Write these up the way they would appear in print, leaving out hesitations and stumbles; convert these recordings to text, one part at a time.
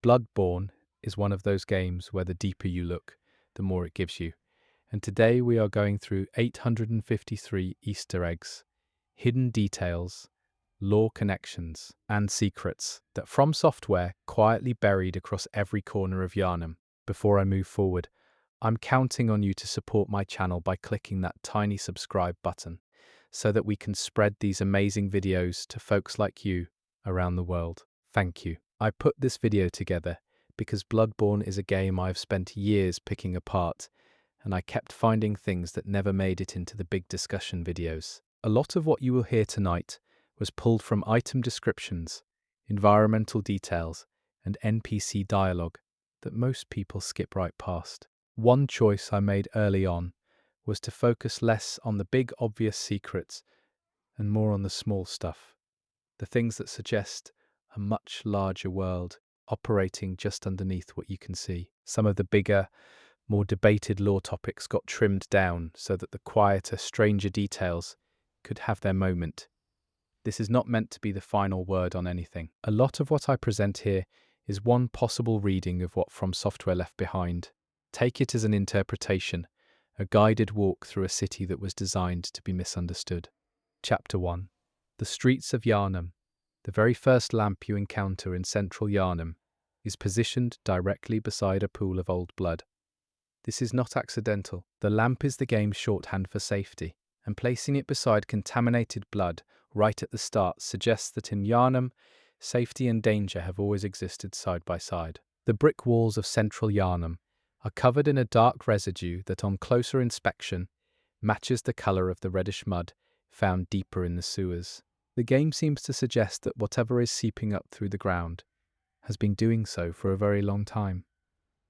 Bloodborne is one of those games where the deeper you look, the more it gives you. And today we are going through 853 Easter eggs, hidden details, lore connections, and secrets that From Software quietly buried across every corner of Yharnam. Before I move forward, I'm counting on you to support my channel by clicking that tiny subscribe button so that we can spread these amazing videos to folks like you around the world. Thank you. I put this video together because Bloodborne is a game I've spent years picking apart, and I kept finding things that never made it into the big discussion videos. A lot of what you will hear tonight was pulled from item descriptions, environmental details, and NPC dialogue that most people skip right past. One choice I made early on was to focus less on the big obvious secrets and more on the small stuff, the things that suggest a much larger world operating just underneath what you can see. Some of the bigger, more debated lore topics got trimmed down so that the quieter, stranger details could have their moment. This is not meant to be the final word on anything. A lot of what I present here is one possible reading of what From Software left behind. Take it as an interpretation, a guided walk through a city that was designed to be misunderstood. Chapter 1. The Streets of Yharnam. The very first lamp you encounter in Central Yharnam is positioned directly beside a pool of old blood. This is not accidental. The lamp is the game's shorthand for safety, and placing it beside contaminated blood right at the start suggests that in Yharnam, safety and danger have always existed side by side. The brick walls of Central Yharnam are covered in a dark residue that on closer inspection matches the colour of the reddish mud found deeper in the sewers. The game seems to suggest that whatever is seeping up through the ground has been doing so for a very long time.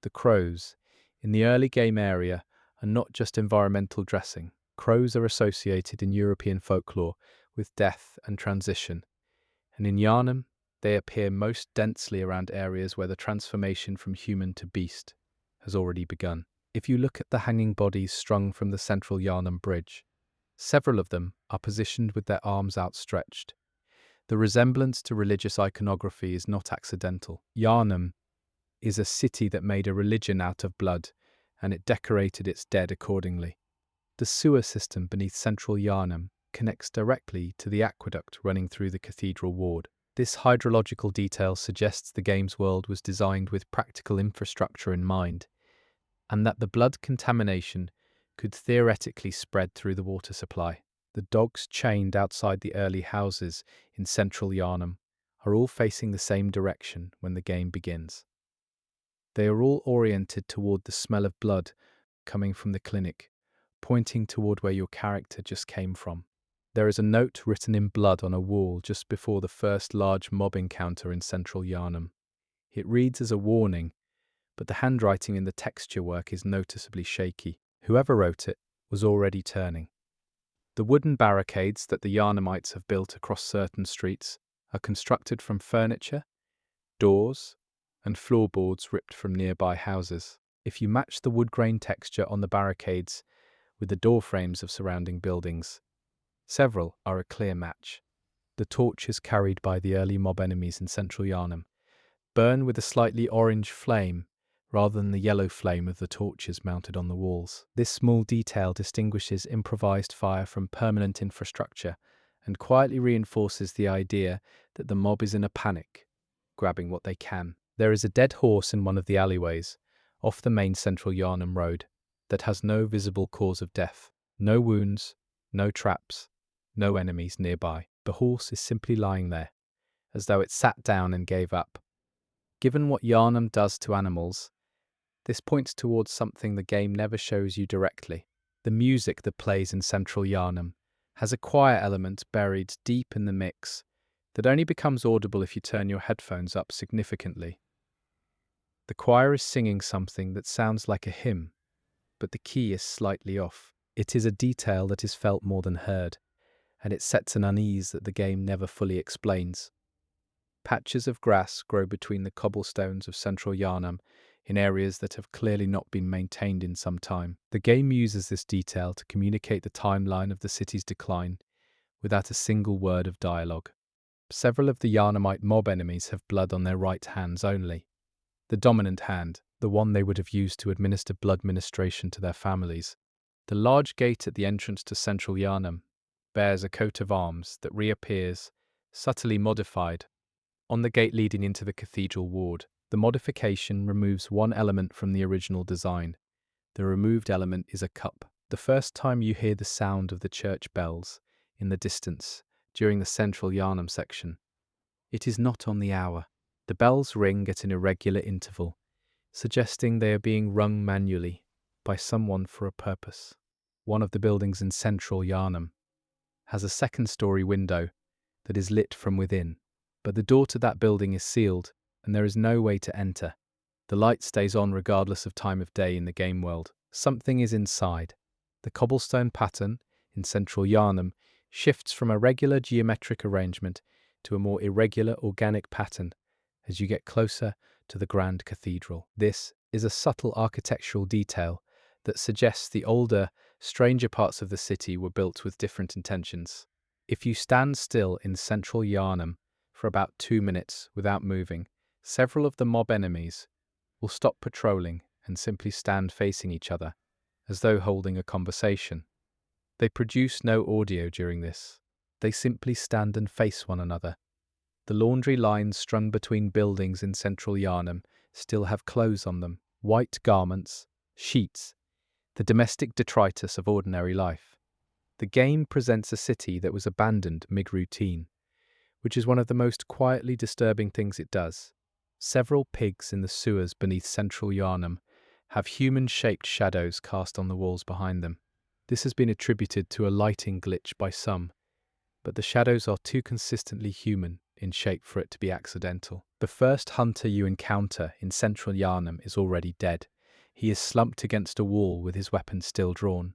The crows in the early game area are not just environmental dressing. Crows are associated in European folklore with death and transition, and in Yharnam they appear most densely around areas where the transformation from human to beast has already begun. If you look at the hanging bodies strung from the Central Yharnam bridge, several of them are positioned with their arms outstretched. The resemblance to religious iconography is not accidental. Yharnam is a city that made a religion out of blood, and it decorated its dead accordingly. The sewer system beneath Central Yharnam connects directly to the aqueduct running through the cathedral ward. This hydrological detail suggests the game's world was designed with practical infrastructure in mind, and that the blood contamination could theoretically spread through the water supply. The dogs chained outside the early houses in Central Yharnam are all facing the same direction when the game begins. They are all oriented toward the smell of blood coming from the clinic, pointing toward where your character just came from. There is a note written in blood on a wall just before the first large mob encounter in Central Yharnam. It reads as a warning, but the handwriting in the texture work is noticeably shaky. Whoever wrote it was already turning. The wooden barricades that the Yharnamites have built across certain streets are constructed from furniture, doors, and floorboards ripped from nearby houses. If you match the wood grain texture on the barricades with the door frames of surrounding buildings, several are a clear match. The torches carried by the early mob enemies in Central Yharnam burn with a slightly orange flame rather than the yellow flame of the torches mounted on the walls. This small detail distinguishes improvised fire from permanent infrastructure and quietly reinforces the idea that the mob is in a panic, grabbing what they can. There is a dead horse in one of the alleyways, off the main Central Yharnam road, that has no visible cause of death. No wounds, no traps, no enemies nearby. The horse is simply lying there, as though it sat down and gave up. Given what Yharnam does to animals, this points towards something the game never shows you directly. The music that plays in Central Yharnam has a choir element buried deep in the mix that only becomes audible if you turn your headphones up significantly. The choir is singing something that sounds like a hymn, but the key is slightly off. It is a detail that is felt more than heard, and it sets an unease that the game never fully explains. Patches of grass grow between the cobblestones of Central Yharnam in areas that have clearly not been maintained in some time. The game uses this detail to communicate the timeline of the city's decline without a single word of dialogue. Several of the Yharnamite mob enemies have blood on their right hands only, the dominant hand, the one they would have used to administer blood ministration to their families. The large gate at the entrance to Central Yharnam bears a coat of arms that reappears, subtly modified, on the gate leading into the cathedral ward. The modification removes one element from the original design. The removed element is a cup. The first time you hear the sound of the church bells in the distance during the Central Yharnam section, it is not on the hour. The bells ring at an irregular interval, suggesting they are being rung manually by someone for a purpose. One of the buildings in Central Yharnam has a second-story window that is lit from within, but the door to that building is sealed and there is no way to enter. The light stays on regardless of time of day in the game world. Something is inside. The cobblestone pattern in Central Yharnam shifts from a regular geometric arrangement to a more irregular organic pattern as you get closer to the grand cathedral. This is a subtle architectural detail that suggests the older, stranger parts of the city were built with different intentions. If you stand still in Central Yharnam for about 2 minutes without moving, several of the mob enemies will stop patrolling and simply stand facing each other, as though holding a conversation. They produce no audio during this. They simply stand and face one another. The laundry lines strung between buildings in Central Yharnam still have clothes on them, white garments, sheets, the domestic detritus of ordinary life. The game presents a city that was abandoned mid-routine, which is one of the most quietly disturbing things it does. Several pigs in the sewers beneath Central Yharnam have human-shaped shadows cast on the walls behind them. This has been attributed to a lighting glitch by some, but the shadows are too consistently human in shape for it to be accidental. The first hunter you encounter in Central Yharnam is already dead. He is slumped against a wall with his weapon still drawn,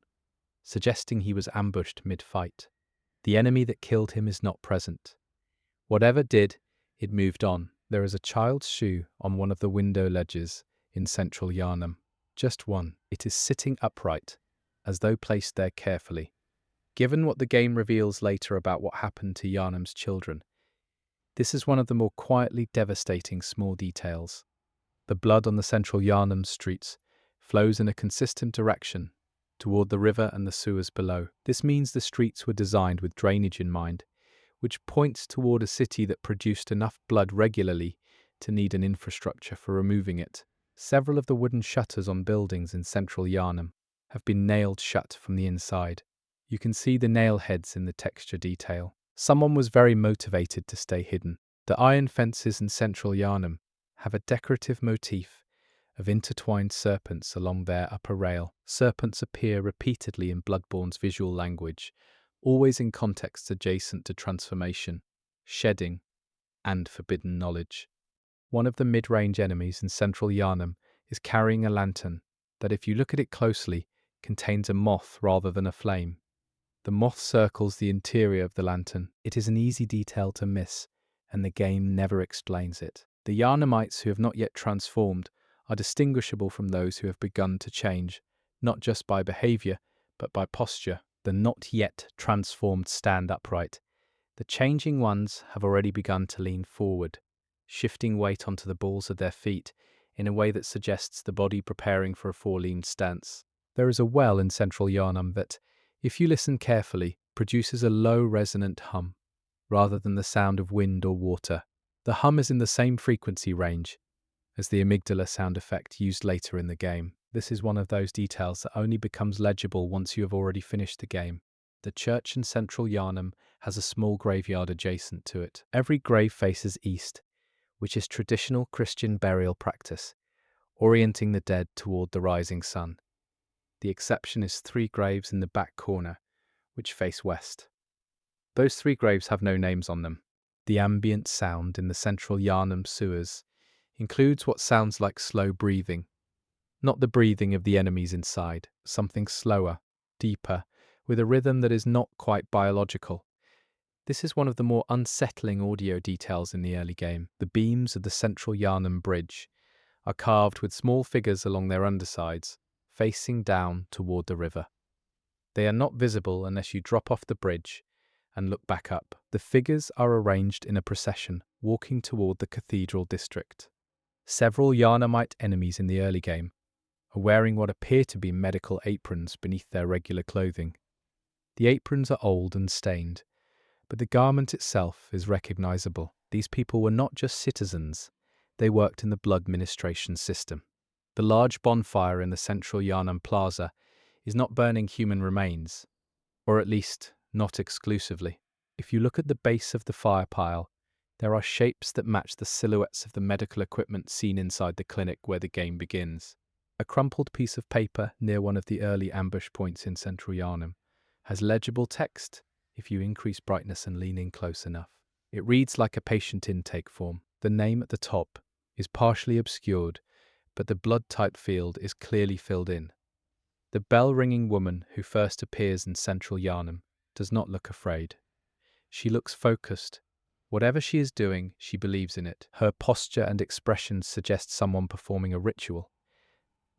suggesting he was ambushed mid-fight. The enemy that killed him is not present. Whatever did, it moved on. There is a child's shoe on one of the window ledges in Central Yharnam. Just one. It is sitting upright, as though placed there carefully. Given what the game reveals later about what happened to Yharnam's children, this is one of the more quietly devastating small details. The blood on the Central Yharnam streets flows in a consistent direction toward the river and the sewers below. This means the streets were designed with drainage in mind, which points toward a city that produced enough blood regularly to need an infrastructure for removing it. Several of the wooden shutters on buildings in Central Yharnam have been nailed shut from the inside. You can see the nail heads in the texture detail. Someone was very motivated to stay hidden. The iron fences in Central Yharnam have a decorative motif of intertwined serpents along their upper rail. Serpents appear repeatedly in Bloodborne's visual language, always in contexts adjacent to transformation, shedding, and forbidden knowledge. One of the mid-range enemies in Central Yharnam is carrying a lantern that, if you look at it closely, contains a moth rather than a flame. The moth circles the interior of the lantern. It is an easy detail to miss, and the game never explains it. The Yharnamites who have not yet transformed are distinguishable from those who have begun to change, not just by behavior, but by posture. The not yet transformed stand upright. The changing ones have already begun to lean forward, shifting weight onto the balls of their feet in a way that suggests the body preparing for a four-leaned stance. There is a well in Central Yharnam that, if you listen carefully, produces a low resonant hum, rather than the sound of wind or water. The hum is in the same frequency range as the amygdala sound effect used later in the game. This is one of those details that only becomes legible once you have already finished the game. The church in Central Yharnam has a small graveyard adjacent to it. Every grave faces east, which is traditional Christian burial practice, orienting the dead toward the rising sun. The exception is 3 graves in the back corner, which face west. Those 3 graves have no names on them. The ambient sound in the Central Yharnam sewers includes what sounds like slow breathing. Not the breathing of the enemies inside, something slower, deeper, with a rhythm that is not quite biological. This is one of the more unsettling audio details in the early game. The beams of the Central Yharnam bridge are carved with small figures along their undersides, facing down toward the river. They are not visible unless you drop off the bridge and look back up. The figures are arranged in a procession, walking toward the cathedral district. Several Yharnamite enemies in the early game are wearing what appear to be medical aprons beneath their regular clothing. The aprons are old and stained, but the garment itself is recognizable. These people were not just citizens, they worked in the blood ministration system. The large bonfire in the Central Yharnam Plaza is not burning human remains, or at least not exclusively. If you look at the base of the fire pile, there are shapes that match the silhouettes of the medical equipment seen inside the clinic where the game begins. A crumpled piece of paper near one of the early ambush points in Central Yharnam has legible text if you increase brightness and lean in close enough. It reads like a patient intake form. The name at the top is partially obscured, but the blood type field is clearly filled in. The bell-ringing woman who first appears in Central Yharnam does not look afraid. She looks focused. Whatever she is doing, she believes in it. Her posture and expressions suggest someone performing a ritual,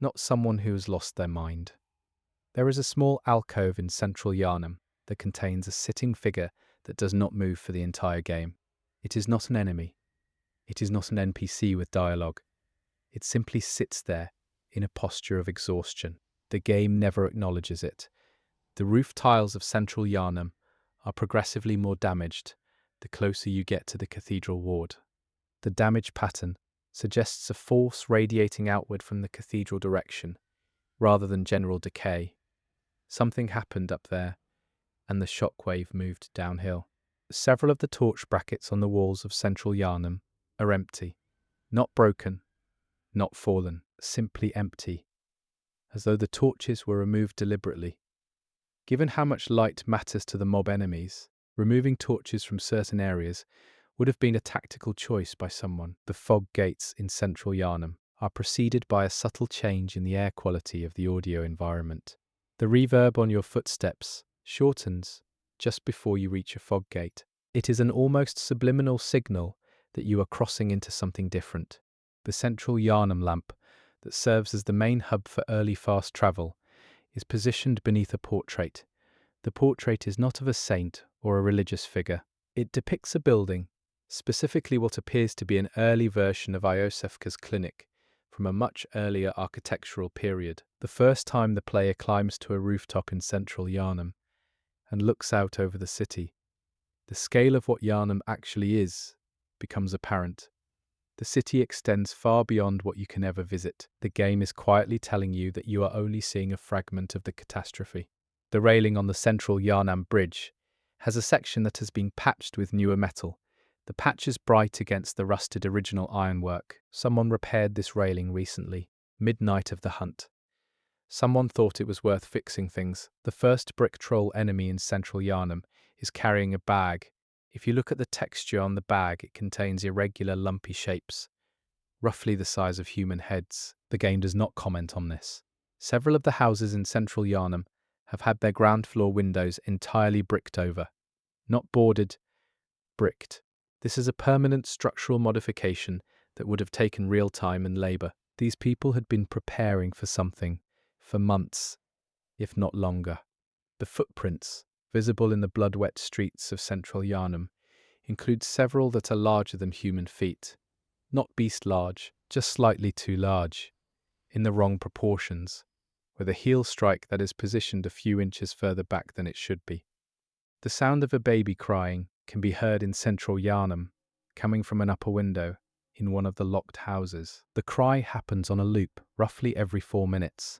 not someone who has lost their mind. There is a small alcove in Central Yharnam that contains a sitting figure that does not move for the entire game. It is not an enemy. It is not an NPC with dialogue. It simply sits there in a posture of exhaustion. The game never acknowledges it. The roof tiles of Central Yharnam are progressively more damaged the closer you get to the cathedral ward. The damage pattern suggests a force radiating outward from the cathedral direction, rather than general decay. Something happened up there, and the shockwave moved downhill. Several of the torch brackets on the walls of Central Yharnam are empty, not broken, not fallen, simply empty, as though the torches were removed deliberately. Given how much light matters to the mob enemies, removing torches from certain areas would have been a tactical choice by someone. The fog gates in Central Yharnam are preceded by a subtle change in the air quality of the audio environment. The reverb on your footsteps shortens just before you reach a fog gate. It is an almost subliminal signal that you are crossing into something different. The Central Yharnam lamp that serves as the main hub for early fast travel is positioned beneath a portrait. The portrait is not of a saint or a religious figure. It depicts a building, specifically what appears to be an early version of Iosefka's clinic from a much earlier architectural period. The first time the player climbs to a rooftop in Central Yharnam and looks out over the city, the scale of what Yharnam actually is becomes apparent. The city extends far beyond what you can ever visit. The game is quietly telling you that you are only seeing a fragment of the catastrophe. The railing on the Central Yharnam bridge has a section that has been patched with newer metal. The patch is bright against the rusted original ironwork. Someone repaired this railing recently, midnight of the hunt. Someone thought it was worth fixing things. The first brick troll enemy in Central Yharnam is carrying a bag. If you look at the texture on the bag, it contains irregular, lumpy shapes, roughly the size of human heads. The game does not comment on this. Several of the houses in Central Yharnam have had their ground floor windows entirely bricked over. Not boarded, bricked. This is a permanent structural modification that would have taken real time and labour. These people had been preparing for something for months, if not longer. The footprints, visible in the blood-wet streets of Central Yharnam, include several that are larger than human feet. Not beast large, just slightly too large, in the wrong proportions, with a heel strike that is positioned a few inches further back than it should be. The sound of a baby crying can be heard in Central Yharnam, coming from an upper window in one of the locked houses. The cry happens on a loop, roughly every 4 minutes.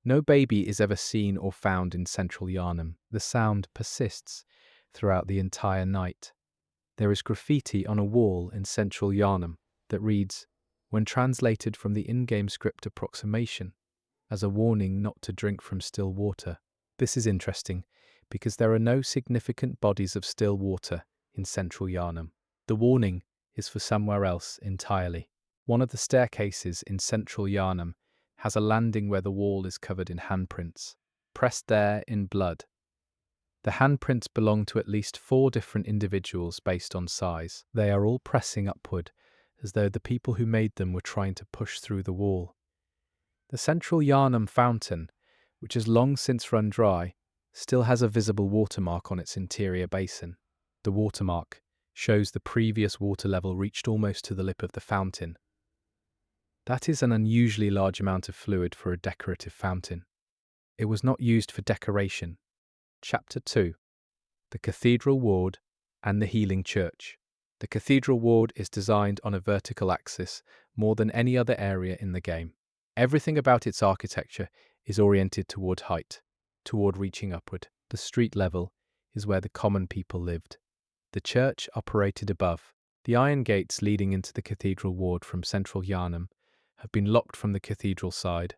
No baby is ever seen or found in Central Yharnam. The sound persists throughout the entire night. There is graffiti on a wall in Central Yharnam that reads, when translated from the in-game script approximation, as a warning not to drink from still water. This is interesting because there are no significant bodies of still water in Central Yharnam. The warning is for somewhere else entirely. One of the staircases in Central Yharnam has a landing where the wall is covered in handprints, pressed there in blood. The handprints belong to at least 4 different individuals based on size. They are all pressing upward, as though the people who made them were trying to push through the wall. The Central Yharnam fountain, which has long since run dry, still has a visible watermark on its interior basin. The watermark shows the previous water level reached almost to the lip of the fountain. That is an unusually large amount of fluid for a decorative fountain. It was not used for decoration. Chapter 2. The Cathedral Ward and the Healing Church. The Cathedral Ward is designed on a vertical axis more than any other area in the game. Everything about its architecture is oriented toward height, toward reaching upward. The street level is where the common people lived. The church operated above. The iron gates leading into the Cathedral Ward from Central Yharnam have been locked from the cathedral side.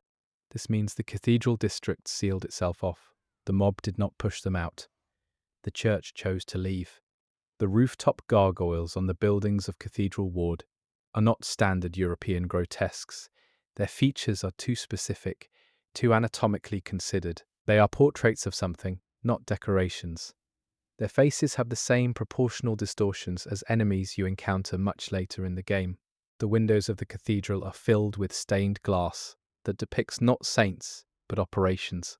This means the cathedral district sealed itself off. The mob did not push them out. The church chose to leave. The rooftop gargoyles on the buildings of Cathedral Ward are not standard European grotesques. Their features are too specific, too anatomically considered. They are portraits of something, not decorations. Their faces have the same proportional distortions as enemies you encounter much later in the game. The windows of the cathedral are filled with stained glass that depicts not saints, but operations.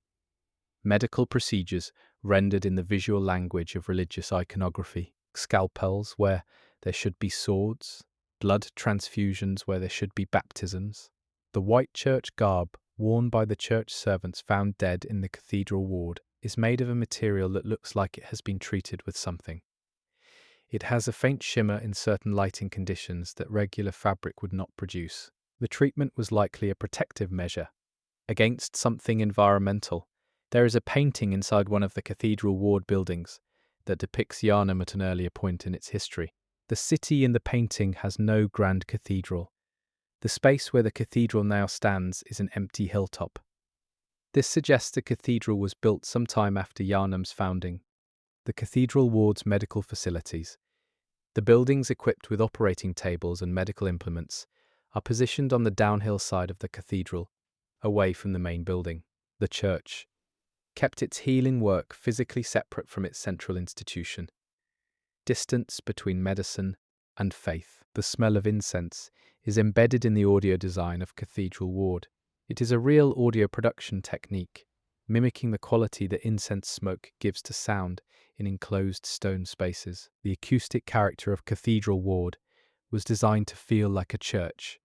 Medical procedures rendered in the visual language of religious iconography. Scalpels where there should be swords, blood transfusions where there should be baptisms. The white church garb worn by the church servants found dead in the cathedral ward is made of a material that looks like it has been treated with something. It has a faint shimmer in certain lighting conditions that regular fabric would not produce. The treatment was likely a protective measure against something environmental. There is a painting inside one of the cathedral ward buildings that depicts Yharnam at an earlier point in its history. The city in the painting has no grand cathedral. The space where the cathedral now stands is an empty hilltop. This suggests the cathedral was built sometime after Yharnam's founding. The cathedral ward's medical facilities. The buildings equipped with operating tables and medical implements are positioned on the downhill side of the cathedral, away from the main building. The church kept its healing work physically separate from its central institution. Distance between medicine and faith. The smell of incense is embedded in the audio design of Cathedral Ward. It is a real audio production technique, mimicking the quality that incense smoke gives to sound in enclosed stone spaces. The acoustic character of Cathedral Ward was designed to feel like a church.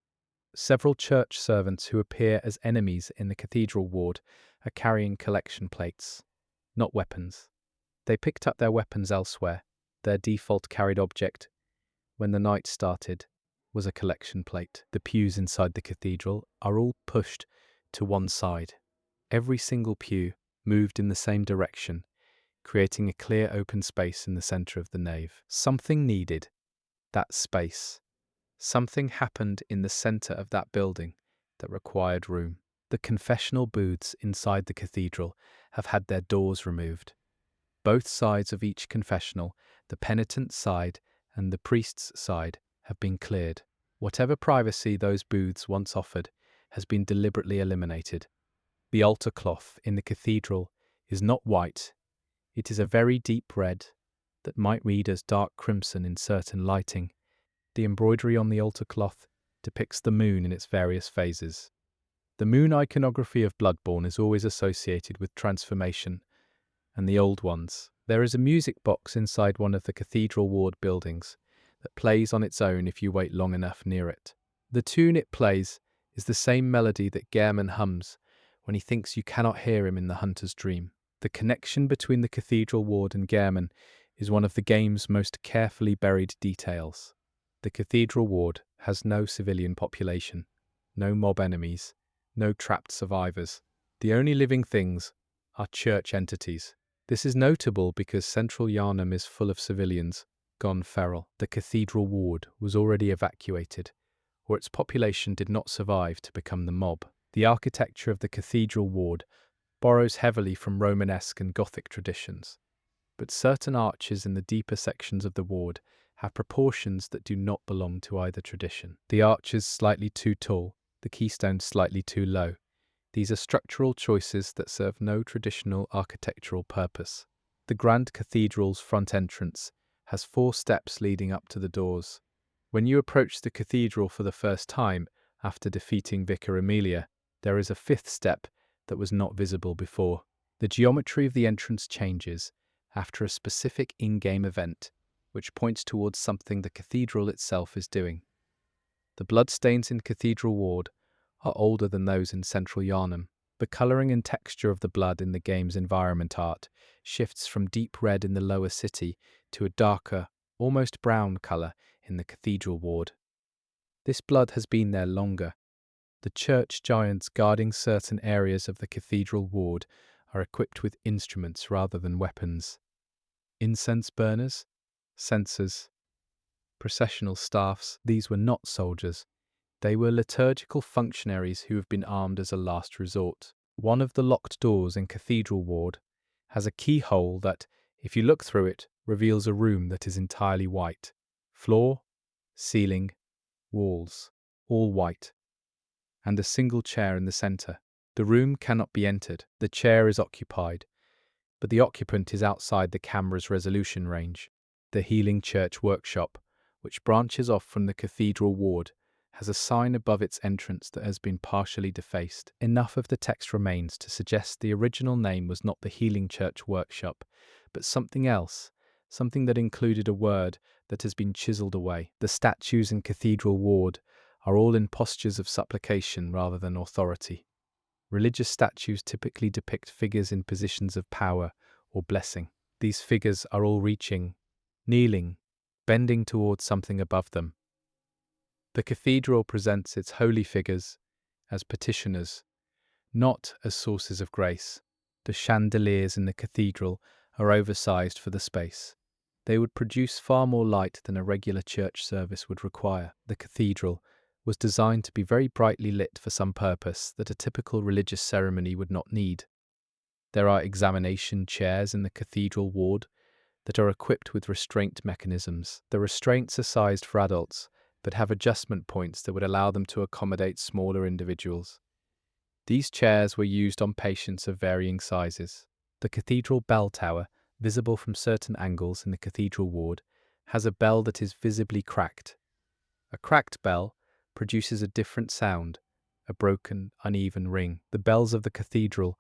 Several church servants who appear as enemies in the Cathedral Ward are carrying collection plates, not weapons. They picked up their weapons elsewhere. Their default carried object, when the night started, was a collection plate. The pews inside the cathedral are all pushed to one side. Every single pew moved in the same direction, creating a clear open space in the centre of the nave. Something needed that space. Something happened in the centre of that building that required room. The confessional booths inside the cathedral have had their doors removed. Both sides of each confessional, the penitent's side and the priest's side, have been cleared. Whatever privacy those booths once offered has been deliberately eliminated. The altar cloth in the cathedral is not white. It is a very deep red that might read as dark crimson in certain lighting. The embroidery on the altar cloth depicts the moon in its various phases. The moon iconography of Bloodborne is always associated with transformation and the old ones. There is a music box inside one of the Cathedral Ward buildings that plays on its own if you wait long enough near it. The tune it plays is the same melody that Gehrman hums when he thinks you cannot hear him in the hunter's dream. The connection between the Cathedral Ward and Gehrman is one of the game's most carefully buried details. The Cathedral Ward has no civilian population, no mob enemies, no trapped survivors. The only living things are church entities. This is notable because Central Yharnam is full of civilians gone feral. The Cathedral Ward was already evacuated, or its population did not survive to become the mob. The architecture of the Cathedral Ward borrows heavily from Romanesque and Gothic traditions, but certain arches in the deeper sections of the ward have proportions that do not belong to either tradition. The arches slightly too tall, the keystones slightly too low. These are structural choices that serve no traditional architectural purpose. The Grand Cathedral's front entrance has 4 steps leading up to the doors. When you approach the cathedral for the first time after defeating Vicar Amelia, there is a 5th step that was not visible before. The geometry of the entrance changes after a specific in-game event, which points towards something the cathedral itself is doing. The bloodstains in Cathedral Ward are older than those in Central Yharnam. The colouring and texture of the blood in the game's environment art shifts from deep red in the lower city to a darker, almost brown colour in the Cathedral Ward. This blood has been there longer. The church giants guarding certain areas of the Cathedral Ward are equipped with instruments rather than weapons. Incense burners, censers, processional staffs. These were not soldiers. They were liturgical functionaries who have been armed as a last resort. One of the locked doors in Cathedral Ward has a keyhole that, if you look through it, reveals a room that is entirely white. Floor, ceiling, walls, all white, and a single chair in the centre. The room cannot be entered. The chair is occupied, but the occupant is outside the camera's resolution range. The Healing Church Workshop, which branches off from the Cathedral Ward, has a sign above its entrance that has been partially defaced. Enough of the text remains to suggest the original name was not the Healing Church Workshop, but something else, something that included a word that has been chiselled away. The statues in Cathedral Ward are all in postures of supplication rather than authority. Religious statues typically depict figures in positions of power or blessing. These figures are all reaching, kneeling, bending towards something above them. The cathedral presents its holy figures as petitioners, not as sources of grace. The chandeliers in the cathedral are oversized for the space. They would produce far more light than a regular church service would require. The cathedral was designed to be very brightly lit for some purpose that a typical religious ceremony would not need. There are examination chairs in the Cathedral Ward that are equipped with restraint mechanisms. The restraints are sized for adults, but have adjustment points that would allow them to accommodate smaller individuals. These chairs were used on patients of varying sizes. The Cathedral Bell Tower, visible from certain angles in the Cathedral Ward, has a bell that is visibly cracked. A cracked bell produces a different sound, a broken, uneven ring. The bells of the cathedral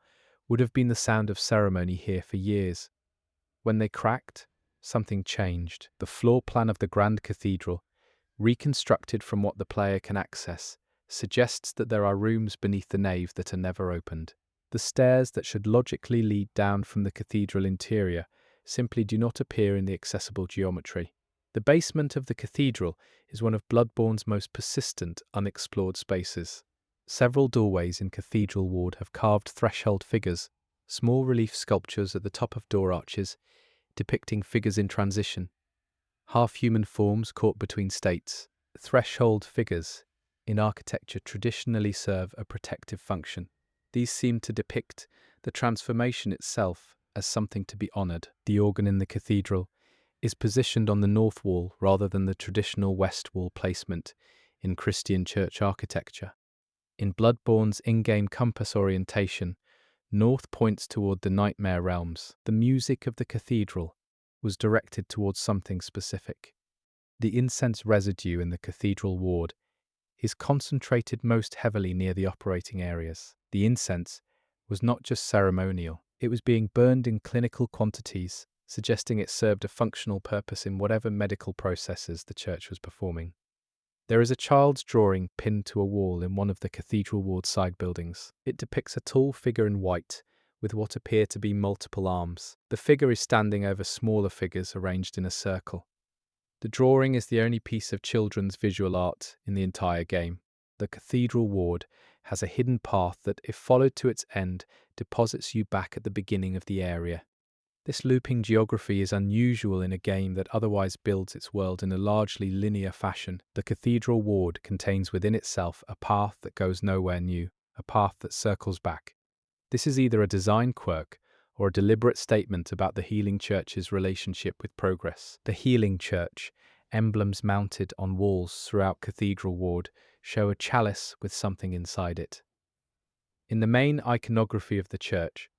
would have been the sound of ceremony here for years. When they cracked, something changed. The floor plan of the Grand Cathedral, reconstructed from what the player can access, suggests that there are rooms beneath the nave that are never opened. The stairs that should logically lead down from the cathedral interior simply do not appear in the accessible geometry. The basement of the cathedral is one of Bloodborne's most persistent, unexplored spaces. Several doorways in Cathedral Ward have carved threshold figures, small relief sculptures at the top of door arches, depicting figures in transition. Half-human forms caught between states. Threshold figures in architecture traditionally serve a protective function. These seem to depict the transformation itself as something to be honoured. The organ in the cathedral is positioned on the north wall rather than the traditional west wall placement in Christian church architecture. In Bloodborne's in-game compass orientation, north points toward the nightmare realms. The music of the cathedral was directed towards something specific. The incense residue in the Cathedral Ward is concentrated most heavily near the operating areas. The incense was not just ceremonial, it was being burned in clinical quantities, suggesting it served a functional purpose in whatever medical processes the church was performing. There is a child's drawing pinned to a wall in one of the Cathedral Ward side buildings. It depicts a tall figure in white with what appear to be multiple arms. The figure is standing over smaller figures arranged in a circle. The drawing is the only piece of children's visual art in the entire game. The Cathedral Ward has a hidden path that, if followed to its end, deposits you back at the beginning of the area. This looping geography is unusual in a game that otherwise builds its world in a largely linear fashion. The Cathedral Ward contains within itself a path that goes nowhere new, a path that circles back. This is either a design quirk or a deliberate statement about the Healing Church's relationship with progress. The Healing Church, emblems mounted on walls throughout Cathedral Ward, show a chalice with something inside it. In the main iconography of the church,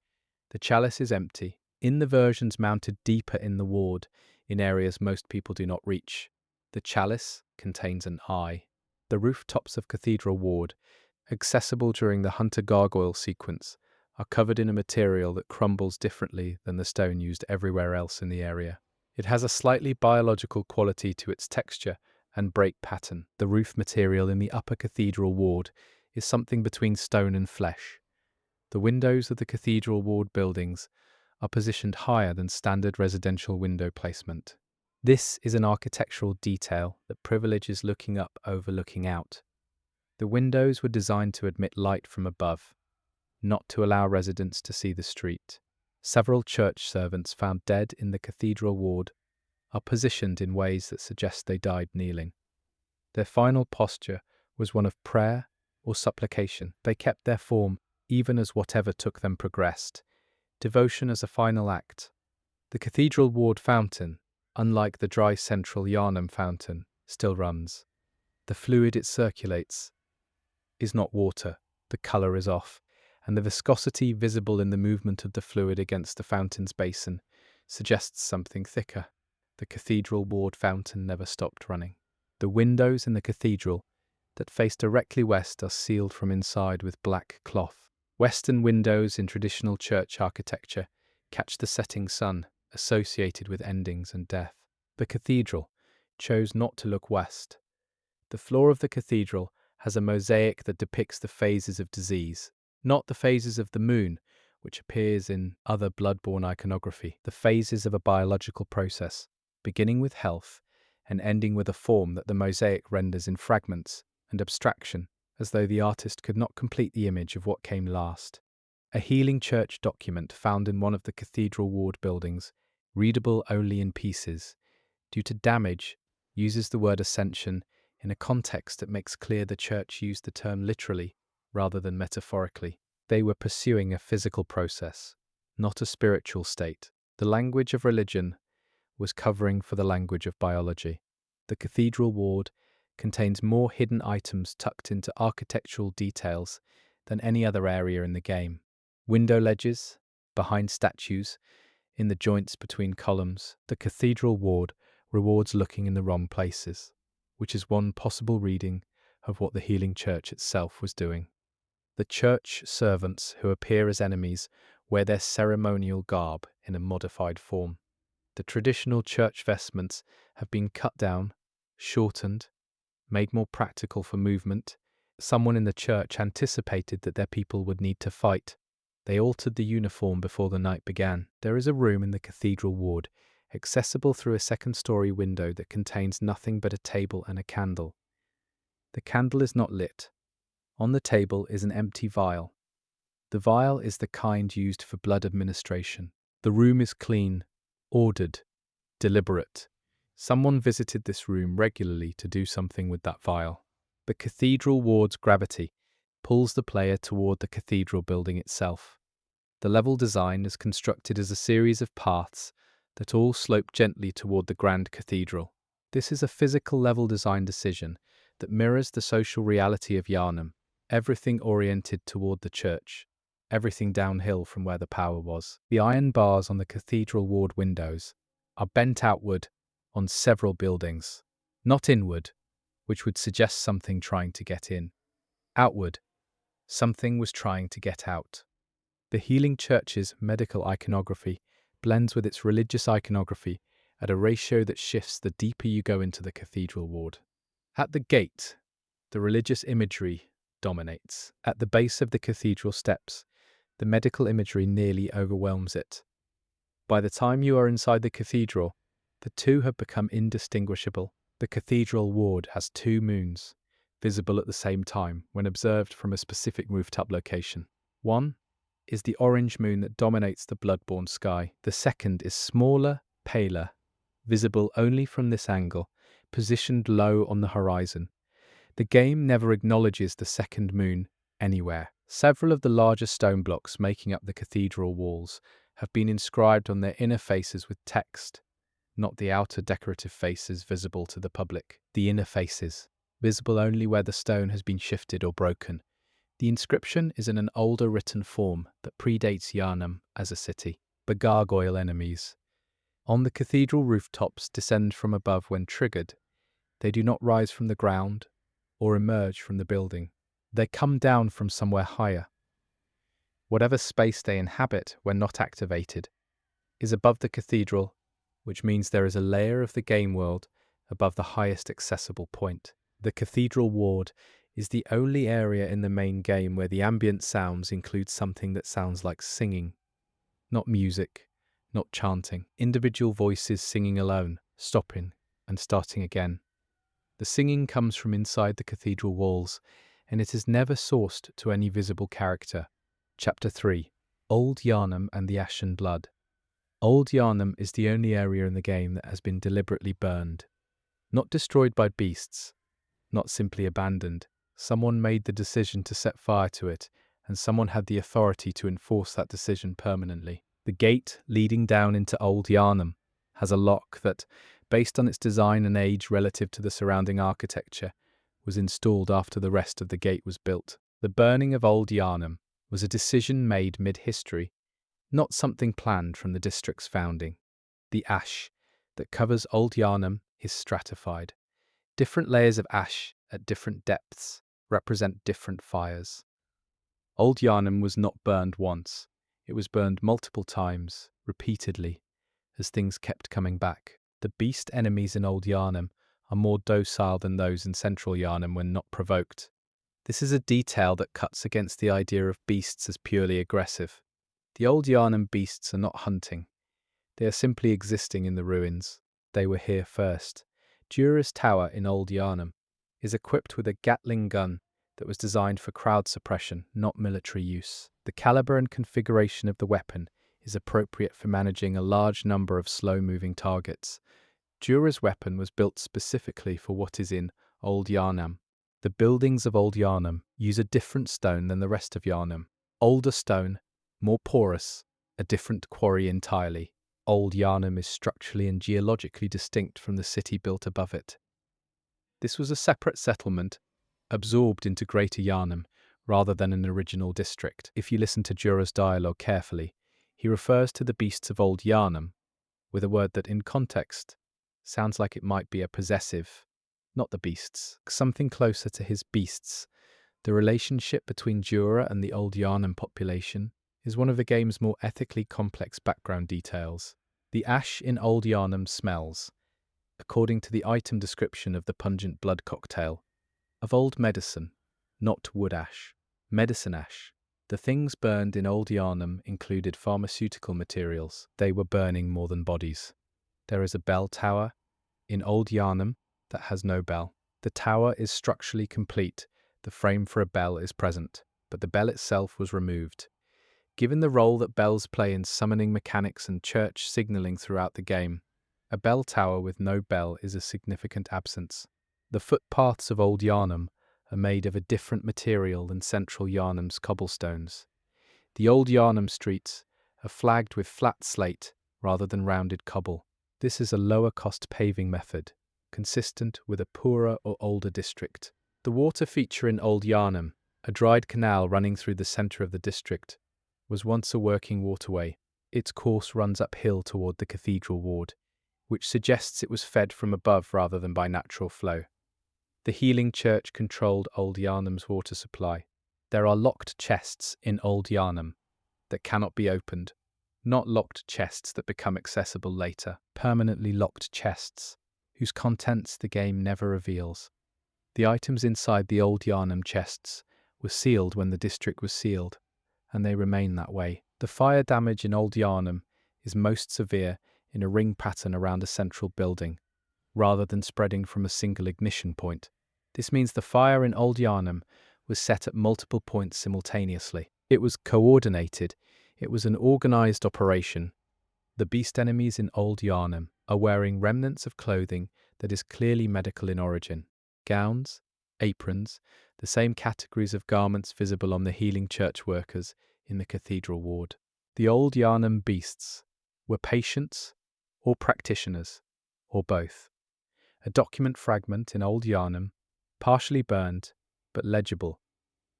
the chalice is empty. In the versions mounted deeper in the ward, in areas most people do not reach, the chalice contains an eye. The rooftops of Cathedral Ward, accessible during the Hunter Gargoyle sequence, are covered in a material that crumbles differently than the stone used everywhere else in the area. It has a slightly biological quality to its texture, and break pattern. The roof material in the upper cathedral ward is something between stone and flesh. The windows of the cathedral ward buildings are positioned higher than standard residential window placement. This is an architectural detail that privileges looking up over looking out. The windows were designed to admit light from above, not to allow residents to see the street. Several church servants found dead in the cathedral ward are positioned in ways that suggest they died kneeling. Their final posture was one of prayer or supplication. They kept their form even as whatever took them progressed. Devotion as a final act. The cathedral ward fountain, unlike the dry Central Yharnam fountain, still runs. The fluid it circulates is not water, the colour is off, and the viscosity visible in the movement of the fluid against the fountain's basin suggests something thicker. The cathedral ward fountain never stopped running. The windows in the cathedral that face directly west are sealed from inside with black cloth. Western windows in traditional church architecture catch the setting sun, associated with endings and death. The cathedral chose not to look west. The floor of the cathedral has a mosaic that depicts the phases of disease, not the phases of the moon, which appears in other Bloodborne iconography, the phases of a biological process, beginning with health and ending with a form that the mosaic renders in fragments and abstraction, as though the artist could not complete the image of what came last. A healing church document found in one of the cathedral ward buildings, readable only in pieces, due to damage, uses the word ascension in a context that makes clear the church used the term literally rather than metaphorically. They were pursuing a physical process, not a spiritual state. The language of religion was covering for the language of biology. The cathedral ward contains more hidden items tucked into architectural details than any other area in the game. Window ledges, behind statues, in the joints between columns. The cathedral ward rewards looking in the wrong places, which is one possible reading of what the healing church itself was doing. The church servants who appear as enemies wear their ceremonial garb in a modified form. The traditional church vestments have been cut down, shortened, made more practical for movement. Someone in the church anticipated that their people would need to fight. They altered the uniform before the night began. There is a room in the cathedral ward, accessible through a second-story window that contains nothing but a table and a candle. The candle is not lit. On the table is an empty vial. The vial is the kind used for blood administration. The room is clean, ordered, deliberate. Someone visited this room regularly to do something with that vial. The cathedral ward's gravity pulls the player toward the cathedral building itself. The level design is constructed as a series of paths that all slope gently toward the grand cathedral. This is a physical level design decision that mirrors the social reality of Yharnam, everything oriented toward the church, everything downhill from where the power was. The iron bars on the cathedral ward windows are bent outward on several buildings, not inward, which would suggest something trying to get in. Outward, something was trying to get out. The healing church's medical iconography blends with its religious iconography at a ratio that shifts the deeper you go into the cathedral ward. At the gate, the religious imagery dominates. At the base of the cathedral steps, the medical imagery nearly overwhelms it. By the time you are inside the cathedral, the two have become indistinguishable. The cathedral ward has two moons, visible at the same time when observed from a specific rooftop location. One is the orange moon that dominates the Bloodborne sky. The second is smaller, paler, visible only from this angle, positioned low on the horizon. The game never acknowledges the second moon anywhere. Several of the larger stone blocks making up the cathedral walls have been inscribed on their inner faces with text, not the outer decorative faces visible to the public. The inner faces, visible only where the stone has been shifted or broken. The inscription is in an older written form that predates Yharnam as a city. The gargoyle enemies on the cathedral rooftops descend from above when triggered. They do not rise from the ground or emerge from the building. They come down from somewhere higher. Whatever space they inhabit when not activated is above the cathedral, which means there is a layer of the game world above the highest accessible point. The Cathedral Ward is the only area in the main game where the ambient sounds include something that sounds like singing. Not music, not chanting. Individual voices singing alone, stopping and starting again. The singing comes from inside the cathedral walls, and it is never sourced to any visible character. Chapter 3. Old Yharnam and the Ashen Blood. Old Yharnam is the only area in the game that has been deliberately burned. Not destroyed by beasts, not simply abandoned. Someone made the decision to set fire to it, and someone had the authority to enforce that decision permanently. The gate leading down into Old Yharnam has a lock that, based on its design and age relative to the surrounding architecture, was installed after the rest of the gate was built. The burning of Old Yharnam was a decision made mid-history, not something planned from the district's founding. The ash that covers Old Yharnam is stratified. Different layers of ash at different depths represent different fires. Old Yharnam was not burned once. It was burned multiple times, repeatedly, as things kept coming back. The beast enemies in Old Yharnam are more docile than those in Central Yharnam when not provoked. This is a detail that cuts against the idea of beasts as purely aggressive. The Old Yharnam beasts are not hunting. They are simply existing in the ruins. They were here first. Jura's Tower in Old Yharnam is equipped with a Gatling gun that was designed for crowd suppression, not military use. The caliber and configuration of the weapon is appropriate for managing a large number of slow-moving targets. Jura's weapon was built specifically for what is in Old Yharnam. The buildings of Old Yharnam use a different stone than the rest of Yharnam. Older stone, more porous, a different quarry entirely. Old Yharnam is structurally and geologically distinct from the city built above it. This was a separate settlement, absorbed into Greater Yharnam, rather than an original district. If you listen to Jura's dialogue carefully, he refers to the beasts of Old Yharnam with a word that, in context, sounds like it might be a possessive, not the beasts, something closer to his beasts. The relationship between Jura and the Old Yharnam population is one of the game's more ethically complex background details. The ash in Old Yharnam smells, according to the item description of the pungent blood cocktail, of old medicine, not wood ash. Medicine ash. The things burned in Old Yharnam included pharmaceutical materials. They were burning more than bodies. There is a bell tower in Old Yharnam that has no bell. The tower is structurally complete. The frame for a bell is present, but the bell itself was removed. Given the role that bells play in summoning mechanics and church signaling throughout the game, a bell tower with no bell is a significant absence. The footpaths of Old Yharnam are made of a different material than Central Yharnam's cobblestones. The Old Yharnam streets are flagged with flat slate rather than rounded cobble. This is a lower-cost paving method, consistent with a poorer or older district. The water feature in Old Yharnam, a dried canal running through the centre of the district, was once a working waterway. Its course runs uphill toward the Cathedral Ward, which suggests it was fed from above rather than by natural flow. The Healing Church controlled Old Yharnam's water supply. There are locked chests in Old Yharnam that cannot be opened, not locked chests that become accessible later, permanently locked chests whose contents the game never reveals. The items inside the Old Yharnam chests were sealed when the district was sealed, and they remain that way. The fire damage in Old Yharnam is most severe in a ring pattern around a central building, rather than spreading from a single ignition point. This means the fire in Old Yharnam was set at multiple points simultaneously. It was coordinated. It was an organized operation. The beast enemies in Old Yharnam are wearing remnants of clothing that is clearly medical in origin. Gowns, aprons, the same categories of garments visible on the Healing Church workers in the Cathedral Ward. The Old Yharnam beasts were patients or practitioners, or both. A document fragment in Old Yharnam, partially burned but legible,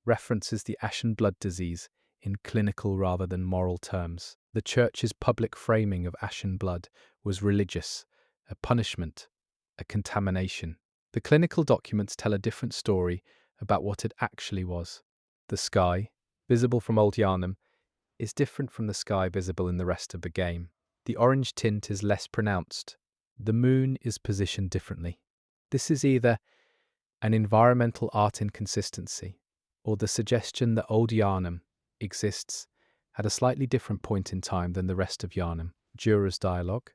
references the ashen blood disease in clinical rather than moral terms. The church's public framing of ashen blood was religious, a punishment, a contamination. The clinical documents tell a different story about what it actually was. The sky, visible from Old Yharnam, is different from the sky visible in the rest of the game. The orange tint is less pronounced. The moon is positioned differently. This is either an environmental art inconsistency or the suggestion that Old Yharnam exists at a slightly different point in time than the rest of Yharnam. Jura's dialogue,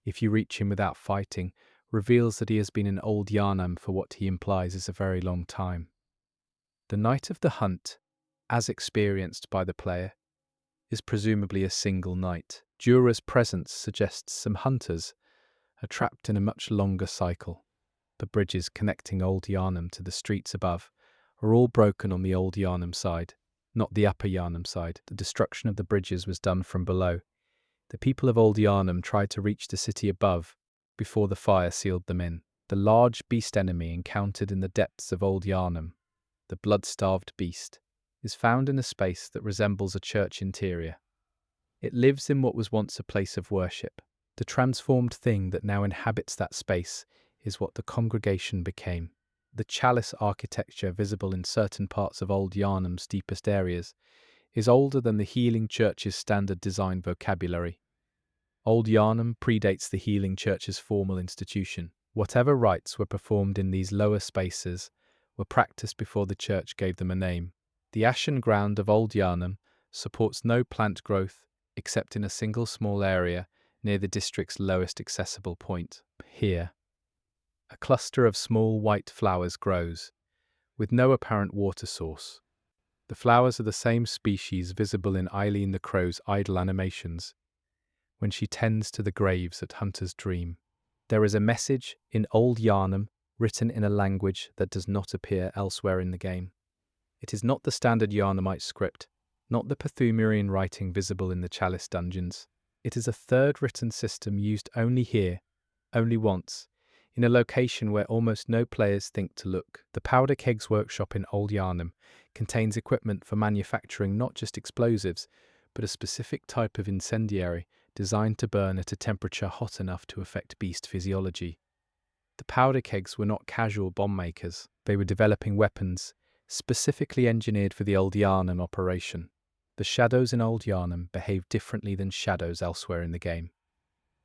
if you reach him without fighting, reveals that he has been in Old Yharnam for what he implies is a very long time. The night of the hunt, as experienced by the player, is presumably a single night. Jura's presence suggests some hunters are trapped in a much longer cycle. The bridges connecting Old Yharnam to the streets above are all broken on the Old Yharnam side, not the Upper Yharnam side. The destruction of the bridges was done from below. The people of Old Yharnam tried to reach the city above before the fire sealed them in. The large beast enemy encountered in the depths of Old Yharnam, the blood-starved beast, is found in a space that resembles a church interior. It lives in what was once a place of worship. The transformed thing that now inhabits that space is what the congregation became. The chalice architecture visible in certain parts of Old Yharnam's deepest areas is older than the Healing Church's standard design vocabulary. Old Yharnam predates the Healing Church's formal institution. Whatever rites were performed in these lower spaces were practiced before the church gave them a name. The ashen ground of Old Yharnam supports no plant growth except in a single small area near the district's lowest accessible point. Here, a cluster of small white flowers grows, with no apparent water source. The flowers are the same species visible in Eileen the Crow's idle animations, when she tends to the graves at Hunter's Dream. There is a message in Old Yharnam written in a language that does not appear elsewhere in the game. It is not the standard Yharnamite script, not the Pthumerian writing visible in the Chalice dungeons. It is a third written system used only here, only once, in a location where almost no players think to look. The Powder Kegs workshop in Old Yharnam contains equipment for manufacturing not just explosives, but a specific type of incendiary designed to burn at a temperature hot enough to affect beast physiology. The Powder Kegs were not casual bomb makers. They were developing weapons specifically engineered for the Old Yharnam operation. The shadows in Old Yharnam behave differently than shadows elsewhere in the game.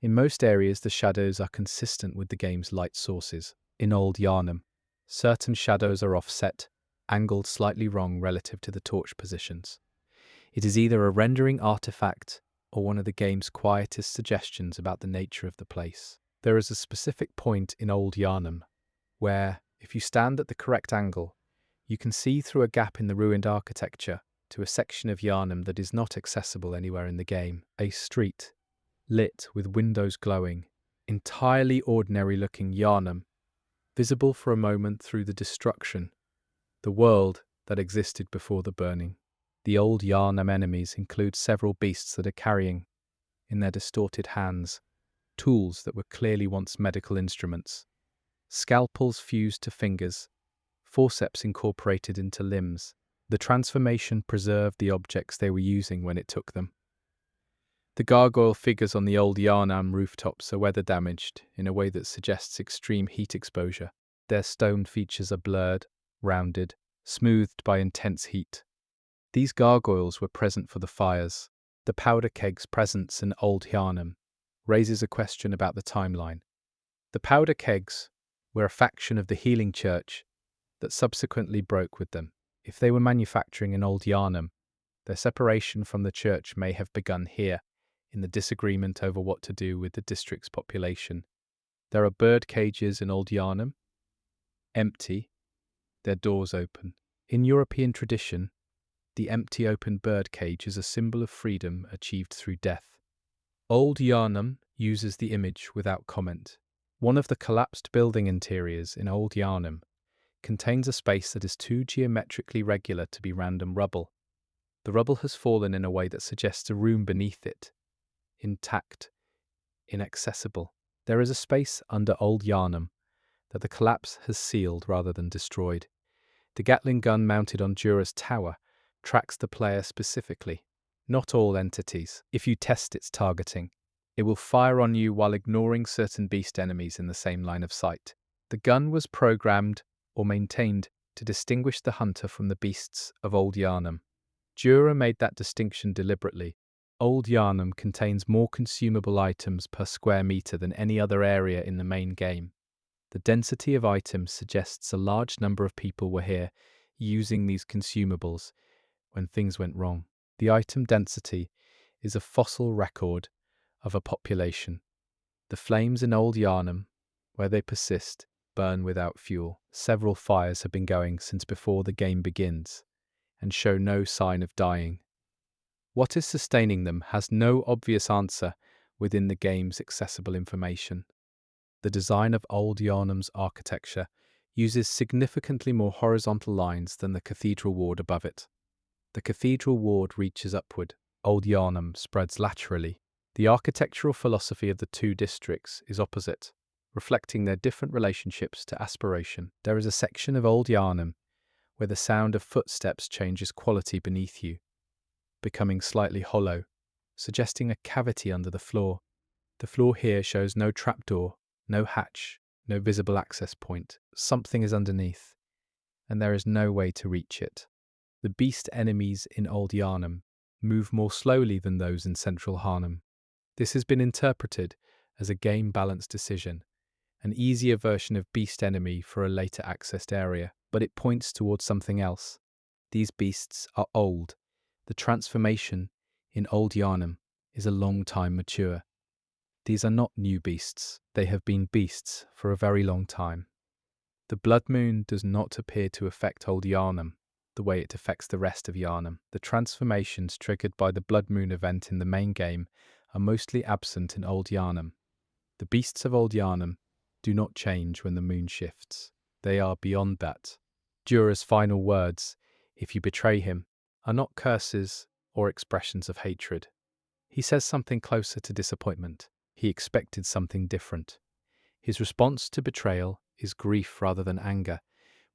In most areas, the shadows are consistent with the game's light sources. In Old Yharnam, certain shadows are offset, angled slightly wrong relative to the torch positions. It is either a rendering artifact or one of the game's quietest suggestions about the nature of the place. There is a specific point in Old Yharnam where, if you stand at the correct angle, you can see through a gap in the ruined architecture to a section of Yharnam that is not accessible anywhere in the game. A street, lit with windows glowing, entirely ordinary-looking Yharnam, visible for a moment through the destruction, the world that existed before the burning. The Old Yharnam enemies include several beasts that are carrying, in their distorted hands, tools that were clearly once medical instruments. Scalpels fused to fingers, forceps incorporated into limbs. The transformation preserved the objects they were using when it took them. The gargoyle figures on the Old Yharnam rooftops are weather damaged in a way that suggests extreme heat exposure. Their stone features are blurred, rounded, smoothed by intense heat. These gargoyles were present for the fires. The Powder Keg's presence in Old Yharnam raises a question about the timeline. The Powder Kegs were a faction of the Healing Church that subsequently broke with them. If they were manufacturing in Old Yharnam, their separation from the church may have begun here, in the disagreement over what to do with the district's population. There are bird cages in Old Yharnam, empty, their doors open. In European tradition, the empty open bird cage is a symbol of freedom achieved through death. Old Yharnam uses the image without comment. One of the collapsed building interiors in Old Yharnam contains a space that is too geometrically regular to be random rubble. The rubble has fallen in a way that suggests a room beneath it, intact, inaccessible. There is a space under Old Yharnam that the collapse has sealed rather than destroyed. The Gatling gun mounted on Jura's tower tracks the player specifically, not all entities. If you test its targeting, it will fire on you while ignoring certain beast enemies in the same line of sight. The gun was programmed or maintained to distinguish the hunter from the beasts of Old Yharnam. Jura made that distinction deliberately. Old Yharnam contains more consumable items per square meter than any other area in the main game. The density of items suggests a large number of people were here using these consumables when things went wrong. The item density is a fossil record of a population. The flames in Old Yharnam, where they persist, burn without fuel. Several fires have been going since before the game begins and show no sign of dying. What is sustaining them has no obvious answer within the game's accessible information. The design of Old Yharnam's architecture uses significantly more horizontal lines than the cathedral ward above it. The cathedral ward reaches upward. Old Yharnam spreads laterally. The architectural philosophy of the two districts is opposite, reflecting their different relationships to aspiration. There is a section of Old Yharnam where the sound of footsteps changes quality beneath you, becoming slightly hollow, suggesting a cavity under the floor. The floor here shows no trapdoor, no hatch, no visible access point. Something is underneath, and there is no way to reach it. The beast enemies in Old Yharnam move more slowly than those in Central Yharnam. This has been interpreted as a game balance decision, an easier version of beast enemy for a later accessed area, but it points towards something else. These beasts are old. The transformation in Old Yharnam is a long time mature. These are not new beasts. They have been beasts for a very long time. The blood moon does not appear to affect Old Yharnam the way it affects the rest of Yharnam. The transformations triggered by the blood moon event in the main game are mostly absent in Old Yharnam. The beasts of Old Yharnam do not change when the moon shifts. They are beyond that. Jura's final words, "If you betray him," are not curses or expressions of hatred. He says something closer to disappointment. He expected something different. His response to betrayal is grief rather than anger,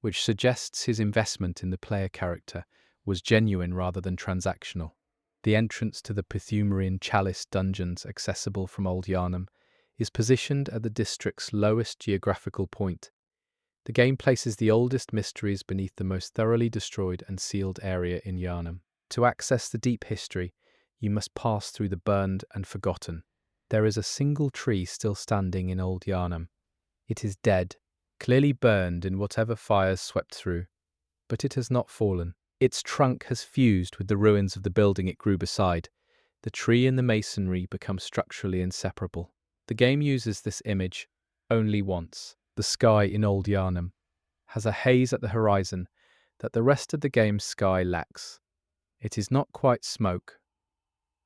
which suggests his investment in the player character was genuine rather than transactional. The entrance to the Pthumerian Chalice dungeons accessible from Old Yharnam is positioned at the district's lowest geographical point. The game places the oldest mysteries beneath the most thoroughly destroyed and sealed area in Yharnam. To access the deep history, you must pass through the burned and forgotten. There is a single tree still standing in Old Yharnam. It is dead, clearly burned in whatever fires swept through, but it has not fallen. Its trunk has fused with the ruins of the building it grew beside. The tree and the masonry become structurally inseparable. The game uses this image only once. The sky in Old Yharnam has a haze at the horizon that the rest of the game's sky lacks. It is not quite smoke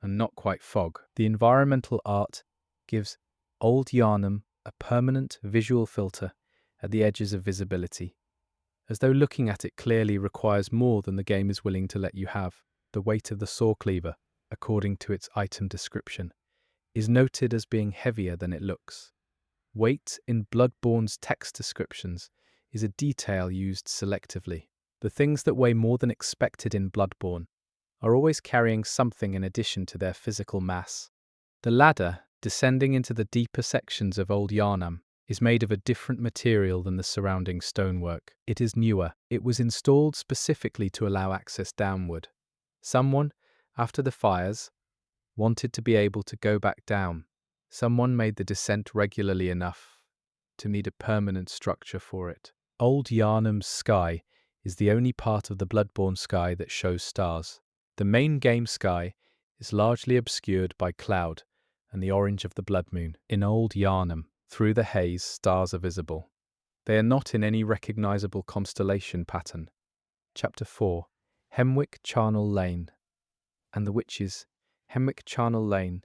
and not quite fog. The environmental art gives Old Yharnam a permanent visual filter at the edges of visibility, as though looking at it clearly requires more than the game is willing to let you have. The weight of the saw cleaver, according to its item description, is noted as being heavier than it looks. Weight in Bloodborne's text descriptions is a detail used selectively. The things that weigh more than expected in Bloodborne are always carrying something in addition to their physical mass. The ladder, descending into the deeper sections of Old Yharnam, is made of a different material than the surrounding stonework. It is newer. It was installed specifically to allow access downward. Someone, after the fires, wanted to be able to go back down. Someone made the descent regularly enough to need a permanent structure for it. Old Yharnam's sky is the only part of the Bloodborne sky that shows stars. The main game sky is largely obscured by cloud and the orange of the blood moon. In Old Yharnam, through the haze, stars are visible. They are not in any recognizable constellation pattern. Chapter 4. Hemwick Charnel Lane and the Witches. Hemwick Charnel Lane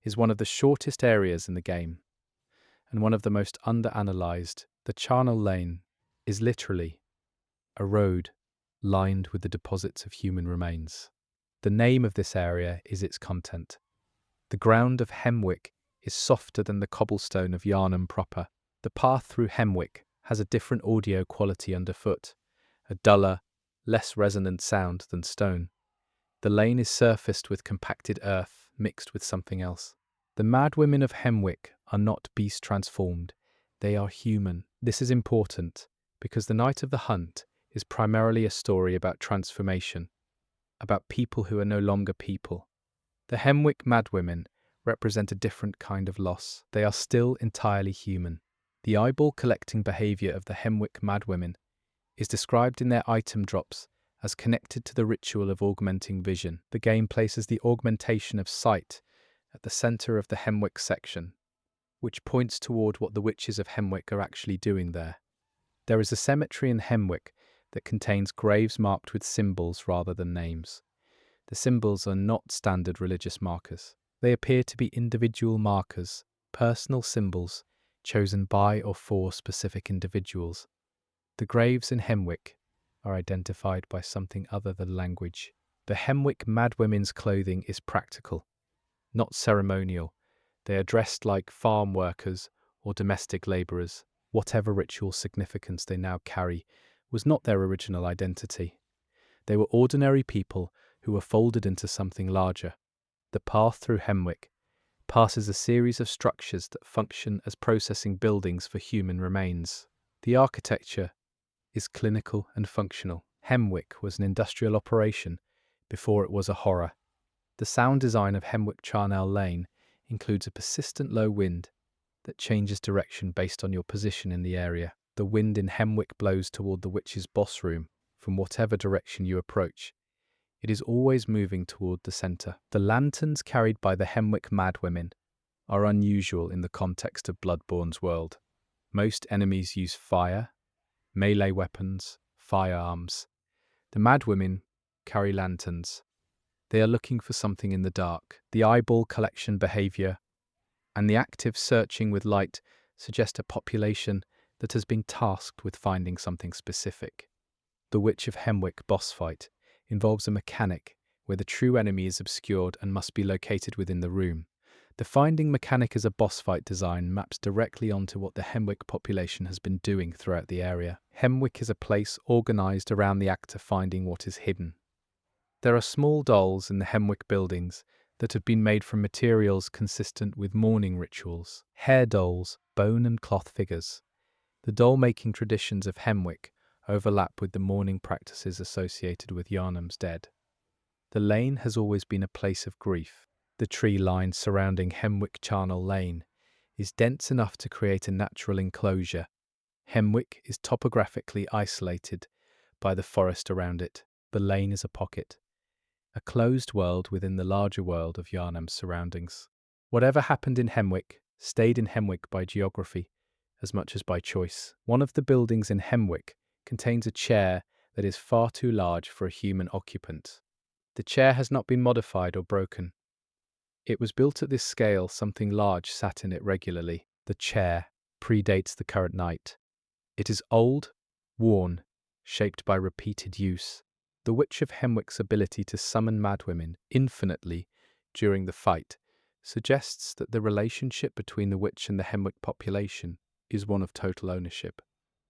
is one of the shortest areas in the game, and one of the most underanalyzed. The Charnel Lane is literally a road lined with the deposits of human remains. The name of this area is its content. The ground of Hemwick is softer than the cobblestone of Yharnam proper. The path through Hemwick has a different audio quality underfoot, a duller, less resonant sound than stone. The lane is surfaced with compacted earth mixed with something else. The madwomen of Hemwick are not beast transformed, they are human. This is important because the Night of the Hunt is primarily a story about transformation, about people who are no longer people. The Hemwick madwomen represent a different kind of loss. They are still entirely human. The eyeball-collecting behaviour of the Hemwick madwomen is described in their item drops as connected to the ritual of augmenting vision. The game places the augmentation of sight at the centre of the Hemwick section, which points toward what the witches of Hemwick are actually doing there. There is a cemetery in Hemwick that contains graves marked with symbols rather than names. The symbols are not standard religious markers. They appear to be individual markers, personal symbols chosen by or for specific individuals. The graves in Hemwick are identified by something other than language. The Hemwick madwomen's clothing is practical, not ceremonial. They are dressed like farm workers or domestic labourers. Whatever ritual significance they now carry was not their original identity. They were ordinary people who were folded into something larger. The path through Hemwick passes a series of structures that function as processing buildings for human remains. The architecture is clinical and functional. Hemwick was an industrial operation before it was a horror. The sound design of Hemwick Charnel Lane includes a persistent low wind that changes direction based on your position in the area. The wind in Hemwick blows toward the witch's boss room from whatever direction you approach. It is always moving toward the centre. The lanterns carried by the Hemwick madwomen are unusual in the context of Bloodborne's world. Most enemies use fire, melee weapons, firearms. The madwomen carry lanterns. They are looking for something in the dark. The eyeball collection behaviour and the active searching with light suggest a population that has been tasked with finding something specific. The Witch of Hemwick boss fight involves a mechanic where the true enemy is obscured and must be located within the room. The finding mechanic as a boss fight design maps directly onto what the Hemwick population has been doing throughout the area. Hemwick is a place organised around the act of finding what is hidden. There are small dolls in the Hemwick buildings that have been made from materials consistent with mourning rituals. Hair dolls, bone and cloth figures. The doll-making traditions of Hemwick overlap with the mourning practices associated with Yharnam's dead. The lane has always been a place of grief. The tree line surrounding Hemwick Charnel Lane is dense enough to create a natural enclosure. Hemwick is topographically isolated by the forest around it. The lane is a pocket, a closed world within the larger world of Yharnam's surroundings. Whatever happened in Hemwick stayed in Hemwick by geography as much as by choice. One of the buildings in Hemwick contains a chair that is far too large for a human occupant. The chair has not been modified or broken. It was built at this scale, something large sat in it regularly. The chair predates the current night. It is old, worn, shaped by repeated use. The Witch of Hemwick's ability to summon madwomen infinitely during the fight suggests that the relationship between the witch and the Hemwick population is one of total ownership.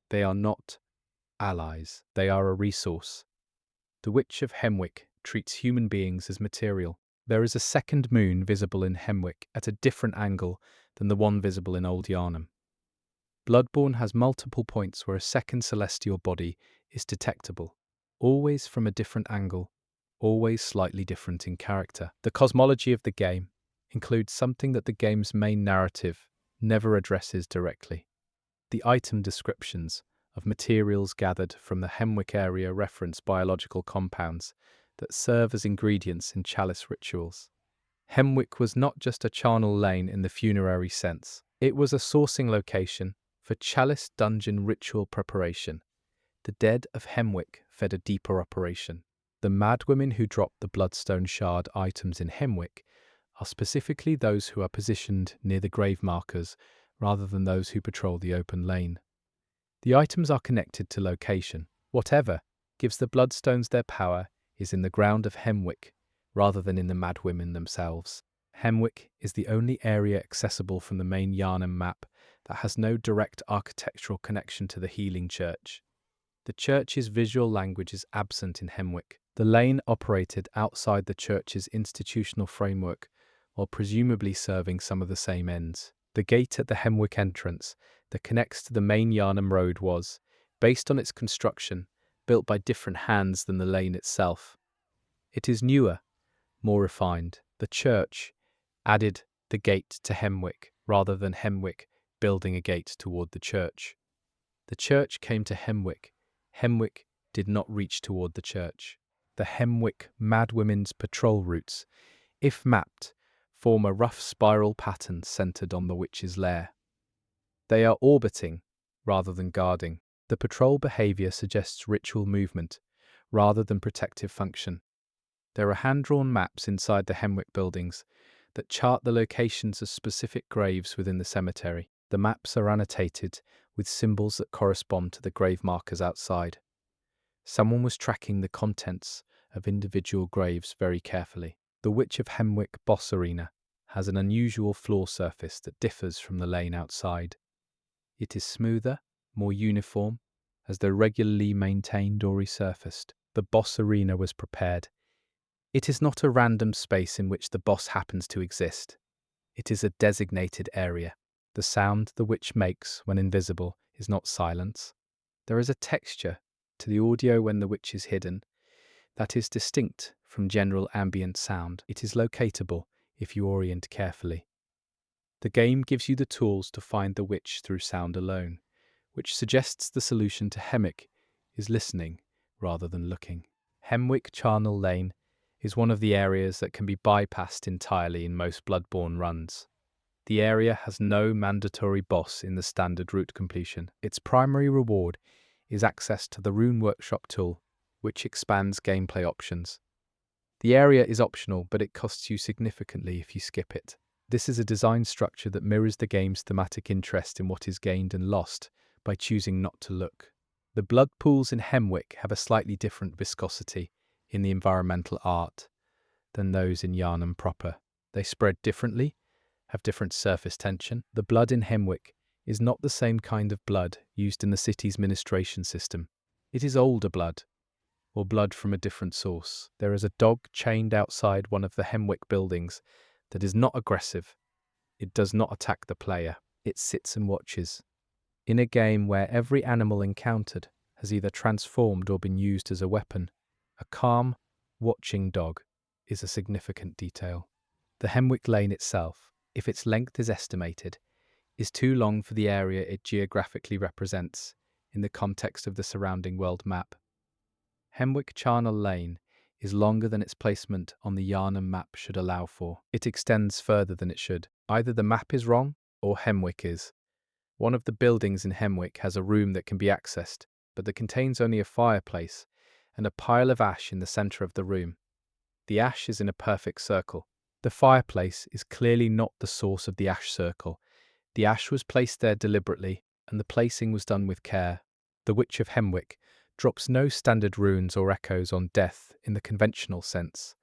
They are not allies, they are a resource. The Witch of Hemwick treats human beings as material. There is a second moon visible in Hemwick at a different angle than the one visible in Old Yharnam. Bloodborne has multiple points where a second celestial body is detectable, always from a different angle, always slightly different in character. The cosmology of the game includes something that the game's main narrative never addresses directly. The item descriptions of materials gathered from the Hemwick area reference biological compounds that serve as ingredients in chalice rituals. Hemwick was not just a charnel lane in the funerary sense. It was a sourcing location for chalice dungeon ritual preparation. The dead of Hemwick fed a deeper operation. The madwomen who drop the bloodstone shard items in Hemwick are specifically those who are positioned near the grave markers rather than those who patrol the open lane. The items are connected to location. Whatever gives the bloodstones their power is in the ground of Hemwick rather than in the madwomen themselves. Hemwick is the only area accessible from the main Yharnam map that has no direct architectural connection to the healing church. The church's visual language is absent in Hemwick. The lane operated outside the church's institutional framework while presumably serving some of the same ends. The gate at the Hemwick entrance that connects to the main Yharnam road was, based on its construction, built by different hands than the lane itself. It is newer, more refined. The church added the gate to Hemwick rather than Hemwick building a gate toward the church. The church came to Hemwick. Hemwick did not reach toward the church. The Hemwick madwomen's patrol routes, if mapped, form a rough spiral pattern centered on the witch's lair. They are orbiting, rather than guarding. The patrol behavior suggests ritual movement, rather than protective function. There are hand-drawn maps inside the Hemwick buildings that chart the locations of specific graves within the cemetery. The maps are annotated with symbols that correspond to the grave markers outside. Someone was tracking the contents of individual graves very carefully. The Witch of Hemwick Boss Arena has an unusual floor surface that differs from the lane outside. It is smoother, more uniform, as though regularly maintained or resurfaced. The boss arena was prepared. It is not a random space in which the boss happens to exist. It is a designated area. The sound the witch makes when invisible is not silence. There is a texture to the audio when the witch is hidden that is distinct from general ambient sound. It is locatable if you orient carefully. The game gives you the tools to find the witch through sound alone, which suggests the solution to Hemwick is listening rather than looking. Hemwick Charnel Lane is one of the areas that can be bypassed entirely in most Bloodborne runs. The area has no mandatory boss in the standard route completion. Its primary reward is access to the Rune Workshop tool, which expands gameplay options. The area is optional, but it costs you significantly if you skip it. This is a design structure that mirrors the game's thematic interest in what is gained and lost by choosing not to look. The blood pools in Hemwick have a slightly different viscosity in the environmental art than those in Yharnam proper. They spread differently, have different surface tension. The blood in Hemwick is not the same kind of blood used in the city's ministration system. It is older blood, or blood from a different source. There is a dog chained outside one of the Hemwick buildings that is not aggressive. It does not attack the player. It sits and watches. In a game where every animal encountered has either transformed or been used as a weapon, a calm, watching dog is a significant detail. The Hemwick Lane itself, if its length is estimated, is too long for the area it geographically represents in the context of the surrounding world map. Hemwick Charnel Lane is longer than its placement on the Yharnam map should allow for. It extends further than it should. Either the map is wrong, or Hemwick is. One of the buildings in Hemwick has a room that can be accessed, but that contains only a fireplace and a pile of ash in the centre of the room. The ash is in a perfect circle. The fireplace is clearly not the source of the ash circle. The ash was placed there deliberately, and the placing was done with care. The Witch of Hemwick drops no standard runes or echoes on death in the conventional sense.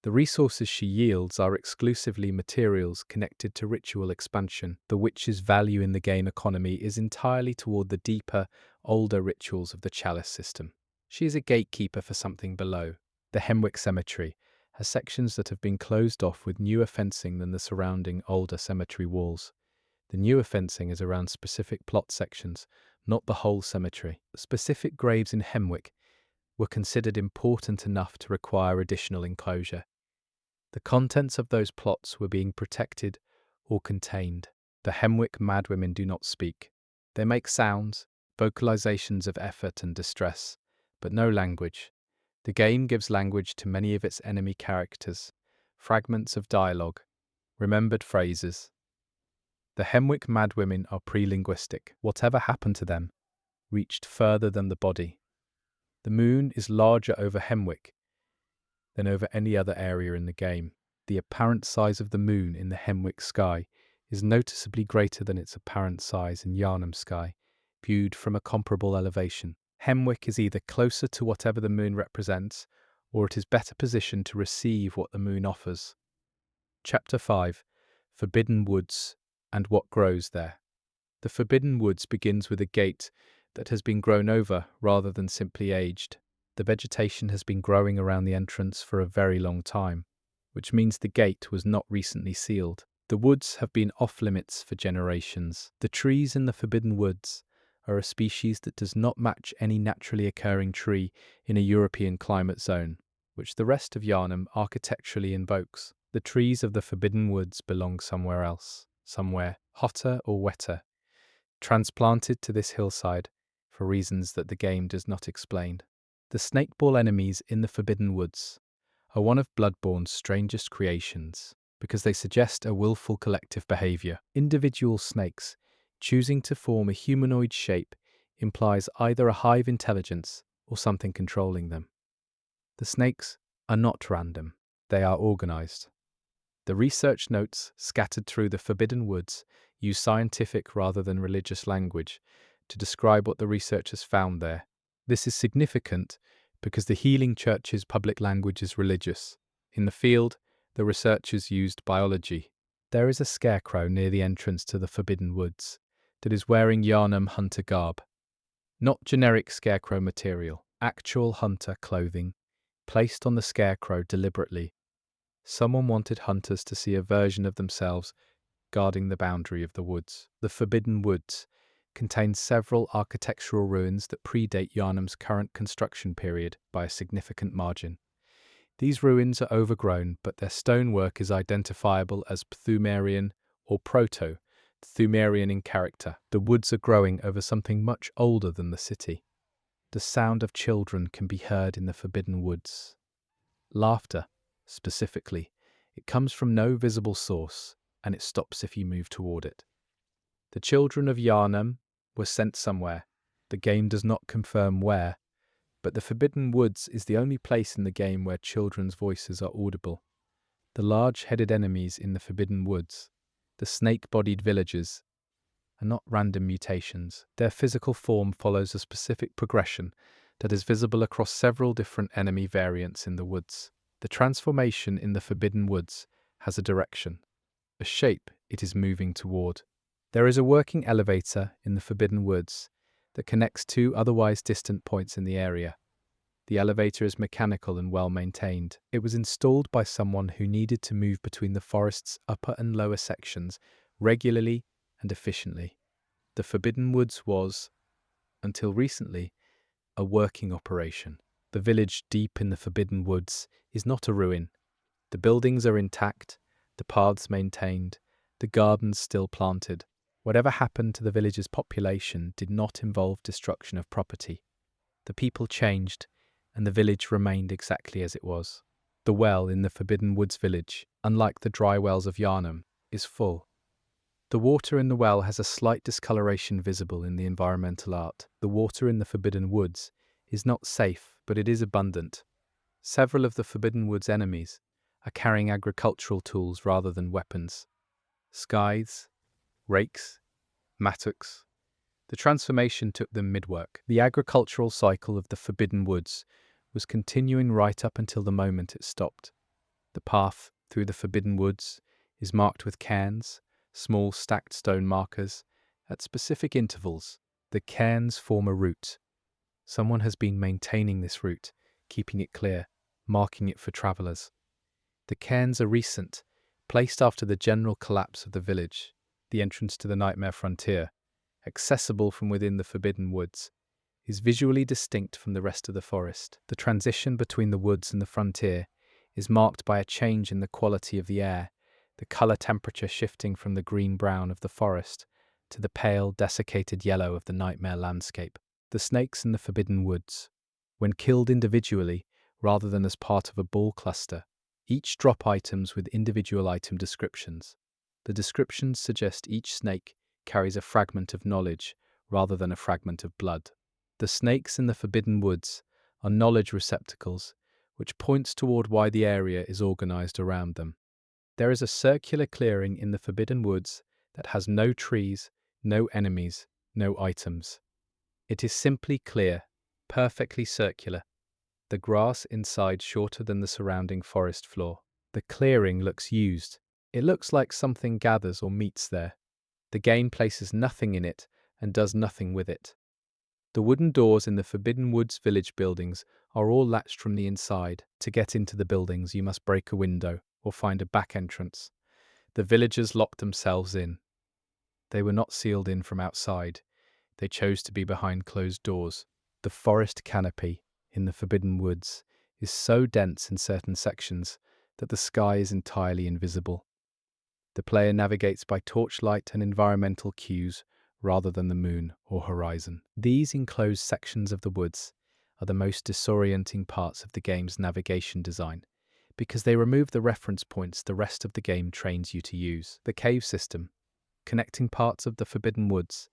The resources she yields are exclusively materials connected to ritual expansion. The witch's value in the game economy is entirely toward the deeper, older rituals of the chalice system. She is a gatekeeper for something below. The Hemwick Cemetery has sections that have been closed off with newer fencing than the surrounding older cemetery walls. The newer fencing is around specific plot sections, not the whole cemetery. Specific graves in Hemwick were considered important enough to require additional enclosure. The contents of those plots were being protected or contained. The Hemwick madwomen do not speak. They make sounds, vocalizations of effort and distress, but no language. The game gives language to many of its enemy characters, fragments of dialogue, remembered phrases. The Hemwick madwomen are pre-linguistic. Whatever happened to them reached further than the body. The moon is larger over Hemwick than over any other area in the game. The apparent size of the moon in the Hemwick sky is noticeably greater than its apparent size in Yharnam sky, viewed from a comparable elevation. Hemwick is either closer to whatever the moon represents, or it is better positioned to receive what the moon offers. Chapter 5: Forbidden Woods and What Grows There. The Forbidden Woods begins with a gate that has been grown over rather than simply aged. The vegetation has been growing around the entrance for a very long time, which means the gate was not recently sealed. The woods have been off-limits for generations. The trees in the Forbidden Woods are a species that does not match any naturally occurring tree in a European climate zone, which the rest of Yharnam architecturally invokes. The trees of the Forbidden Woods belong somewhere else, somewhere hotter or wetter, transplanted to this hillside for reasons that the game does not explain. The snakeball enemies in the Forbidden Woods are one of Bloodborne's strangest creations because they suggest a willful collective behavior. Individual snakes choosing to form a humanoid shape implies either a hive intelligence or something controlling them. The snakes are not random, they are organized. The research notes scattered through the Forbidden Woods use scientific rather than religious language to describe what the researchers found there. This is significant because the Healing Church's public language is religious. In the field, the researchers used biology. There is a scarecrow near the entrance to the Forbidden Woods that is wearing Yharnam hunter garb. Not generic scarecrow material, actual hunter clothing, placed on the scarecrow deliberately. Someone wanted hunters to see a version of themselves guarding the boundary of the woods. The Forbidden Woods contains several architectural ruins that predate Yharnam's current construction period by a significant margin. These ruins are overgrown, but their stonework is identifiable as Pthumerian or Proto-Pthumerian in character. The woods are growing over something much older than the city. The sound of children can be heard in the Forbidden Woods. Laughter, specifically. It comes from no visible source, and it stops if you move toward it. The children of Yharnam were sent somewhere. The game does not confirm where, but the Forbidden Woods is the only place in the game where children's voices are audible. The large-headed enemies in the Forbidden Woods, the snake-bodied villagers, are not random mutations. Their physical form follows a specific progression that is visible across several different enemy variants in the woods. The transformation in the Forbidden Woods has a direction, a shape it is moving toward. There is a working elevator in the Forbidden Woods that connects two otherwise distant points in the area. The elevator is mechanical and well maintained. It was installed by someone who needed to move between the forest's upper and lower sections regularly and efficiently. The Forbidden Woods was, until recently, a working operation. The village deep in the Forbidden Woods is not a ruin. The buildings are intact, the paths maintained, the gardens still planted. Whatever happened to the village's population did not involve destruction of property. The people changed, and the village remained exactly as it was. The well in the Forbidden Woods village, unlike the dry wells of Yharnam, is full. The water in the well has a slight discoloration visible in the environmental art. The water in the Forbidden Woods is not safe, but it is abundant. Several of the Forbidden Woods enemies are carrying agricultural tools rather than weapons. Scythes, rakes, mattocks. The transformation took them mid-work. The agricultural cycle of the Forbidden Woods was continuing right up until the moment it stopped. The path through the Forbidden Woods is marked with cairns, small stacked stone markers, at specific intervals. The cairns form a route. Someone has been maintaining this route, keeping it clear, marking it for travellers. The cairns are recent, placed after the general collapse of the village, the entrance to the Nightmare Frontier, accessible from within the Forbidden Woods, is visually distinct from the rest of the forest. The transition between the woods and the frontier is marked by a change in the quality of the air, the colour temperature shifting from the green-brown of the forest to the pale, desiccated yellow of the nightmare landscape. The snakes in the Forbidden Woods, when killed individually rather than as part of a ball cluster, each drop items with individual item descriptions. The descriptions suggest each snake carries a fragment of knowledge rather than a fragment of blood. The snakes in the Forbidden Woods are knowledge receptacles, which points toward why the area is organized around them. There is a circular clearing in the Forbidden Woods that has no trees, no enemies, no items. It is simply clear, perfectly circular, the grass inside shorter than the surrounding forest floor. The clearing looks used. It looks like something gathers or meets there. The game places nothing in it and does nothing with it. The wooden doors in the Forbidden Woods village buildings are all latched from the inside. To get into the buildings, you must break a window or find a back entrance. The villagers locked themselves in. They were not sealed in from outside. They chose to be behind closed doors. The forest canopy in the Forbidden Woods is so dense in certain sections that the sky is entirely invisible. The player navigates by torchlight and environmental cues rather than the moon or horizon. These enclosed sections of the woods are the most disorienting parts of the game's navigation design, because they remove the reference points the rest of the game trains you to use. The cave system, connecting parts of the Forbidden Woods,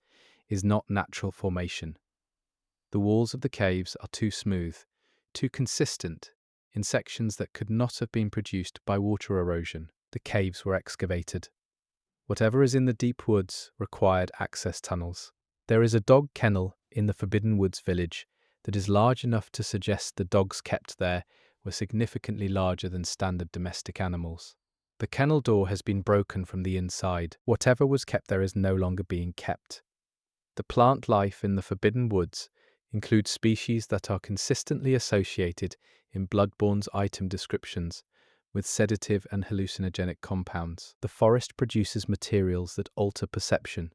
is not natural formation. The walls of the caves are too smooth, too consistent, in sections that could not have been produced by water erosion. The caves were excavated. Whatever is in the deep woods required access tunnels. There is a dog kennel in the Forbidden Woods village that is large enough to suggest the dogs kept there were significantly larger than standard domestic animals. The kennel door has been broken from the inside. Whatever was kept there is no longer being kept. The plant life in the Forbidden Woods includes species that are consistently associated in Bloodborne's item descriptions with sedative and hallucinogenic compounds. The forest produces materials that alter perception.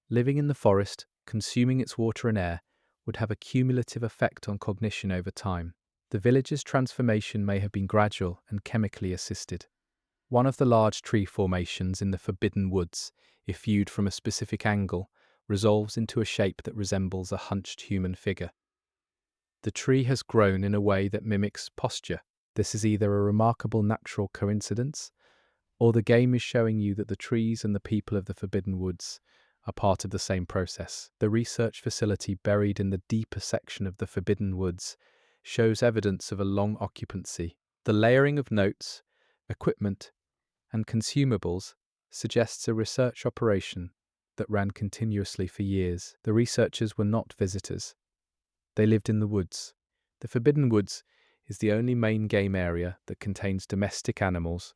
Living in the forest, consuming its water and air, would have a cumulative effect on cognition over time. The village's transformation may have been gradual and chemically assisted. One of the large tree formations in the Forbidden Woods, if viewed from a specific angle, resolves into a shape that resembles a hunched human figure. The tree has grown in a way that mimics posture. This is either a remarkable natural coincidence, or the game is showing you that the trees and the people of the Forbidden Woods are part of the same process. The research facility buried in the deeper section of the Forbidden Woods shows evidence of a long occupancy. The layering of notes, equipment, and consumables suggests a research operation that ran continuously for years. The researchers were not visitors. They lived in the woods. The Forbidden Woods is the only main game area that contains domestic animals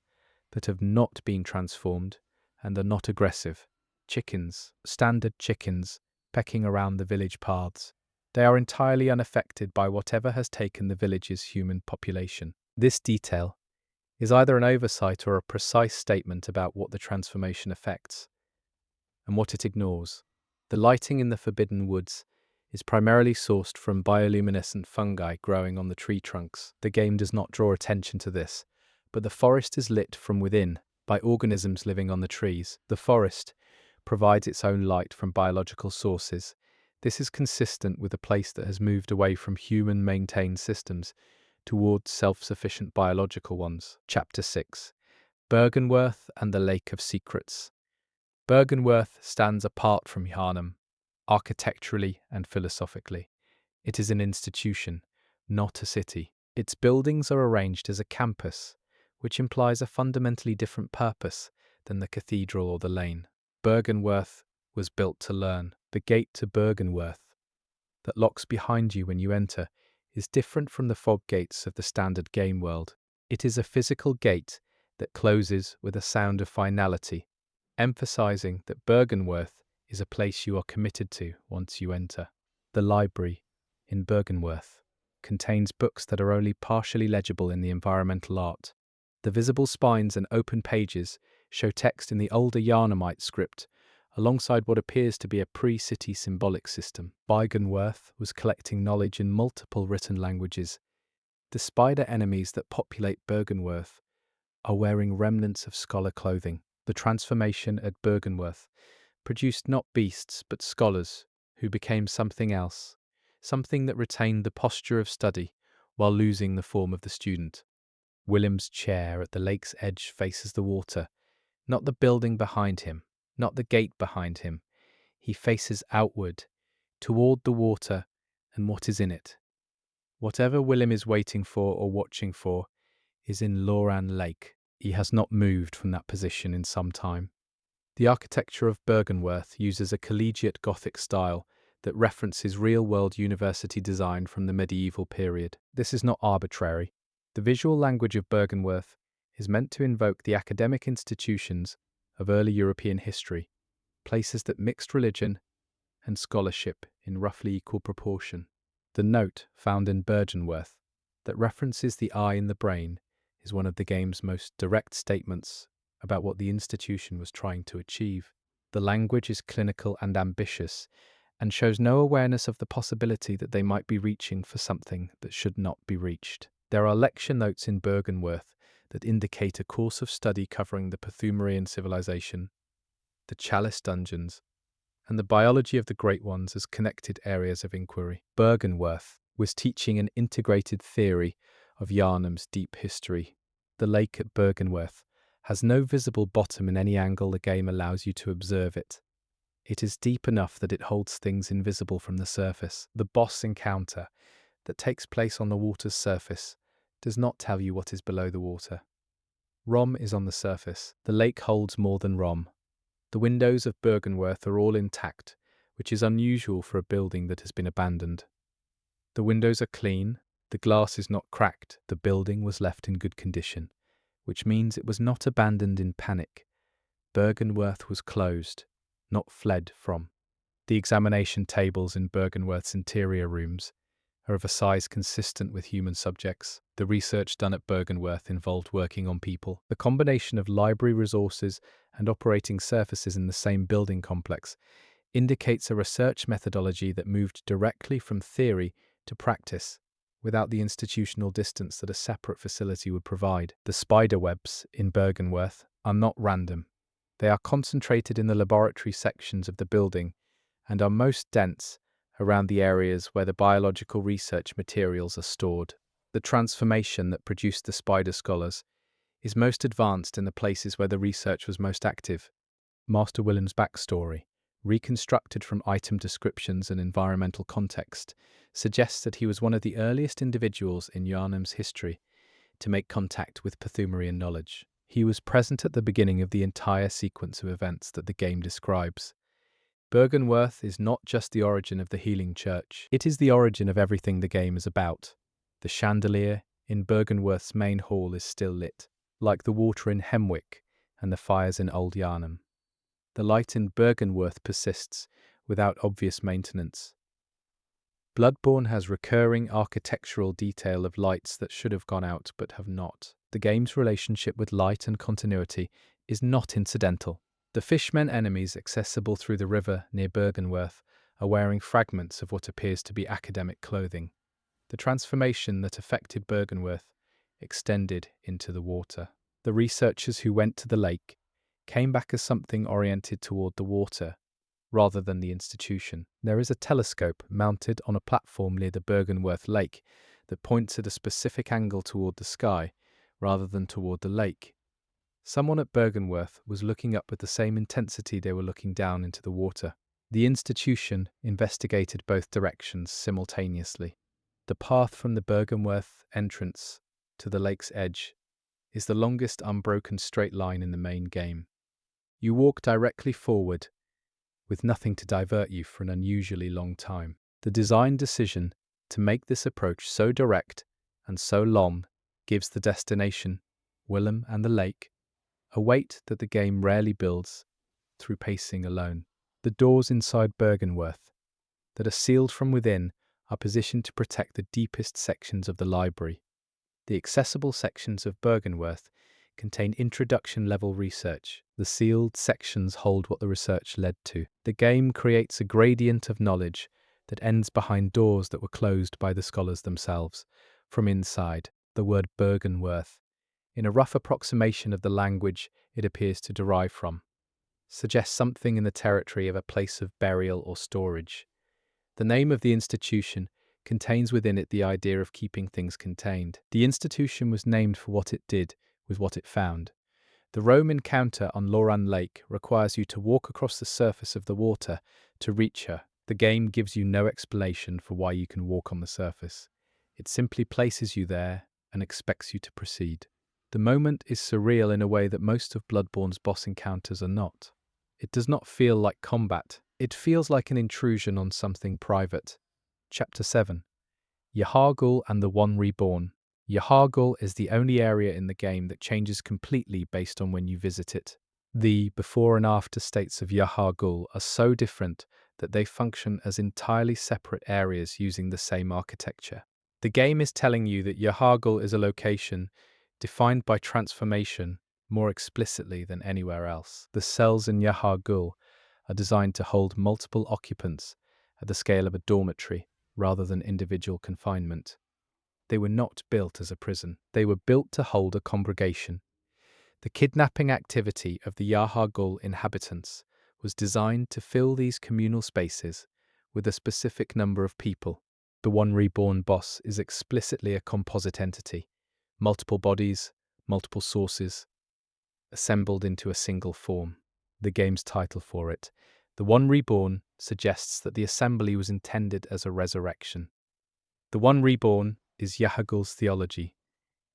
that have not been transformed and are not aggressive. Chickens, standard chickens, pecking around the village paths. They are entirely unaffected by whatever has taken the village's human population. This detail is either an oversight or a precise statement about what the transformation affects and what it ignores. The lighting in the Forbidden Woods is primarily sourced from bioluminescent fungi growing on the tree trunks. The game does not draw attention to this, but the forest is lit from within by organisms living on the trees. The forest provides its own light from biological sources. This is consistent with a place that has moved away from human-maintained systems towards self-sufficient biological ones. Chapter 6. Byrgenwerth and the Lake of Secrets. Byrgenwerth stands apart from Yharnam, architecturally and philosophically. It is an institution, not a city. Its buildings are arranged as a campus, which implies a fundamentally different purpose than the cathedral or the lane. Byrgenwerth was built to learn. The gate to Byrgenwerth, that locks behind you when you enter, is different from the fog gates of the standard game world. It is a physical gate that closes with a sound of finality, emphasizing that Byrgenwerth is a place you are committed to once you enter. The library in Byrgenwerth contains books that are only partially legible in the environmental art. The visible spines and open pages show text in the older Yharnamite script, alongside what appears to be a pre-city symbolic system. Byrgenwerth was collecting knowledge in multiple written languages. The spider enemies that populate Byrgenwerth are wearing remnants of scholar clothing. The transformation at Byrgenwerth produced not beasts but scholars who became something else, something that retained the posture of study while losing the form of the student. Willem's chair at the lake's edge faces the water, not the building behind him, not the gate behind him. He faces outward, toward the water and what is in it. Whatever Willem is waiting for or watching for is in Loran Lake. He has not moved from that position in some time. The architecture of Byrgenwerth uses a collegiate Gothic style that references real-world university design from the medieval period. This is not arbitrary. The visual language of Byrgenwerth is meant to invoke the academic institutions of early European history, places that mixed religion and scholarship in roughly equal proportion. The note found in Byrgenwerth that references the eye in the brain is one of the game's most direct statements about what the institution was trying to achieve. The language is clinical and ambitious, and shows no awareness of the possibility that they might be reaching for something that should not be reached. There are lecture notes in Byrgenwerth that indicate a course of study covering the Pthumerian civilization, the Chalice dungeons, and the biology of the Great Ones as connected areas of inquiry. Byrgenwerth was teaching an integrated theory of Yharnam's deep history. The lake at Byrgenwerth has no visible bottom in any angle the game allows you to observe it. It is deep enough that it holds things invisible from the surface. The boss encounter that takes place on the water's surface does not tell you what is below the water. Rom is on the surface. The lake holds more than Rom. The windows of Byrgenwerth are all intact, which is unusual for a building that has been abandoned. The windows are clean, the glass is not cracked, the building was left in good condition, which means it was not abandoned in panic. Byrgenwerth was closed, not fled from. The examination tables in Byrgenwerth's interior rooms are of a size consistent with human subjects. The research done at Byrgenwerth involved working on people. The combination of library resources and operating surfaces in the same building complex indicates a research methodology that moved directly from theory to practice, without the institutional distance that a separate facility would provide. The spider webs in Byrgenwerth are not random. They are concentrated in the laboratory sections of the building and are most dense around the areas where the biological research materials are stored. The transformation that produced the spider scholars is most advanced in the places where the research was most active. Master Willem's backstory, reconstructed from item descriptions and environmental context, suggests that he was one of the earliest individuals in Yharnam's history to make contact with Pthumerian knowledge. He was present at the beginning of the entire sequence of events that the game describes. Byrgenwerth is not just the origin of the healing church, it is the origin of everything the game is about. The chandelier in Byrgenwerth's main hall is still lit, like the water in Hemwick and the fires in Old Yharnam. The light in Byrgenwerth persists without obvious maintenance. Bloodborne has recurring architectural detail of lights that should have gone out but have not. The game's relationship with light and continuity is not incidental. The fishmen enemies accessible through the river near Byrgenwerth are wearing fragments of what appears to be academic clothing. The transformation that affected Byrgenwerth extended into the water. The researchers who went to the lake came back as something oriented toward the water, rather than the institution. There is a telescope mounted on a platform near the Byrgenwerth lake that points at a specific angle toward the sky, rather than toward the lake. Someone at Byrgenwerth was looking up with the same intensity they were looking down into the water. The institution investigated both directions simultaneously. The path from the Byrgenwerth entrance to the lake's edge is the longest unbroken straight line in the main game. You walk directly forward, with nothing to divert you for an unusually long time. The design decision to make this approach so direct and so long gives the destination, Willem and the lake, a weight that the game rarely builds through pacing alone. The doors inside Byrgenwerth, that are sealed from within, are positioned to protect the deepest sections of the library. The accessible sections of Byrgenwerth contain introduction-level research. The sealed sections hold what the research led to. The game creates a gradient of knowledge that ends behind doors that were closed by the scholars themselves. From inside, the word Byrgenwerth, in a rough approximation of the language it appears to derive from, suggests something in the territory of a place of burial or storage. The name of the institution contains within it the idea of keeping things contained. The institution was named for what it did with what it found. The Rome encounter on Loran Lake requires you to walk across the surface of the water to reach her. The game gives you no explanation for why you can walk on the surface. It simply places you there and expects you to proceed. The moment is surreal in a way that most of Bloodborne's boss encounters are not. It does not feel like combat. It feels like an intrusion on something private. Chapter 7. Yahar'gul and the One Reborn. Yahar'gul is the only area in the game that changes completely based on when you visit it. The before and after states of Yahar'gul are so different that they function as entirely separate areas using the same architecture. The game is telling you that Yahar'gul is a location defined by transformation more explicitly than anywhere else. The cells in Yahar'gul are designed to hold multiple occupants at the scale of a dormitory rather than individual confinement. They were not built as a prison. They were built to hold a congregation. The kidnapping activity of the Yahar'gul inhabitants was designed to fill these communal spaces with a specific number of people. The One Reborn boss is explicitly a composite entity, multiple bodies, multiple sources, assembled into a single form. The game's title for it, The One Reborn, suggests that the assembly was intended as a resurrection. The One Reborn is Yahar'gul's theology,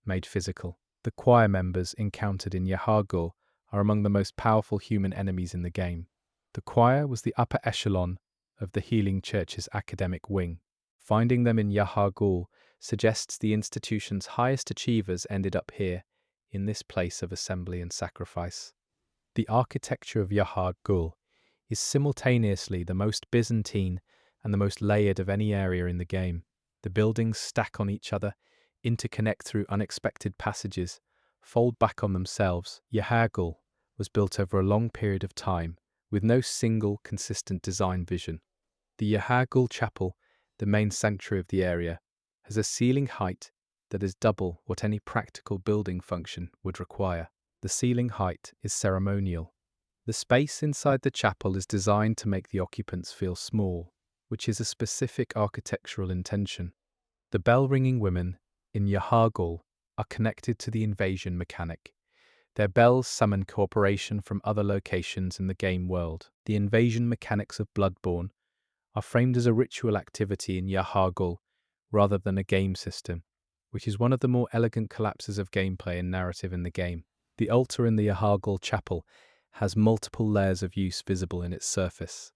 made physical. The choir members encountered in Yahar'gul are among the most powerful human enemies in the game. The choir was the upper echelon of the Healing Church's academic wing. Finding them in Yahar'gul suggests the institution's highest achievers ended up here, in this place of assembly and sacrifice. The architecture of Yahar'gul is simultaneously the most Byzantine and the most layered of any area in the game. The buildings stack on each other, interconnect through unexpected passages, fold back on themselves. Yahar'gul was built over a long period of time, with no single consistent design vision. The Yahar'gul Chapel, the main sanctuary of the area, has a ceiling height that is double what any practical building function would require. The ceiling height is ceremonial. The space inside the chapel is designed to make the occupants feel small, which is a specific architectural intention. The bell-ringing women in Yahar'gul are connected to the invasion mechanic. Their bells summon cooperation from other locations in the game world. The invasion mechanics of Bloodborne are framed as a ritual activity in Yahar'gul rather than a game system, which is one of the more elegant collapses of gameplay and narrative in the game. The altar in the Yahar'gul chapel has multiple layers of use visible in its surface.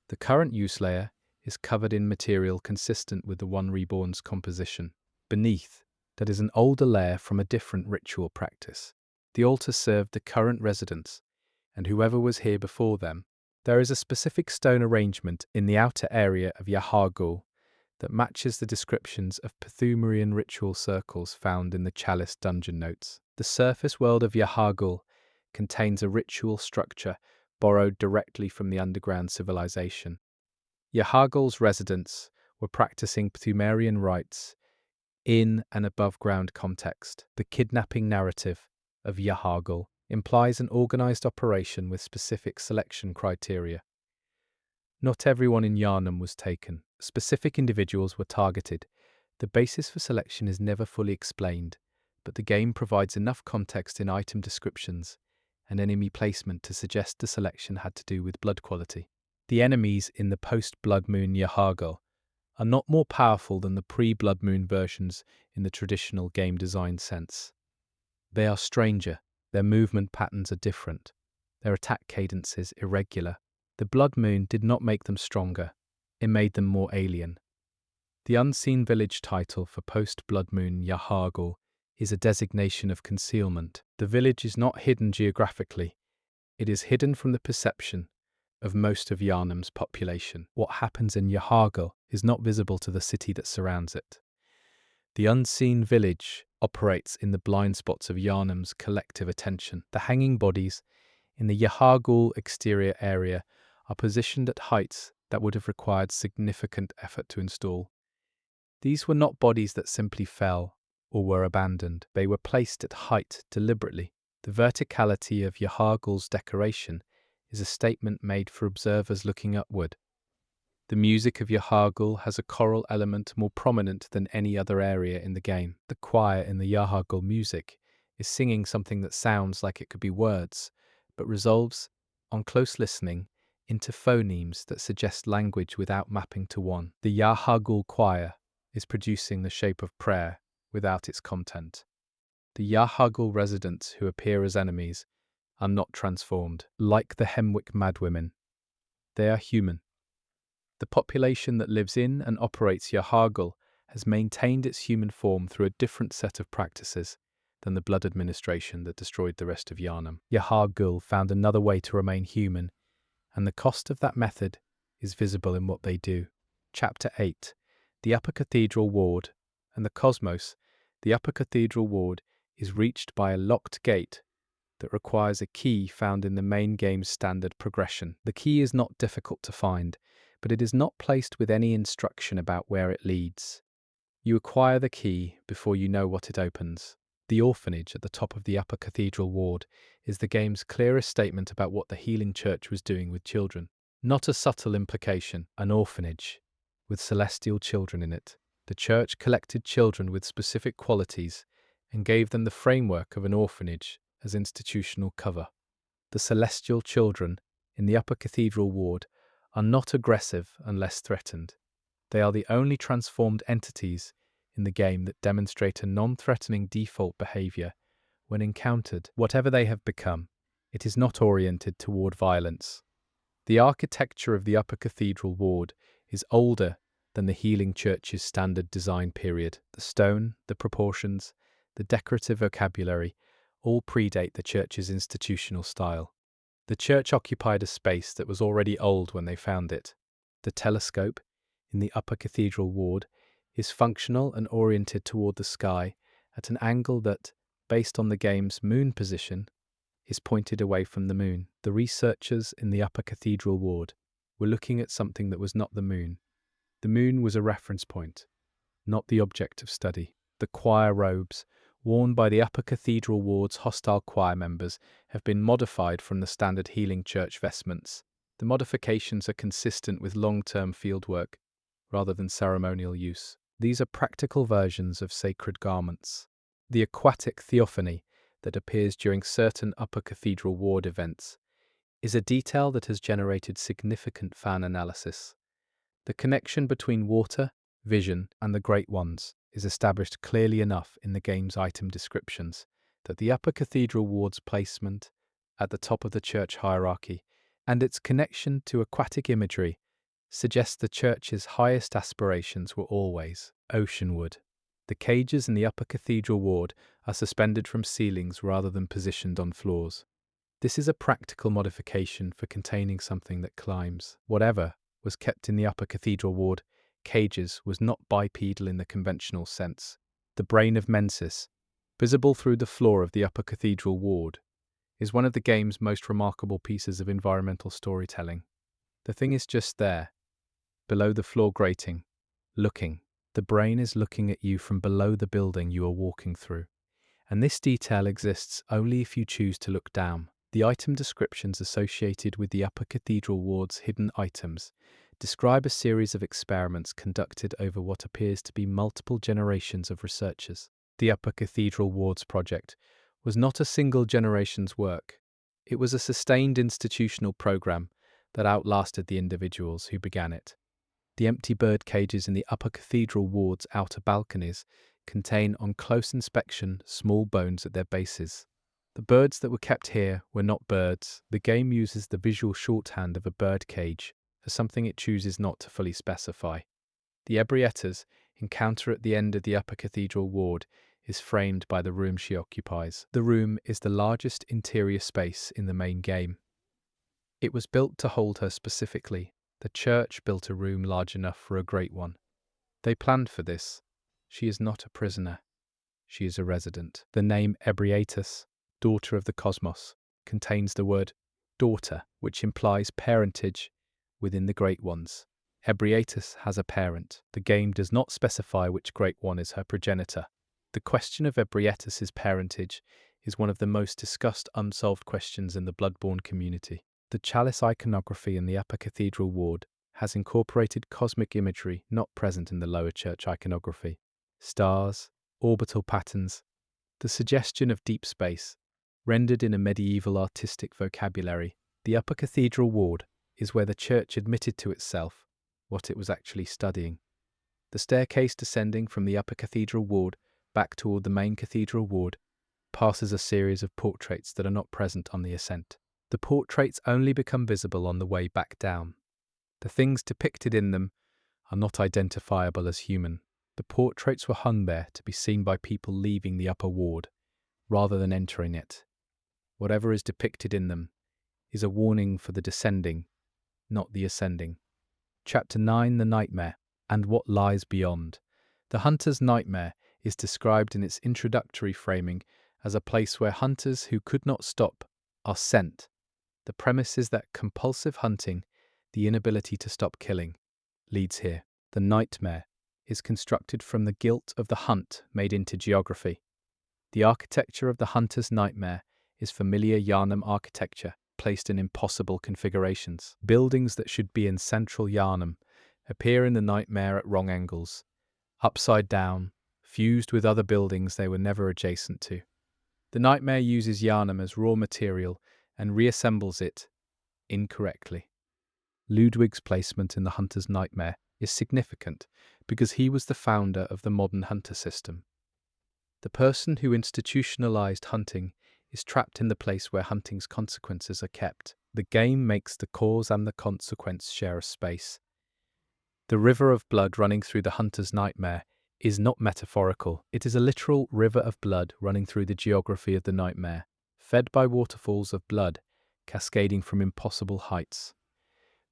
The current use layer is covered in material consistent with the One Reborn's composition. Beneath, that is an older layer from a different ritual practice. The altar served the current residents, and whoever was here before them. There is a specific stone arrangement in the outer area of Yahar'gul that matches the descriptions of Pthumerian ritual circles found in the Chalice dungeon notes. The surface world of Yahar'gul contains a ritual structure borrowed directly from the underground civilization. Yahar'gul's residents were practicing Pthumerian rites in an above-ground context. The kidnapping narrative of Yahar'gul implies an organized operation with specific selection criteria. Not everyone in Yharnam was taken. Specific individuals were targeted. The basis for selection is never fully explained, but the game provides enough context in item descriptions and enemy placement to suggest the selection had to do with blood quality. The enemies in the post-Blood Moon Yahar'gul are not more powerful than the pre-Blood Moon versions in the traditional game design sense. They are stranger, their movement patterns are different, their attack cadence is irregular. The Blood Moon did not make them stronger, it made them more alien. The Unseen Village title for post-Blood Moon Yahar'gul is a designation of concealment. The village is not hidden geographically, it is hidden from the perception of most of Yharnam's population. What happens in Yahar'gul is not visible to the city that surrounds it. The Unseen Village operates in the blind spots of Yharnam's collective attention. The hanging bodies in the Yahar'gul exterior area are positioned at heights that would have required significant effort to install. These were not bodies that simply fell or were abandoned. They were placed at height deliberately. The verticality of Yahar'gul's decoration is a statement made for observers looking upward. The music of Yahar'gul has a choral element more prominent than any other area in the game. The choir in the Yahar'gul music is singing something that sounds like it could be words, but resolves, on close listening, into phonemes that suggest language without mapping to one. The Yahar'gul choir is producing the shape of prayer without its content. The Yahar'gul residents who appear as enemies are not transformed, like the Hemwick madwomen. They are human. The population that lives in and operates Yahar'gul has maintained its human form through a different set of practices than the blood administration that destroyed the rest of Yharnam. Yahar'gul found another way to remain human, and the cost of that method is visible in what they do. Chapter 8. The Upper Cathedral Ward and the Cosmos. The Upper Cathedral Ward is reached by a locked gate that requires a key found in the main game's standard progression. The key is not difficult to find, but it is not placed with any instruction about where it leads. You acquire the key before you know what it opens. The orphanage at the top of the upper cathedral ward is the game's clearest statement about what the healing church was doing with children. Not a subtle implication, an orphanage, with celestial children in it. The church collected children with specific qualities and gave them the framework of an orphanage as institutional cover. The celestial children in the upper cathedral ward are not aggressive unless threatened. They are the only transformed entities in the game that demonstrate a non-threatening default behavior when encountered. Whatever they have become, it is not oriented toward violence. The architecture of the upper cathedral ward is older than the healing church's standard design period. The stone, the proportions, the decorative vocabulary all predate the church's institutional style. The church occupied a space that was already old when they found it. The telescope in the upper cathedral ward is functional and oriented toward the sky at an angle that, based on the game's moon position, is pointed away from the moon. The researchers in the upper cathedral ward were looking at something that was not the moon. The moon was a reference point, not the object of study. The choir robes worn by the upper cathedral ward's hostile choir members have been modified from the standard healing church vestments. The modifications are consistent with long-term fieldwork rather than ceremonial use. These are practical versions of sacred garments. The aquatic theophany that appears during certain upper cathedral ward events is a detail that has generated significant fan analysis. The connection between water, vision, and the Great Ones is established clearly enough in the game's item descriptions that the upper cathedral ward's placement at the top of the church hierarchy and its connection to aquatic imagery suggests the church's highest aspirations were always oceanward. The cages in the upper cathedral ward are suspended from ceilings rather than positioned on floors. This is a practical modification for containing something that climbs. Whatever was kept in the upper cathedral ward cages was not bipedal in the conventional sense. The brain of Mensis, visible through the floor of the upper cathedral ward, is one of the game's most remarkable pieces of environmental storytelling. The thing is just there, below the floor grating, looking. The brain is looking at you from below the building you are walking through, and this detail exists only if you choose to look down. The item descriptions associated with the upper cathedral ward's hidden items describe a series of experiments conducted over what appears to be multiple generations of researchers. The upper cathedral ward's project was not a single generation's work. It was a sustained institutional program that outlasted the individuals who began it. The empty bird cages in the upper cathedral ward's outer balconies contain, on close inspection, small bones at their bases. The birds that were kept here were not birds. The game uses the visual shorthand of a bird cage for something it chooses not to fully specify. The Ebrietta's encounter at the end of the upper cathedral ward is framed by the room she occupies. The room is the largest interior space in the main game. It was built to hold her specifically. The church built a room large enough for a great one. They planned for this. She is not a prisoner. She is a resident. The name Ebrietas, daughter of the cosmos, contains the word daughter, which implies parentage within the Great Ones. Ebrietas has a parent. The game does not specify which Great One is her progenitor. The question of Ebrietas' parentage is one of the most discussed unsolved questions in the Bloodborne community. The chalice iconography in the upper cathedral ward has incorporated cosmic imagery not present in the lower church iconography. Stars, orbital patterns, the suggestion of deep space, rendered in a medieval artistic vocabulary. The upper cathedral ward is where the church admitted to itself what it was actually studying. The staircase descending from the upper cathedral ward back toward the main cathedral ward passes a series of portraits that are not present on the ascent. The portraits only become visible on the way back down. The things depicted in them are not identifiable as human. The portraits were hung there to be seen by people leaving the upper ward, rather than entering it. Whatever is depicted in them is a warning for the descending, not the ascending. Chapter 9, The Nightmare, and What Lies Beyond. The hunter's nightmare is described in its introductory framing as a place where hunters who could not stop are sent. The premise is that compulsive hunting, the inability to stop killing, leads here. The nightmare is constructed from the guilt of the hunt made into geography. The architecture of the hunter's nightmare is familiar Yharnam architecture, placed in impossible configurations. Buildings that should be in Central Yharnam appear in the nightmare at wrong angles, upside down, fused with other buildings they were never adjacent to. The nightmare uses Yharnam as raw material and reassembles it incorrectly. Ludwig's placement in the hunter's nightmare is significant because he was the founder of the modern hunter system. The person who institutionalized hunting is trapped in the place where hunting's consequences are kept. The game makes the cause and the consequence share a space. The river of blood running through the hunter's nightmare is not metaphorical. It is a literal river of blood running through the geography of the nightmare, fed by waterfalls of blood cascading from impossible heights.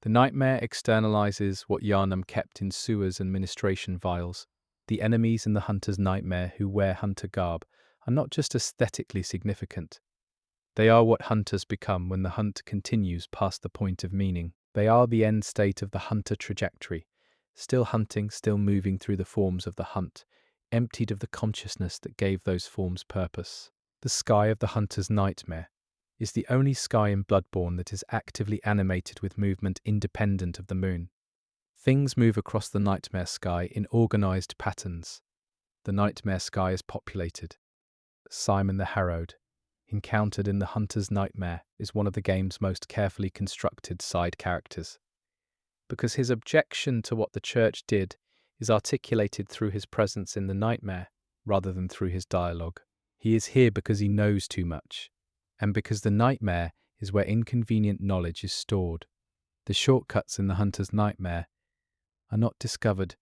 The nightmare externalizes what Yharnam kept in sewers and ministration vials. The enemies in the hunter's nightmare who wear hunter garb are not just aesthetically significant. They are what hunters become when the hunt continues past the point of meaning. They are the end state of the hunter trajectory, still hunting, still moving through the forms of the hunt, emptied of the consciousness that gave those forms purpose. The sky of the hunter's nightmare is the only sky in Bloodborne that is actively animated with movement independent of the moon. Things move across the nightmare sky in organized patterns. The nightmare sky is populated. Simon the Harrowed, encountered in the hunter's nightmare, is one of the game's most carefully constructed side characters, because his objection to what the church did is articulated through his presence in the nightmare rather than through his dialogue. He is here because he knows too much, and because the nightmare is where inconvenient knowledge is stored. The shortcuts in the hunter's nightmare are not discovered,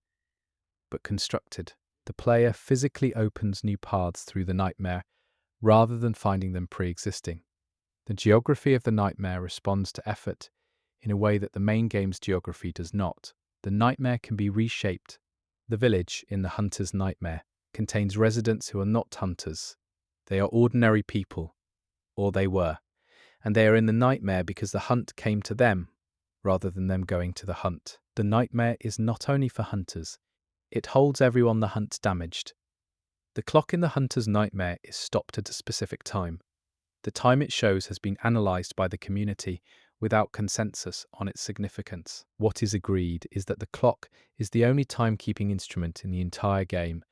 but constructed. The player physically opens new paths through the nightmare rather than finding them pre-existing. The geography of the nightmare responds to effort in a way that the main game's geography does not. The nightmare can be reshaped. The village in the hunter's nightmare contains residents who are not hunters. They are ordinary people, or they were, and they are in the nightmare because the hunt came to them, rather than them going to the hunt. The nightmare is not only for hunters, it holds everyone the hunt damaged. The clock in the hunter's nightmare is stopped at a specific time. The time it shows has been analysed by the community without consensus on its significance. What is agreed is that the clock is the only timekeeping instrument in the entire game,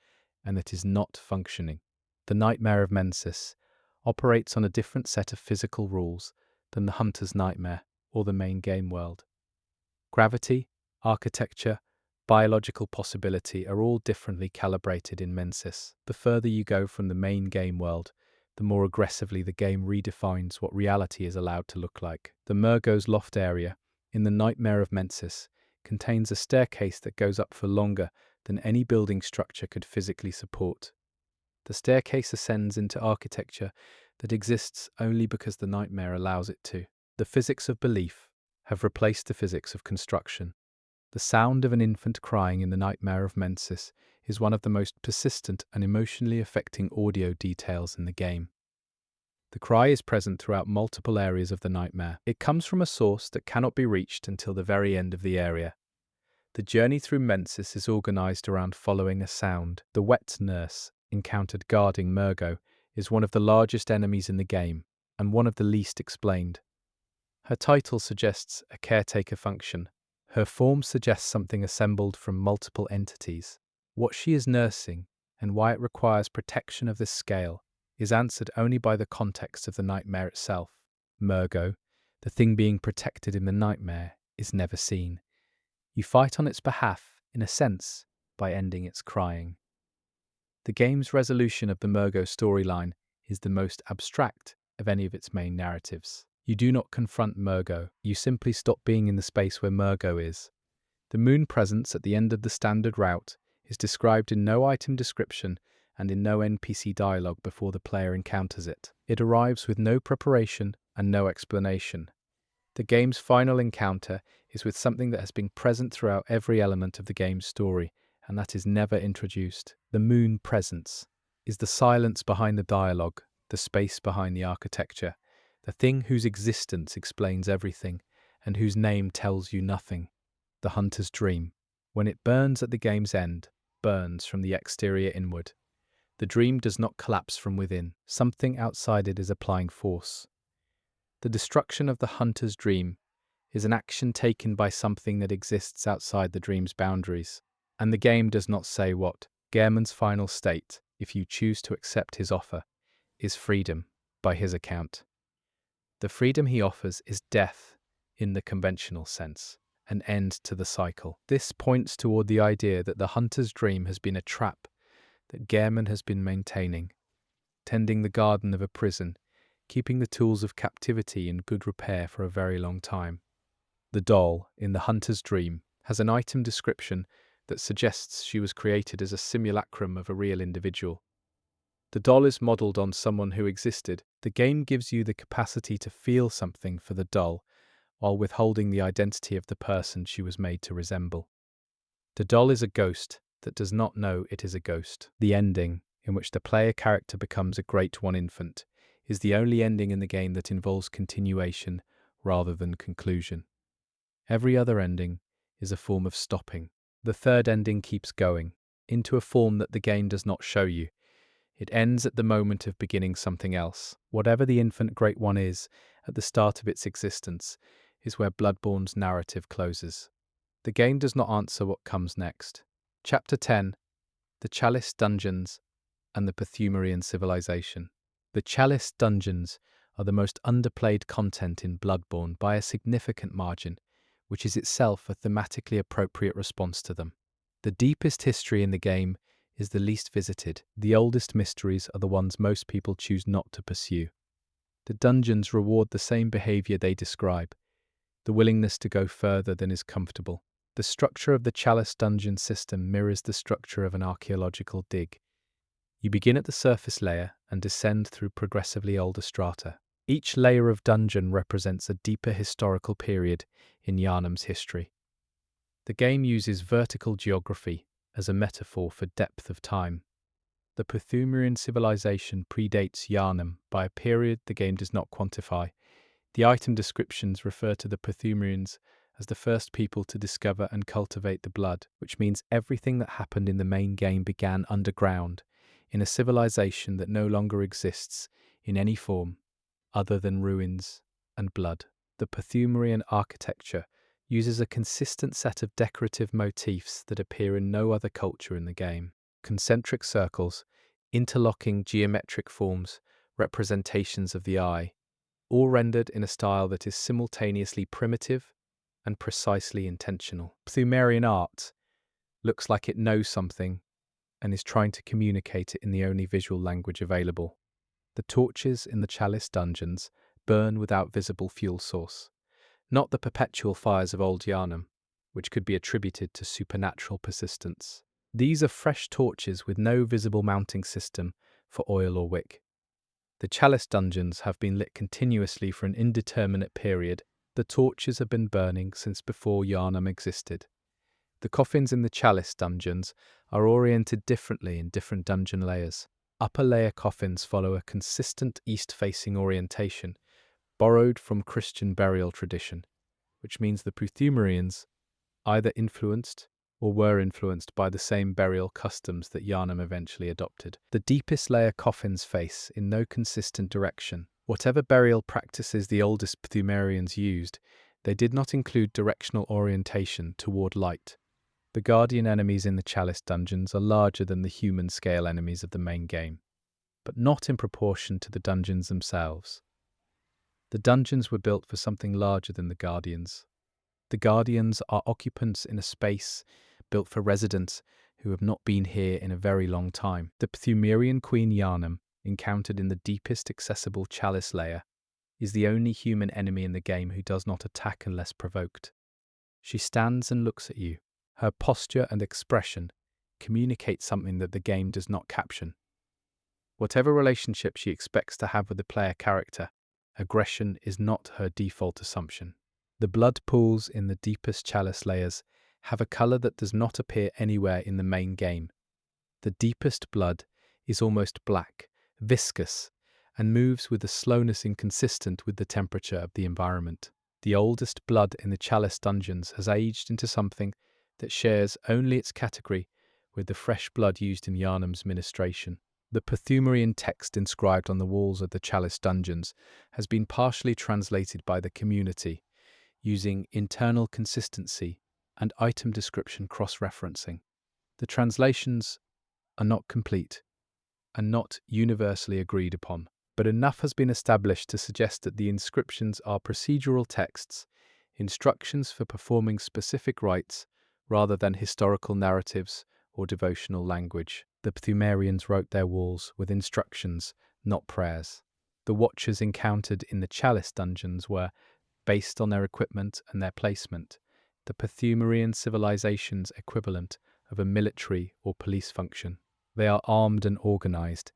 and that is not functioning. The Nightmare of Mensis operates on a different set of physical rules than the hunter's nightmare or the main game world. Gravity, architecture, biological possibility are all differently calibrated in Mensis. The further you go from the main game world, the more aggressively the game redefines what reality is allowed to look like. The Murgo's loft area in the Nightmare of Mensis contains a staircase that goes up for longer than any building structure could physically support. The staircase ascends into architecture that exists only because the nightmare allows it to. The physics of belief have replaced the physics of construction. The sound of an infant crying in the Nightmare of Mensis is one of the most persistent and emotionally affecting audio details in the game. The cry is present throughout multiple areas of the nightmare. It comes from a source that cannot be reached until the very end of the area. The journey through Mensis is organised around following a sound. The wet nurse, encountered guarding Murgo, is one of the largest enemies in the game, and one of the least explained. Her title suggests a caretaker function. Her form suggests something assembled from multiple entities. What she is nursing, and why it requires protection of this scale, is answered only by the context of the nightmare itself. Murgo, the thing being protected in the nightmare, is never seen. You fight on its behalf, in a sense, by ending its crying. The game's resolution of the Murgo storyline is the most abstract of any of its main narratives. You do not confront Murgo, you simply stop being in the space where Murgo is. The moon presence at the end of the standard route is described in no item description and in no NPC dialogue before the player encounters it. It arrives with no preparation and no explanation. The game's final encounter is with something that has been present throughout every element of the game's story, and that is never introduced. The moon presence is the silence behind the dialogue, the space behind the architecture, the thing whose existence explains everything and whose name tells you nothing. The hunter's dream, when it burns at the game's end, burns from the exterior inward. The dream does not collapse from within. Something outside it is applying force. The destruction of the hunter's dream is an action taken by something that exists outside the dream's boundaries. And the game does not say what. Gehrman's final state, if you choose to accept his offer, is freedom, by his account. The freedom he offers is death, in the conventional sense, an end to the cycle. This points toward the idea that the hunter's dream has been a trap that Gehrman has been maintaining, tending the garden of a prison, keeping the tools of captivity in good repair for a very long time. The doll, in the hunter's dream, has an item description that suggests she was created as a simulacrum of a real individual. The doll is modelled on someone who existed. The game gives you the capacity to feel something for the doll, while withholding the identity of the person she was made to resemble. The doll is a ghost that does not know it is a ghost. The ending, in which the player character becomes a Great One infant, is the only ending in the game that involves continuation rather than conclusion. Every other ending is a form of stopping. The third ending keeps going, into a form that the game does not show you. It ends at the moment of beginning something else. Whatever the infant Great One is, at the start of its existence, is where Bloodborne's narrative closes. The game does not answer what comes next. Chapter 10: The Chalice Dungeons and the Pthumerian Civilization. The Chalice Dungeons are the most underplayed content in Bloodborne by a significant margin, which is itself a thematically appropriate response to them. The deepest history in the game is the least visited. The oldest mysteries are the ones most people choose not to pursue. The dungeons reward the same behavior they describe, the willingness to go further than is comfortable. The structure of the Chalice Dungeon system mirrors the structure of an archaeological dig. You begin at the surface layer and descend through progressively older strata. Each layer of dungeon represents a deeper historical period in Yharnam's history. The game uses vertical geography as a metaphor for depth of time. The Pthumerian civilization predates Yharnam by a period the game does not quantify. The item descriptions refer to the Pthumerians as the first people to discover and cultivate the blood, which means everything that happened in the main game began underground, in a civilization that no longer exists in any form other than ruins and blood. The Pthumerian architecture uses a consistent set of decorative motifs that appear in no other culture in the game. Concentric circles, interlocking geometric forms, representations of the eye, all rendered in a style that is simultaneously primitive and precisely intentional. Pthumerian art looks like it knows something and is trying to communicate it in the only visual language available. The torches in the Chalice dungeons burn without visible fuel source, not the perpetual fires of old Yharnam, which could be attributed to supernatural persistence. These are fresh torches with no visible mounting system for oil or wick. The Chalice dungeons have been lit continuously for an indeterminate period. The torches have been burning since before Yharnam existed. The coffins in the Chalice dungeons are oriented differently in different dungeon layers. Upper layer coffins follow a consistent east-facing orientation, borrowed from Christian burial tradition, which means the Pthumerians either influenced or were influenced by the same burial customs that Yharnam eventually adopted. The deepest layer coffins face in no consistent direction. Whatever burial practices the oldest Pthumerians used, they did not include directional orientation toward light. The guardian enemies in the Chalice dungeons are larger than the human-scale enemies of the main game, but not in proportion to the dungeons themselves. The dungeons were built for something larger than the guardians. The guardians are occupants in a space built for residents who have not been here in a very long time. The Pthumerian Queen Yharnam, encountered in the deepest accessible Chalice layer, is the only human enemy in the game who does not attack unless provoked. She stands and looks at you. Her posture and expression communicate something that the game does not caption. Whatever relationship she expects to have with the player character, aggression is not her default assumption. The blood pools in the deepest Chalice layers have a colour that does not appear anywhere in the main game. The deepest blood is almost black, viscous, and moves with a slowness inconsistent with the temperature of the environment. The oldest blood in the Chalice dungeons has aged into something that shares only its category with the fresh blood used in Yharnam's ministration. The Pthumerian text inscribed on the walls of the Chalice dungeons has been partially translated by the community, using internal consistency and item description cross-referencing. The translations are not complete and not universally agreed upon, but enough has been established to suggest that the inscriptions are procedural texts, instructions for performing specific rites, rather than historical narratives or devotional language. The Pthumerians wrote their walls with instructions, not prayers. The watchers encountered in the Chalice dungeons were, based on their equipment and their placement, the Pthumerian civilization's equivalent of a military or police function. They are armed and organized,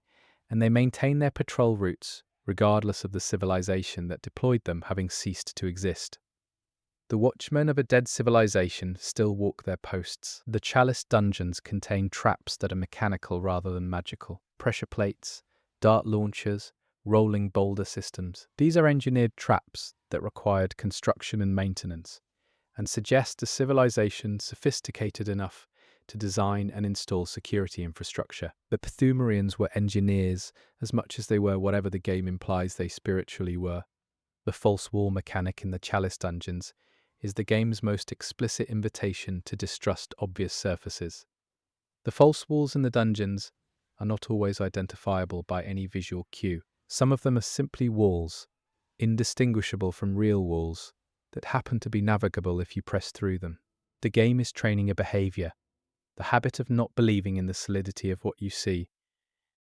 and they maintain their patrol routes, regardless of the civilization that deployed them having ceased to exist. The watchmen of a dead civilization still walk their posts. The Chalice dungeons contain traps that are mechanical rather than magical. Pressure plates, dart launchers, rolling boulder systems. These are engineered traps that required construction and maintenance, and suggest a civilization sophisticated enough to design and install security infrastructure. The Pthumerians were engineers as much as they were whatever the game implies they spiritually were. The false wall mechanic in the Chalice dungeons is the game's most explicit invitation to distrust obvious surfaces. The false walls in the dungeons are not always identifiable by any visual cue. Some of them are simply walls, indistinguishable from real walls, that happen to be navigable if you press through them. The game is training a behavior, the habit of not believing in the solidity of what you see,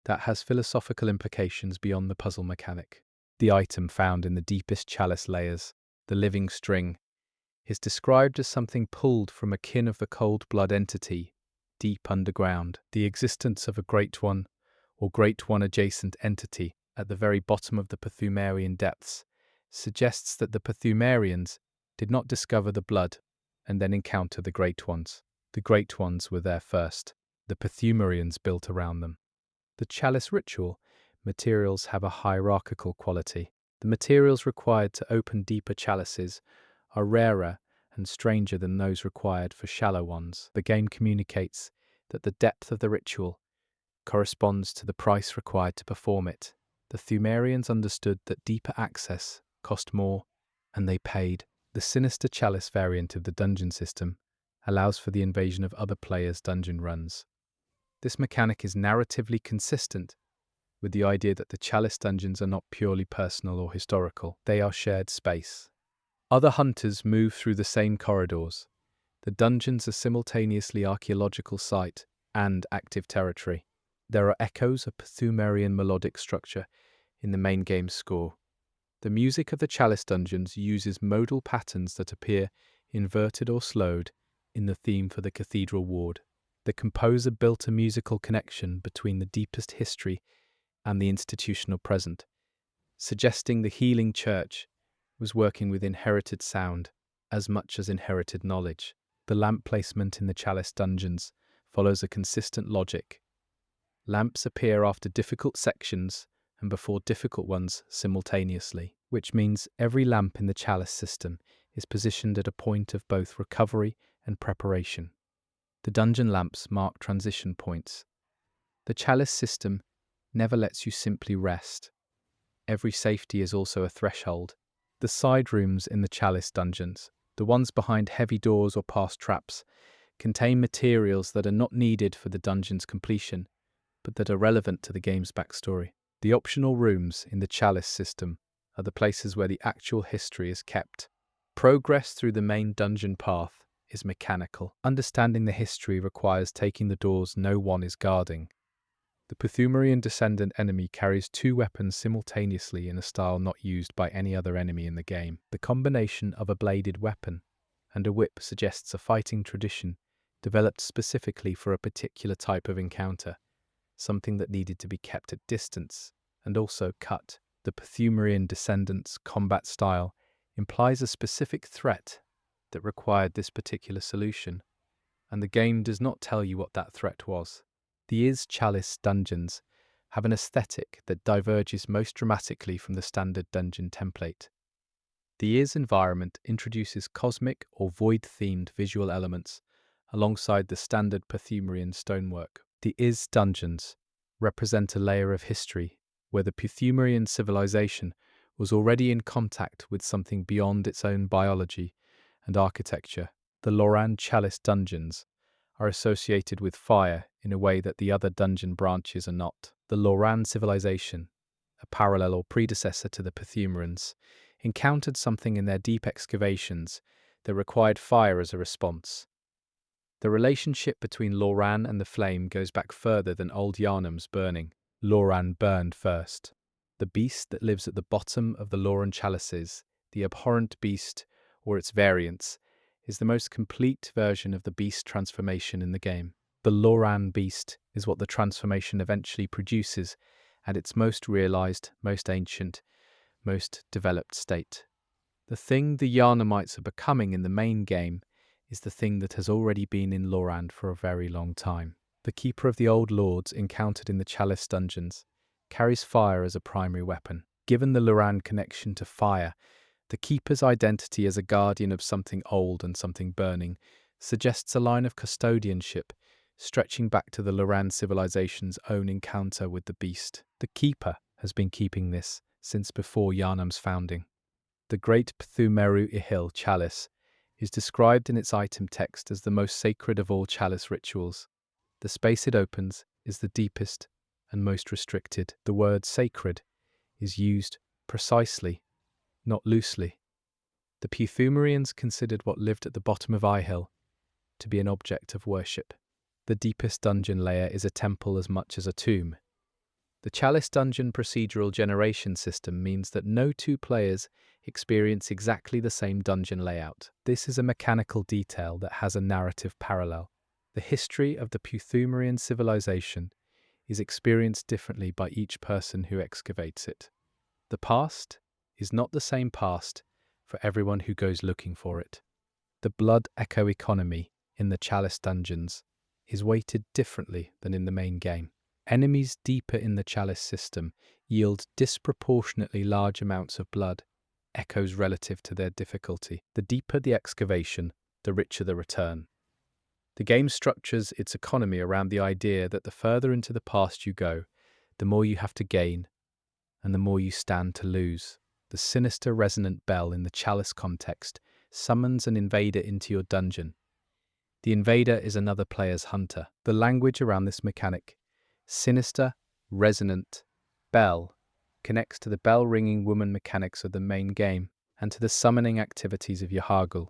that has philosophical implications beyond the puzzle mechanic. The item found in the deepest chalice layers, the living string, is described as something pulled from a kin of the cold blood entity, deep underground. The existence of a Great One, or Great One adjacent entity, at the very bottom of the Pthumerian depths, suggests that the Pthumerians did not discover the blood and then encounter the Great Ones. The Great Ones were there first. The Pthumerians built around them. The Chalice ritual materials have a hierarchical quality. The materials required to open deeper chalices are rarer and stranger than those required for shallow ones. The game communicates that the depth of the ritual corresponds to the price required to perform it. The Pthumerians understood that deeper access cost more, and they paid. The sinister chalice variant of the dungeon system allows for the invasion of other players' dungeon runs. This mechanic is narratively consistent with the idea that the Chalice dungeons are not purely personal or historical. They are shared space. Other hunters move through the same corridors. The dungeons are simultaneously archaeological site and active territory. There are echoes of Pthumerian melodic structure in the main game's score. The music of the Chalice dungeons uses modal patterns that appear inverted or slowed in the theme for the Cathedral Ward. The composer built a musical connection between the deepest history and the institutional present, suggesting the healing church was working with inherited sound as much as inherited knowledge. The lamp placement in the Chalice dungeons follows a consistent logic. Lamps appear after difficult sections and before difficult ones simultaneously, which means every lamp in the Chalice system is positioned at a point of both recovery and preparation. The dungeon lamps mark transition points. The Chalice system never lets you simply rest. Every safety is also a threshold. The side rooms in the Chalice dungeons, the ones behind heavy doors or past traps, contain materials that are not needed for the dungeon's completion, but that are relevant to the game's backstory. The optional rooms in the Chalice system are the places where the actual history is kept. Progress through the main dungeon path is mechanical. Understanding the history requires taking the doors no one is guarding. The Pthumerian descendant enemy carries two weapons simultaneously in a style not used by any other enemy in the game. The combination of a bladed weapon and a whip suggests a fighting tradition developed specifically for a particular type of encounter, something that needed to be kept at distance and also cut. The Pthumerian descendant's combat style implies a specific threat that required this particular solution, and the game does not tell you what that threat was. The Chalice dungeons have an aesthetic that diverges most dramatically from the standard dungeon template. The environment introduces cosmic or void-themed visual elements alongside the standard Pthumerian stonework. The dungeons represent a layer of history where the Pthumerian civilization was already in contact with something beyond its own biology and architecture. The Loran Chalice dungeons are associated with fire in a way that the other dungeon branches are not. The Loran civilization, a parallel or predecessor to the Pthumerians, encountered something in their deep excavations that required fire as a response. The relationship between Loran and the flame goes back further than Old Yharnam's burning. Loran burned first. The beast that lives at the bottom of the Loran chalices, the abhorrent beast or its variants, is the most complete version of the beast transformation in the game. The Loran beast is what the transformation eventually produces at its most realized, most ancient, most developed state. The thing the Yharnamites are becoming in the main game is the thing that has already been in Loran for a very long time. The Keeper of the Old Lords encountered in the Chalice dungeons carries fire as a primary weapon. Given the Loran connection to fire, the Keeper's identity as a guardian of something old and something burning suggests a line of custodianship stretching back to the Loran civilization's own encounter with the beast. The Keeper has been keeping this since before Yharnam's founding. The Great Pthumeru Ihil Chalice is described in its item text as the most sacred of all chalice rituals. The space it opens is the deepest and most restricted. The word sacred is used precisely, not loosely. The Pthumerians considered what lived at the bottom of Ihil to be an object of worship. The deepest dungeon layer is a temple as much as a tomb. The Chalice Dungeon procedural generation system means that no two players experience exactly the same dungeon layout. This is a mechanical detail that has a narrative parallel. The history of the Pthumerian civilization is experienced differently by each person who excavates it. The past is not the same past for everyone who goes looking for it. The blood echo economy in the Chalice dungeons is weighted differently than in the main game. Enemies deeper in the Chalice system yield disproportionately large amounts of blood, echoes relative to their difficulty. The deeper the excavation, the richer the return. The game structures its economy around the idea that the further into the past you go, the more you have to gain, and the more you stand to lose. The sinister resonant bell in the Chalice context summons an invader into your dungeon. The invader is another player's hunter. The language around this mechanic, sinister, resonant, bell, connects to the bell-ringing woman mechanics of the main game and to the summoning activities of Yahargul.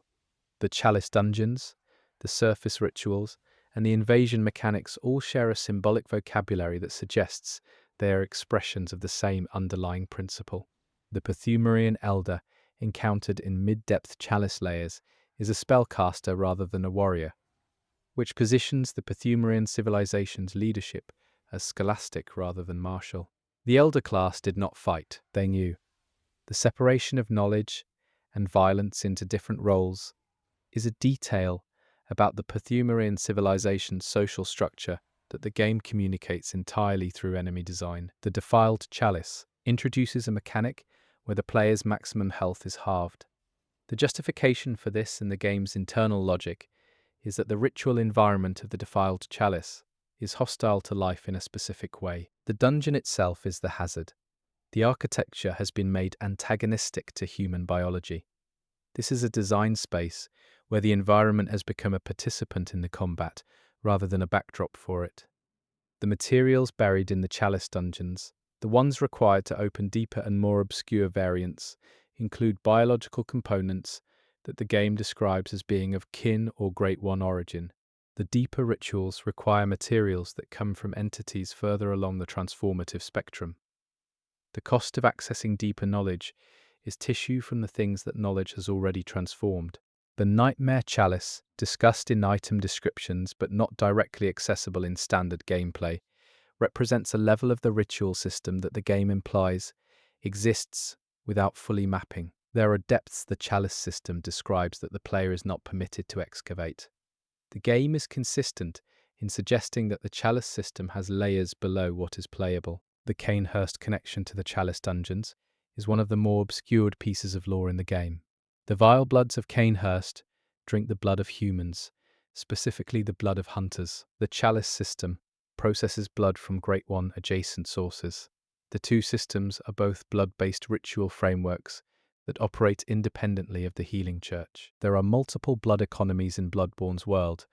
The Chalice dungeons, the surface rituals, and the invasion mechanics all share a symbolic vocabulary that suggests they are expressions of the same underlying principle. The Pthumerian elder, encountered in mid-depth Chalice layers, is a spellcaster rather than a warrior, which positions the Pthumerian civilization's leadership as scholastic rather than martial. The elder class did not fight, they knew. The separation of knowledge and violence into different roles is a detail about the Pthumerian civilization's social structure that the game communicates entirely through enemy design. The Defiled Chalice introduces a mechanic where the player's maximum health is halved. The justification for this in the game's internal logic is that the ritual environment of the Defiled Chalice is hostile to life in a specific way. The dungeon itself is the hazard. The architecture has been made antagonistic to human biology. This is a design space where the environment has become a participant in the combat rather than a backdrop for it. The materials buried in the Chalice dungeons, the ones required to open deeper and more obscure variants, include biological components that the game describes as being of kin or Great One origin. The deeper rituals require materials that come from entities further along the transformative spectrum. The cost of accessing deeper knowledge is tissue from the things that knowledge has already transformed. The Nightmare Chalice, discussed in item descriptions but not directly accessible in standard gameplay, represents a level of the ritual system that the game implies exists without fully mapping. There are depths the Chalice system describes that the player is not permitted to excavate. The game is consistent in suggesting that the Chalice system has layers below what is playable. The Cainhurst connection to the Chalice dungeons is one of the more obscured pieces of lore in the game. The vile bloods of Cainhurst drink the blood of humans, specifically the blood of hunters. The Chalice system processes blood from Great One adjacent sources. The two systems are both blood-based ritual frameworks that operate independently of the healing church. There are multiple blood economies in Bloodborne's world,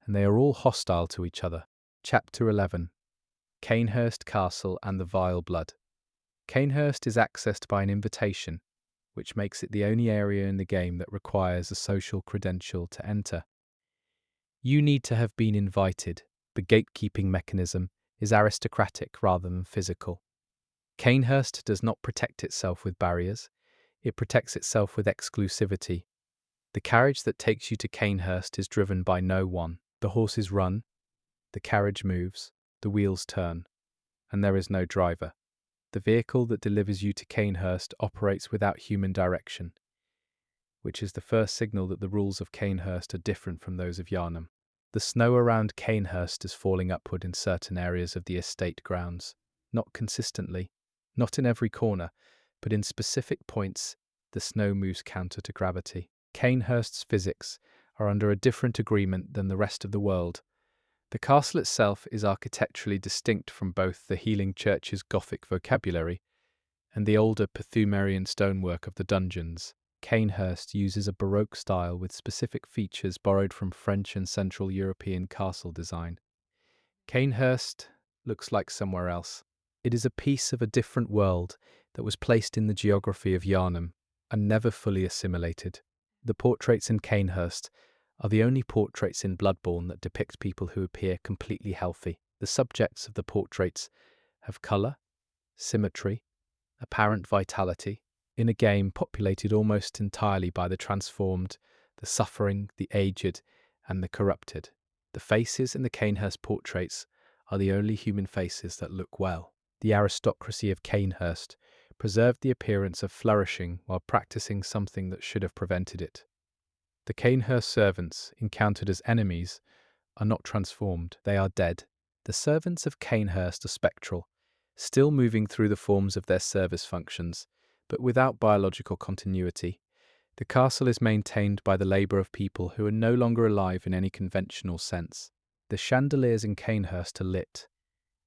and they are all hostile to each other. Chapter 11. Cainhurst Castle and the Vile Blood. Cainhurst is accessed by an invitation, which makes it the only area in the game that requires a social credential to enter. You need to have been invited. The gatekeeping mechanism is aristocratic rather than physical. Cainhurst does not protect itself with barriers, it protects itself with exclusivity. The carriage that takes you to Cainhurst is driven by no one. The horses run, the carriage moves, the wheels turn, and there is no driver. The vehicle that delivers you to Cainhurst operates without human direction, which is the first signal that the rules of Cainhurst are different from those of Yharnam. The snow around Cainhurst is falling upward in certain areas of the estate grounds, not consistently, not in every corner, but in specific points the snow moves counter to gravity. Cainhurst's physics are under a different agreement than the rest of the world. The castle itself is architecturally distinct from both the Healing Church's Gothic vocabulary and the older Pthumerian stonework of the dungeons. Cainhurst uses a Baroque style with specific features borrowed from French and Central European castle design. Cainhurst looks like somewhere else. It is a piece of a different world that was placed in the geography of Yharnam and never fully assimilated. The portraits in Cainhurst are the only portraits in Bloodborne that depict people who appear completely healthy. The subjects of the portraits have colour, symmetry, apparent vitality, in a game populated almost entirely by the transformed, the suffering, the aged, and the corrupted. The faces in the Cainhurst portraits are the only human faces that look well. The aristocracy of Cainhurst preserved the appearance of flourishing while practicing something that should have prevented it. The Cainhurst servants, encountered as enemies, are not transformed, they are dead. The servants of Cainhurst are spectral, still moving through the forms of their service functions, but without biological continuity. The castle is maintained by the labour of people who are no longer alive in any conventional sense. The chandeliers in Cainhurst are lit,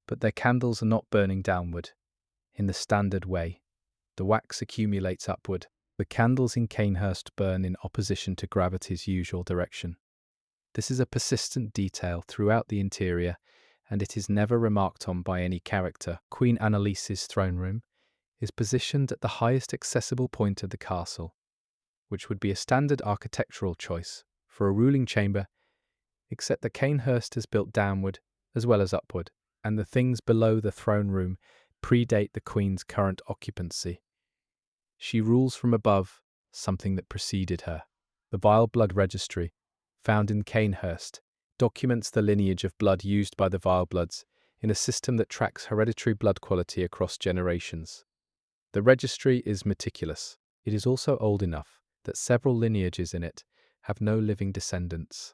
but their candles are not burning downward, in the standard way. The wax accumulates upward. The candles in Cainhurst burn in opposition to gravity's usual direction. This is a persistent detail throughout the interior, and it is never remarked on by any character. Queen Annalise's throne room is positioned at the highest accessible point of the castle, which would be a standard architectural choice for a ruling chamber, except that Cainhurst is built downward as well as upward, and the things below the throne room predate the Queen's current occupancy. She rules from above, something that preceded her. The Vile Blood Registry, found in Cainhurst, documents the lineage of blood used by the Vile Bloods in a system that tracks hereditary blood quality across generations. The registry is meticulous. It is also old enough that several lineages in it have no living descendants.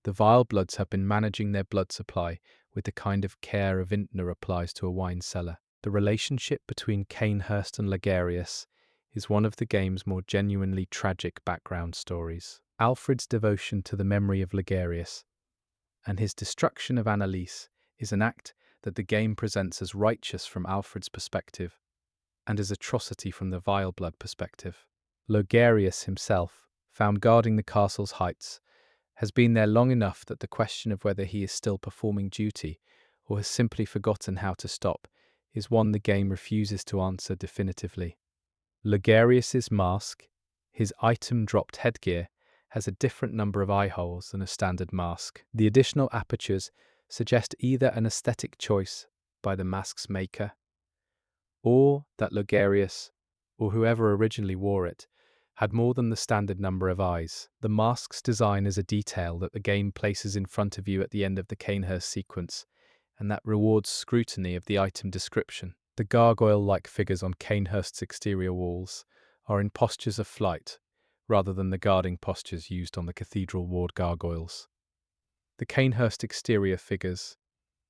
The Vile Bloods have been managing their blood supply with the kind of care a vintner applies to a wine cellar. The relationship between Cainhurst and Ligarius is one of the game's more genuinely tragic background stories. Alfred's devotion to the memory of Ligarius and his destruction of Annalise is an act that the game presents as righteous from Alfred's perspective and as atrocity from the Vile Blood perspective. Ligarius himself, found guarding the castle's heights, has been there long enough that the question of whether he is still performing duty or has simply forgotten how to stop is one the game refuses to answer definitively. Ligarius's mask, his item-dropped headgear, has a different number of eye holes than a standard mask. The additional apertures suggest either an aesthetic choice by the mask's maker, or that Ligarius, or whoever originally wore it, had more than the standard number of eyes. The mask's design is a detail that the game places in front of you at the end of the Cainhurst sequence, and that rewards scrutiny of the item description. The gargoyle-like figures on Cainhurst's exterior walls are in postures of flight, rather than the guarding postures used on the cathedral ward gargoyles. The Cainhurst exterior figures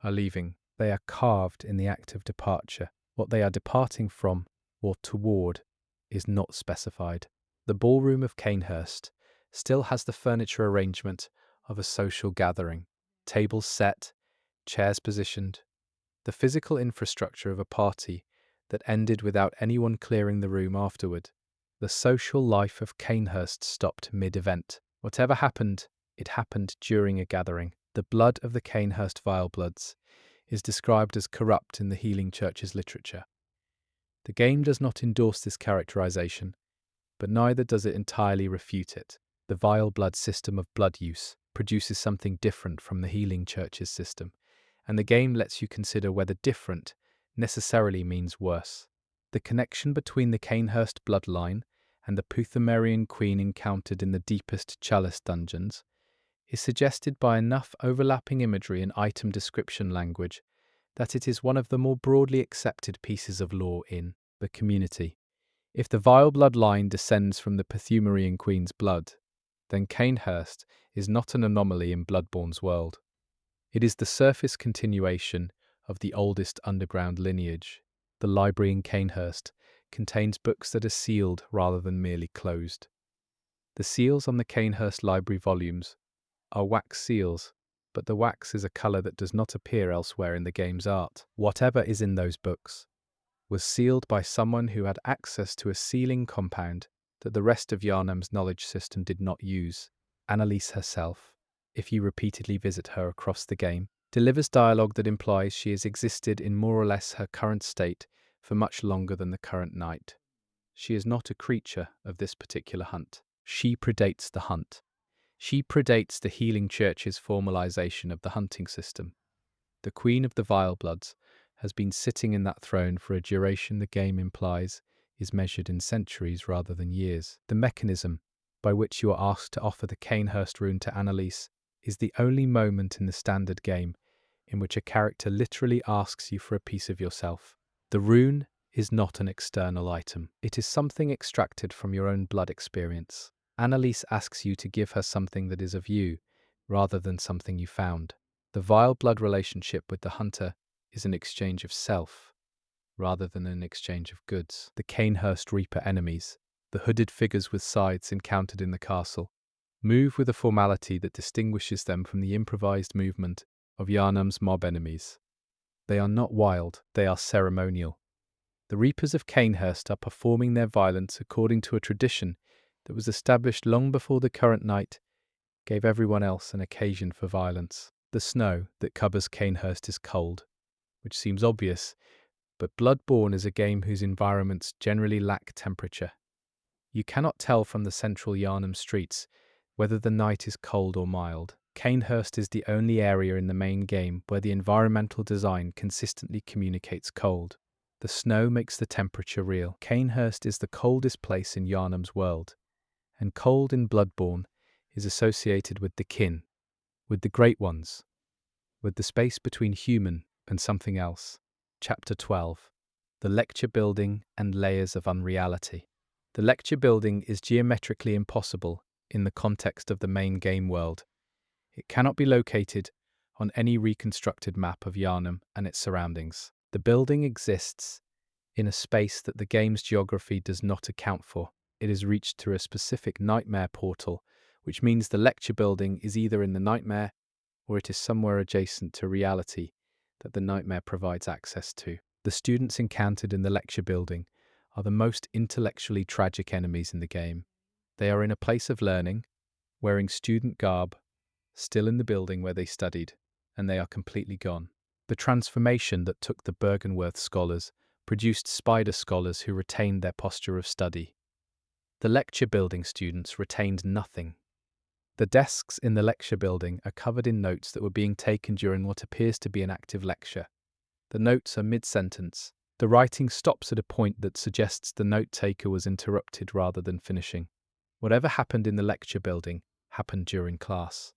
are leaving. They are carved in the act of departure. What they are departing from, or toward, is not specified. The ballroom of Cainhurst still has the furniture arrangement of a social gathering. Tables set, chairs positioned, the physical infrastructure of a party that ended without anyone clearing the room afterward. The social life of Cainhurst stopped mid-event. Whatever happened, it happened during a gathering. The blood of the Cainhurst Vilebloods is described as corrupt in the Healing Church's literature. The game does not endorse this characterization, but neither does it entirely refute it. The Vileblood system of blood use produces something different from the Healing Church's system, and the game lets you consider whether different necessarily means worse. The connection between the Cainhurst bloodline and the Puthamerian queen encountered in the deepest Chalice dungeons is suggested by enough overlapping imagery and item description language that it is one of the more broadly accepted pieces of lore in the community. If the vile bloodline descends from the Pthumerian queen's blood, then Cainhurst is not an anomaly in Bloodborne's world. It is the surface continuation of the oldest underground lineage. The library in Cainhurst contains books that are sealed rather than merely closed. The seals on the Cainhurst library volumes are wax seals, but the wax is a colour that does not appear elsewhere in the game's art. Whatever is in those books was sealed by someone who had access to a sealing compound that the rest of Yharnam's knowledge system did not use. Annalise herself, if you repeatedly visit her across the game, delivers dialogue that implies she has existed in more or less her current state for much longer than the current night. She is not a creature of this particular hunt. She predates the hunt. She predates the Healing Church's formalization of the hunting system. The Queen of the Vilebloods has been sitting in that throne for a duration the game implies is measured in centuries rather than years. The mechanism by which you are asked to offer the Cainhurst rune to Annalise is the only moment in the standard game in which a character literally asks you for a piece of yourself. The rune is not an external item. It is something extracted from your own blood experience. Annalise asks you to give her something that is of you, rather than something you found. The vile blood relationship with the hunter is an exchange of self, rather than an exchange of goods. The Cainhurst Reaper enemies, the hooded figures with scythes encountered in the castle, move with a formality that distinguishes them from the improvised movement of Yharnam's mob enemies. They are not wild, they are ceremonial. The Reapers of Cainhurst are performing their violence according to a tradition that was established long before the current night gave everyone else an occasion for violence. The snow that covers Cainhurst is cold, which seems obvious, but Bloodborne is a game whose environments generally lack temperature. You cannot tell from the Central Yharnam streets whether the night is cold or mild. Cainhurst is the only area in the main game where the environmental design consistently communicates cold. The snow makes the temperature real. Cainhurst is the coldest place in Yharnam's world, and cold in Bloodborne is associated with the kin, with the Great Ones, with the space between human and something else. Chapter 12. The Lecture Building and Layers of Unreality. The lecture building is geometrically impossible in the context of the main game world. It cannot be located on any reconstructed map of Yharnam and its surroundings. The building exists in a space that the game's geography does not account for. It is reached through a specific nightmare portal, which means the lecture building is either in the nightmare or it is somewhere adjacent to reality that the nightmare provides access to. The students encountered in the lecture building are the most intellectually tragic enemies in the game. They are in a place of learning, wearing student garb, still in the building where they studied, and they are completely gone. The transformation that took the Byrgenwerth scholars produced spider scholars who retained their posture of study. The lecture building students retained nothing. The desks in the lecture building are covered in notes that were being taken during what appears to be an active lecture. The notes are mid-sentence. The writing stops at a point that suggests the note-taker was interrupted rather than finishing. Whatever happened in the lecture building happened during class.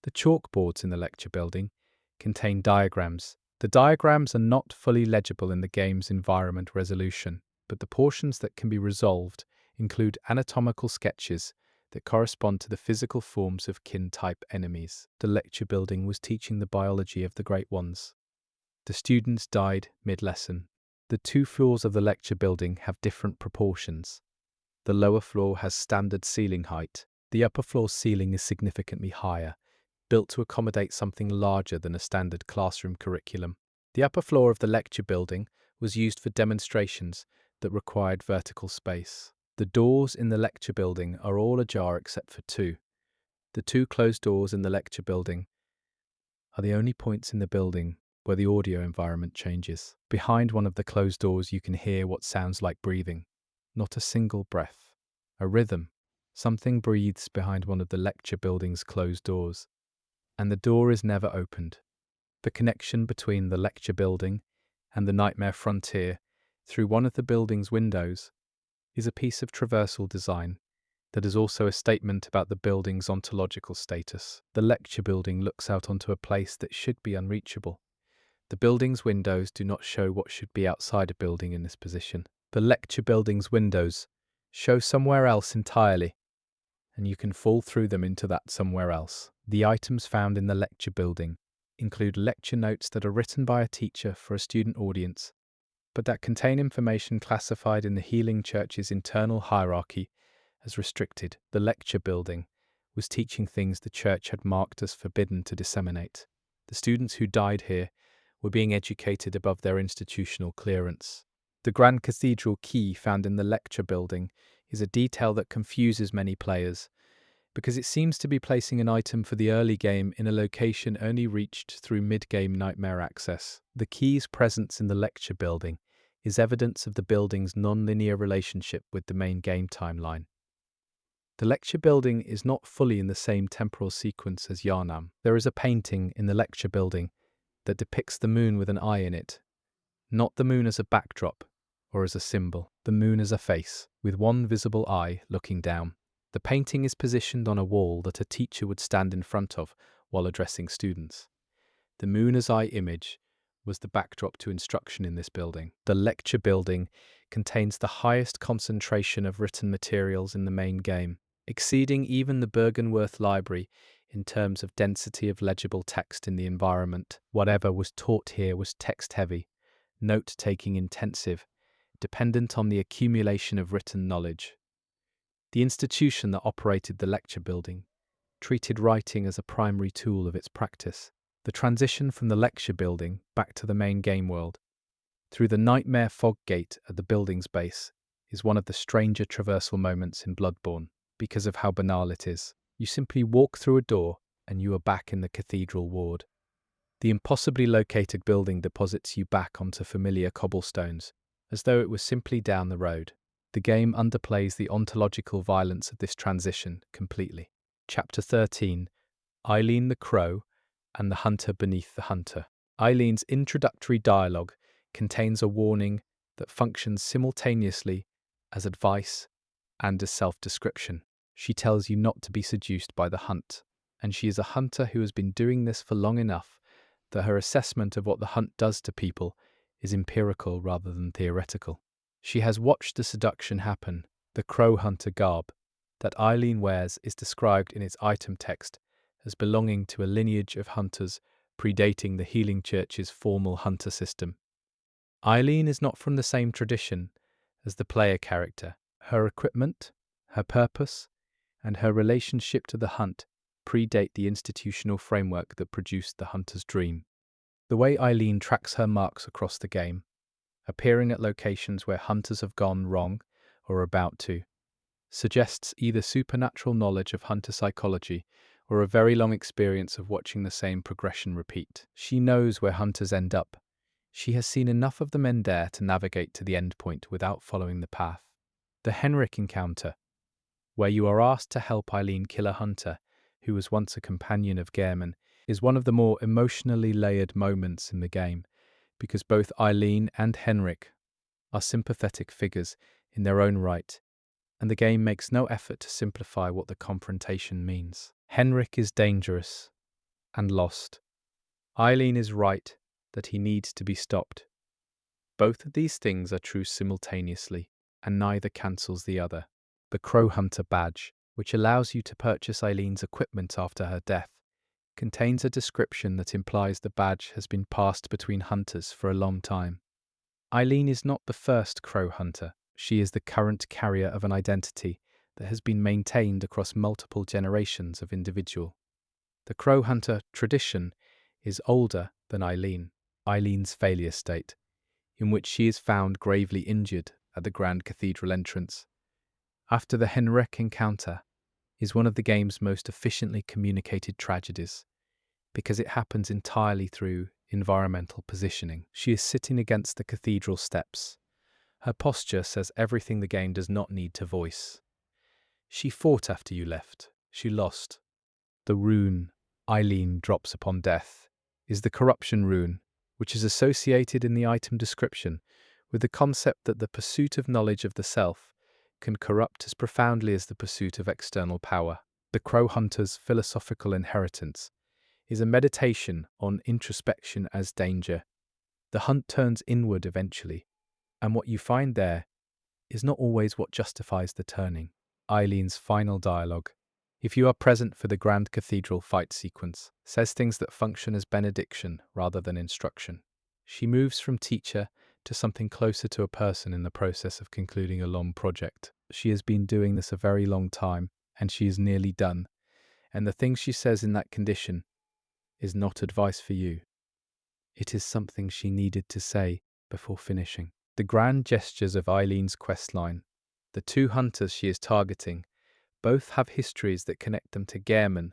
The chalkboards in the lecture building contain diagrams. The diagrams are not fully legible in the game's environment resolution, but the portions that can be resolved include anatomical sketches that correspond to the physical forms of kin-type enemies. The lecture building was teaching the biology of the Great Ones. The students died mid-lesson. The 2 floors of the lecture building have different proportions. The lower floor has standard ceiling height. The upper floor ceiling is significantly higher, built to accommodate something larger than a standard classroom curriculum. The upper floor of the lecture building was used for demonstrations that required vertical space. The doors in the lecture building are all ajar except for two. The two closed doors in the lecture building are the only points in the building where the audio environment changes. Behind one of the closed doors you can hear what sounds like breathing. Not a single breath. A rhythm. Something breathes behind one of the lecture building's closed doors. And the door is never opened. The connection between the lecture building and the nightmare frontier through one of the building's windows is a piece of traversal design that is also a statement about the building's ontological status. The lecture building looks out onto a place that should be unreachable. The building's windows do not show what should be outside a building in this position. The lecture building's windows show somewhere else entirely, and you can fall through them into that somewhere else. The items found in the lecture building include lecture notes that are written by a teacher for a student audience, but that contain information classified in the Healing Church's internal hierarchy as restricted. The lecture building was teaching things the church had marked as forbidden to disseminate. The students who died here were being educated above their institutional clearance. The Grand Cathedral key found in the lecture building is a detail that confuses many players, because it seems to be placing an item for the early game in a location only reached through mid-game nightmare access. The key's presence in the lecture building is evidence of the building's non-linear relationship with the main game timeline. The lecture building is not fully in the same temporal sequence as Yharnam. There is a painting in the lecture building that depicts the moon with an eye in it, not the moon as a backdrop or as a symbol, the moon as a face, with one visible eye looking down. The painting is positioned on a wall that a teacher would stand in front of while addressing students. The moon as eye image was the backdrop to instruction in this building. The lecture building contains the highest concentration of written materials in the main game, exceeding even the Byrgenwerth library in terms of density of legible text in the environment. Whatever was taught here was text-heavy, note-taking intensive, dependent on the accumulation of written knowledge. The institution that operated the lecture building treated writing as a primary tool of its practice. The transition from the lecture building back to the main game world, through the nightmare fog gate at the building's base, is one of the stranger traversal moments in Bloodborne, because of how banal it is. You simply walk through a door and you are back in the cathedral ward. The impossibly located building deposits you back onto familiar cobblestones, as though it was simply down the road. The game underplays the ontological violence of this transition completely. Chapter 13, Eileen the Crow and the Hunter Beneath the Hunter. Eileen's introductory dialogue contains a warning that functions simultaneously as advice and as self-description. She tells you not to be seduced by the hunt, and she is a hunter who has been doing this for long enough that her assessment of what the hunt does to people is empirical rather than theoretical. She has watched the seduction happen. The crow hunter garb that Eileen wears is described in its item text as belonging to a lineage of hunters predating the Healing Church's formal hunter system. Eileen is not from the same tradition as the player character. Her equipment, her purpose, and her relationship to the hunt predate the institutional framework that produced the hunter's dream. The way Eileen tracks her marks across the game, appearing at locations where hunters have gone wrong or are about to, suggests either supernatural knowledge of hunter psychology or a very long experience of watching the same progression repeat. She knows where hunters end up. She has seen enough of them end there to navigate to the end point without following the path. The Henrik encounter, where you are asked to help Eileen kill a hunter who was once a companion of Gehrman, is one of the more emotionally layered moments in the game, because both Eileen and Henrik are sympathetic figures in their own right, and the game makes no effort to simplify what the confrontation means. Henrik is dangerous and lost. Eileen is right that he needs to be stopped. Both of these things are true simultaneously, and neither cancels the other. The Crow Hunter badge, which allows you to purchase Eileen's equipment after her death, contains a description that implies the badge has been passed between hunters for a long time. Eileen is not the first Crow Hunter. She is the current carrier of an identity that has been maintained across multiple generations of individual. The Crow Hunter tradition is older than Eileen's failure state, in which she is found gravely injured at the Grand Cathedral entrance. After the Henrek encounter is one of the game's most efficiently communicated tragedies, because it happens entirely through environmental positioning. She is sitting against the cathedral steps. Her posture says everything the game does not need to voice. She fought after you left. She lost. The rune Eileen drops upon death is the corruption rune, which is associated in the item description with the concept that the pursuit of knowledge of the self can corrupt as profoundly as the pursuit of external power. The Crow Hunter's philosophical inheritance is a meditation on introspection as danger. The hunt turns inward eventually, and what you find there is not always what justifies the turning. Eileen's final dialogue, if you are present for the Grand Cathedral fight sequence, says things that function as benediction rather than instruction. She moves from teacher to something closer to a person in the process of concluding a long project. She has been doing this a very long time, and she is nearly done. And the thing she says in that condition is not advice for you. It is something she needed to say before finishing. The grand gestures of Eileen's questline, the two hunters she is targeting, both have histories that connect them to Gehrman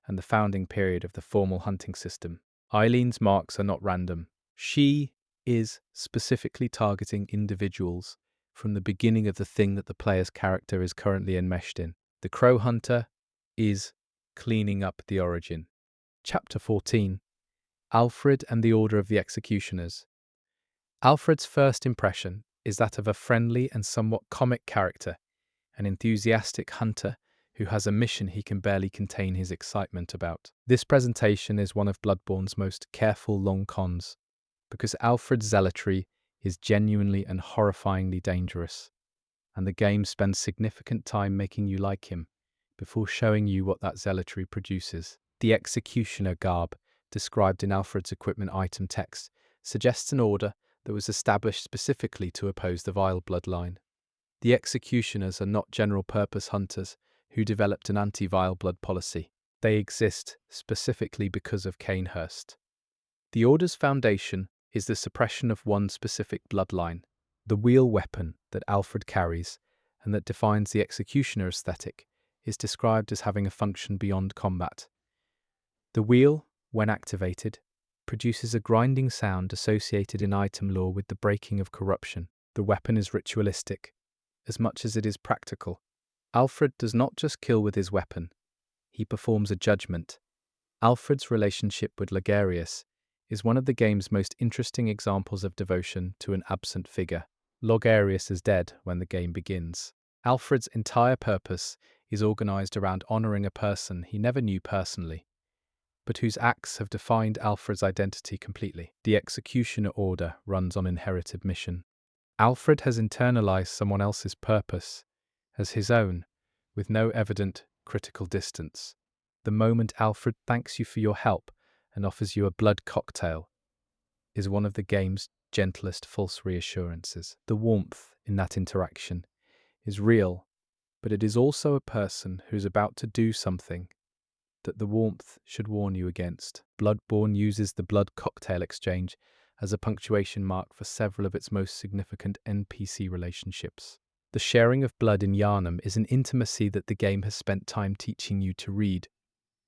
and the founding period of the formal hunting system. Eileen's marks are not random. She is specifically targeting individuals from the beginning of the thing that the player's character is currently enmeshed in. The Crow Hunter is cleaning up the origin. Chapter 14. Alfred and the Order of the Executioners. Alfred's first impression is that of a friendly and somewhat comic character, an enthusiastic hunter who has a mission he can barely contain his excitement about. This presentation is one of Bloodborne's most careful long cons, because Alfred's zealotry is genuinely and horrifyingly dangerous, and the game spends significant time making you like him before showing you what that zealotry produces. The executioner garb, described in Alfred's equipment item text, suggests an order that was established specifically to oppose the Vile bloodline. The executioners are not general-purpose hunters who developed an anti-Vile blood policy. They exist specifically because of Cainhurst. The order's foundation is the suppression of one specific bloodline, the wheel weapon that Alfred carries and that defines the executioner aesthetic, is described as having a function beyond combat. The wheel, when activated, produces a grinding sound associated in item lore with the breaking of corruption. The weapon is ritualistic, as much as it is practical. Alfred does not just kill with his weapon, he performs a judgment. Alfred's relationship with Logarius is one of the game's most interesting examples of devotion to an absent figure. Logarius is dead when the game begins. Alfred's entire purpose is organized around honoring a person he never knew personally, but whose acts have defined Alfred's identity completely. The executioner order runs on inherited mission. Alfred has internalized someone else's purpose as his own, with no evident critical distance. The moment Alfred thanks you for your help and offers you a blood cocktail is one of the game's gentlest false reassurances. The warmth in that interaction is real, but it is also a person who's about to do something that the warmth should warn you against. Bloodborne uses the blood cocktail exchange as a punctuation mark for several of its most significant NPC relationships. The sharing of blood in Yharnam is an intimacy that the game has spent time teaching you to read,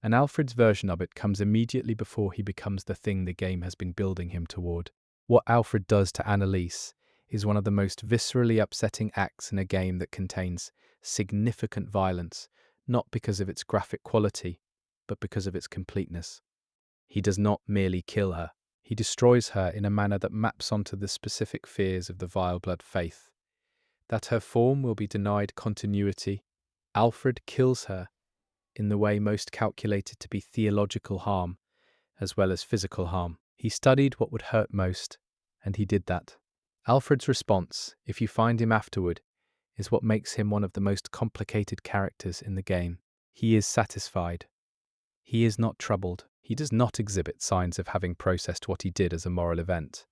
and Alfred's version of it comes immediately before he becomes the thing the game has been building him toward. What Alfred does to Annalise is one of the most viscerally upsetting acts in a game that contains significant violence, not because of its graphic quality, but because of its completeness. He does not merely kill her, he destroys her in a manner that maps onto the specific fears of the Vile Blood faith. That her form will be denied continuity, Alfred kills her in the way most calculated to be theological harm, as well as physical harm. He studied what would hurt most, and he did that. Alfred's response, if you find him afterward, is what makes him one of the most complicated characters in the game. He is satisfied. He is not troubled. He does not exhibit signs of having processed what he did as a moral event.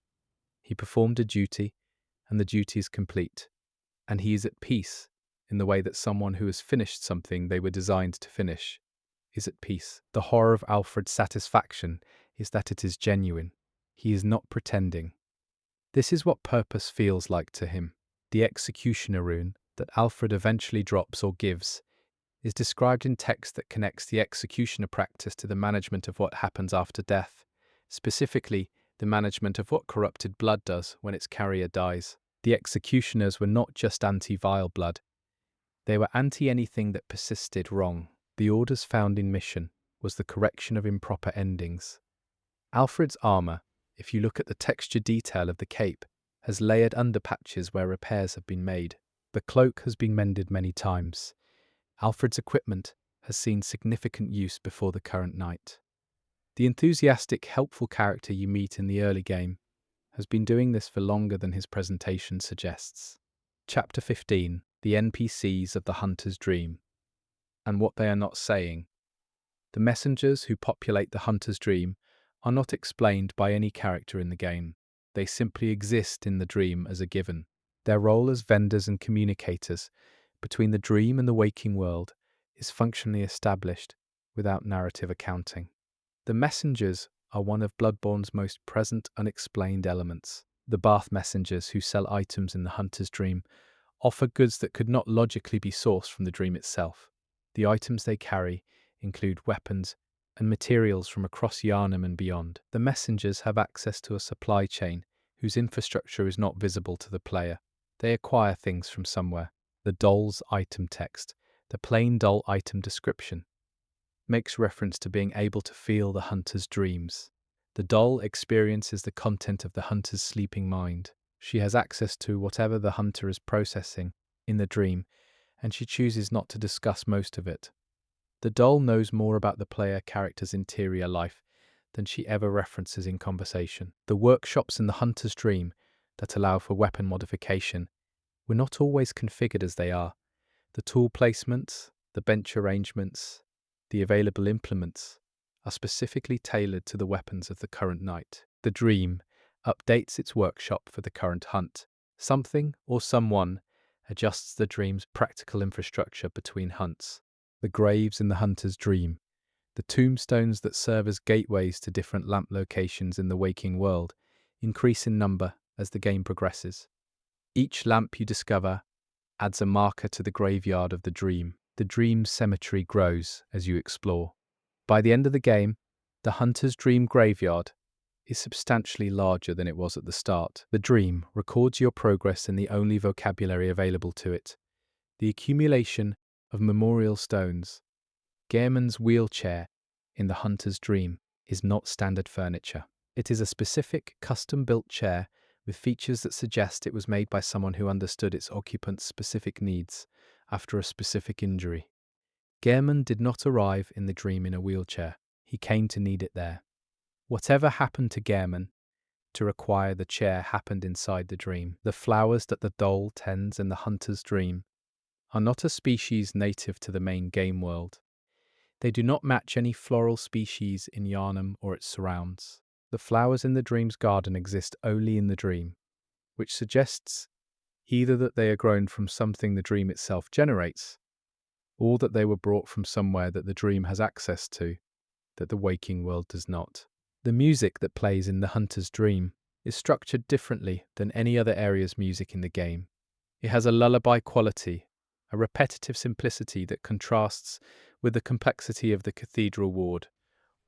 He performed a duty, and the duty is complete, and he is at peace in the way that someone who has finished something they were designed to finish is at peace. The horror of Alfred's satisfaction is that it is genuine. He is not pretending. This is what purpose feels like to him. The executioner rune that Alfred eventually drops or gives is described in text that connects the executioner practice to the management of what happens after death, specifically the management of what corrupted blood does when its carrier dies. The executioners were not just anti-vile blood, they were anti-anything that persisted wrong. The orders found in mission was the correction of improper endings. Alfred's armour, if you look at the texture detail of the cape, has layered underpatches where repairs have been made. The cloak has been mended many times. Alfred's equipment has seen significant use before the current night. The enthusiastic, helpful character you meet in the early game has been doing this for longer than his presentation suggests. Chapter 15: The NPCs of the Hunter's Dream and what they are not saying. The messengers who populate the Hunter's Dream are not explained by any character in the game. They simply exist in the dream as a given. Their role as vendors and communicators between the dream and the waking world is functionally established without narrative accounting. The messengers are one of Bloodborne's most present unexplained elements. The Bath messengers who sell items in the Hunter's Dream offer goods that could not logically be sourced from the dream itself. The items they carry include weapons and materials from across Yharnam and beyond. The messengers have access to a supply chain whose infrastructure is not visible to the player. They acquire things from somewhere. The doll's item text, the plain doll item description, makes reference to being able to feel the hunter's dreams. The doll experiences the content of the hunter's sleeping mind. She has access to whatever the hunter is processing in the dream, and she chooses not to discuss most of it. The doll knows more about the player character's interior life than she ever references in conversation. The workshops in the hunter's dream that allow for weapon modification were not always configured as they are. The tool placements, the bench arrangements, the available implements are specifically tailored to the weapons of the current night. The dream updates its workshop for the current hunt. Something or someone adjusts the dream's practical infrastructure between hunts. The graves in the hunter's dream, the tombstones that serve as gateways to different lamp locations in the waking world, increase in number as the game progresses. Each lamp you discover adds a marker to the graveyard of the dream. The dream's cemetery grows as you explore. By the end of the game, the hunter's dream graveyard is substantially larger than it was at the start. The dream records your progress in the only vocabulary available to it, the accumulation of memorial stones. Gehrman's wheelchair in the hunter's dream is not standard furniture. It is a specific, custom-built chair with features that suggest it was made by someone who understood its occupant's specific needs after a specific injury. Gehrman did not arrive in the dream in a wheelchair. He came to need it there. Whatever happened to Gehrman to require the chair happened inside the dream. The flowers that the doll tends in the hunter's dream are not a species native to the main game world. They do not match any floral species in Yharnam or its surrounds. The flowers in the dream's garden exist only in the dream, which suggests either that they are grown from something the dream itself generates, or that they were brought from somewhere that the dream has access to, that the waking world does not. The music that plays in the hunter's dream is structured differently than any other area's music in the game. It has a lullaby quality, a repetitive simplicity that contrasts with the complexity of the cathedral ward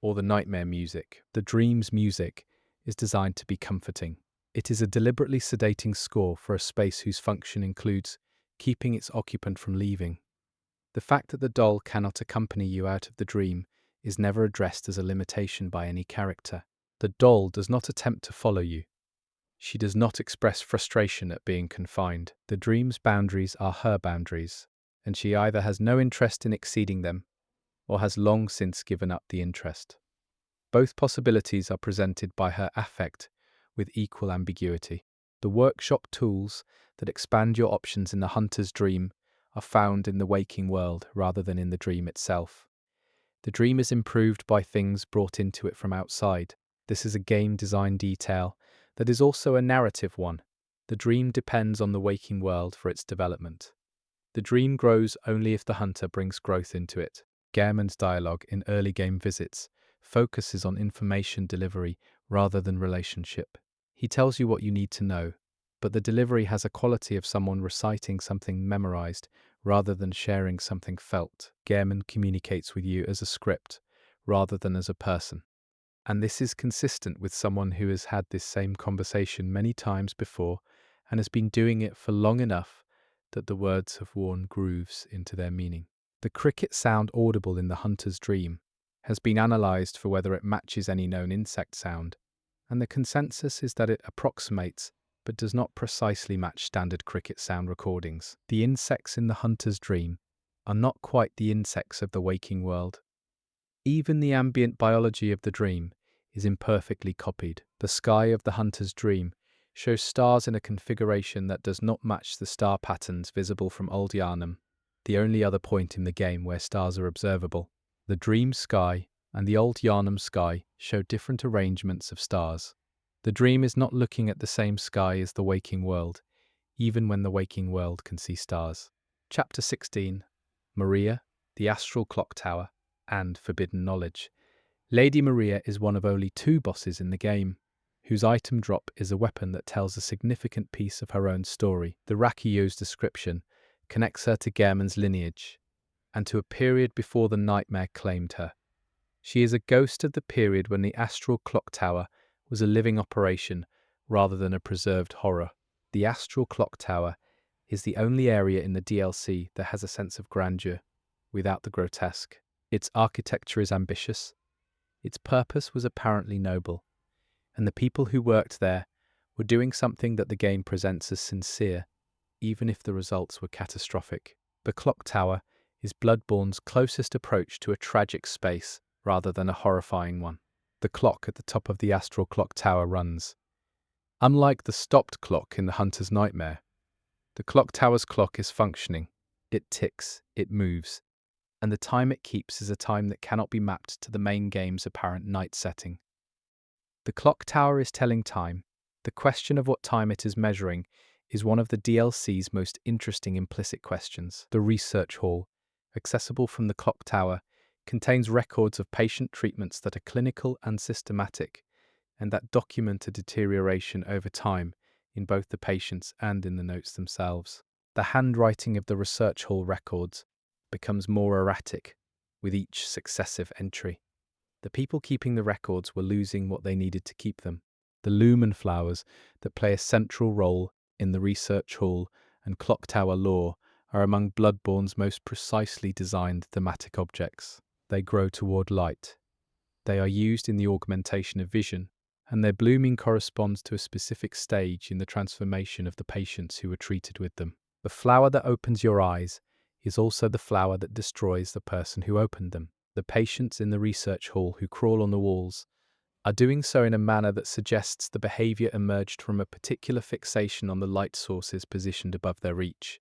or the nightmare music. The dream's music is designed to be comforting. It is a deliberately sedating score for a space whose function includes keeping its occupant from leaving. The fact that the doll cannot accompany you out of the dream is never addressed as a limitation by any character. The doll does not attempt to follow you. She does not express frustration at being confined. The dream's boundaries are her boundaries, and she either has no interest in exceeding them or has long since given up the interest. Both possibilities are presented by her affect with equal ambiguity. The workshop tools that expand your options in the hunter's dream are found in the waking world rather than in the dream itself. The dream is improved by things brought into it from outside. This is a game design detail that is also a narrative one. The dream depends on the waking world for its development. The dream grows only if the hunter brings growth into it. Gehrman's dialogue in early game visits focuses on information delivery rather than relationship. He tells you what you need to know, but the delivery has a quality of someone reciting something memorized rather than sharing something felt. Gehrman communicates with you as a script rather than as a person. And this is consistent with someone who has had this same conversation many times before and has been doing it for long enough that the words have worn grooves into their meaning. The cricket sound audible in the hunter's dream has been analysed for whether it matches any known insect sound, and the consensus is that it approximates but does not precisely match standard cricket sound recordings. The insects in the hunter's dream are not quite the insects of the waking world. Even the ambient biology of the dream is imperfectly copied. The sky of the hunter's dream shows stars in a configuration that does not match the star patterns visible from Old Yharnam, the only other point in the game where stars are observable. The dream sky and the Old Yharnam sky show different arrangements of stars. The dream is not looking at the same sky as the waking world, even when the waking world can see stars. Chapter 16. Maria, the Astral Clock Tower, and Forbidden Knowledge. Lady Maria is one of only 2 bosses in the game, whose item drop is a weapon that tells a significant piece of her own story. The Rakiyo's description connects her to Gehrman's lineage, and to a period before the nightmare claimed her. She is a ghost of the period when the Astral Clock Tower was a living operation rather than a preserved horror. The Astral Clock Tower is the only area in the DLC that has a sense of grandeur, without the grotesque. Its architecture is ambitious, its purpose was apparently noble, and the people who worked there were doing something that the game presents as sincere, even if the results were catastrophic. The clock tower is Bloodborne's closest approach to a tragic space rather than a horrifying one. The clock at the top of the Astral Clock Tower runs. Unlike the stopped clock in the Hunter's Nightmare, the clock tower's clock is functioning. It ticks, it moves, and the time it keeps is a time that cannot be mapped to the main game's apparent night setting. The clock tower is telling time. The question of what time it is measuring is one of the DLC's most interesting implicit questions. The research hall, accessible from the clock tower, contains records of patient treatments that are clinical and systematic, and that document a deterioration over time in both the patients and in the notes themselves. The handwriting of the research hall records becomes more erratic with each successive entry. The people keeping the records were losing what they needed to keep them. The lumen flowers that play a central role in the research hall and clock tower lore are among Bloodborne's most precisely designed thematic objects. They grow toward light. They are used in the augmentation of vision, and their blooming corresponds to a specific stage in the transformation of the patients who were treated with them. The flower that opens your eyes is also the flower that destroys the person who opened them. The patients in the research hall who crawl on the walls are doing so in a manner that suggests the behavior emerged from a particular fixation on the light sources positioned above their reach.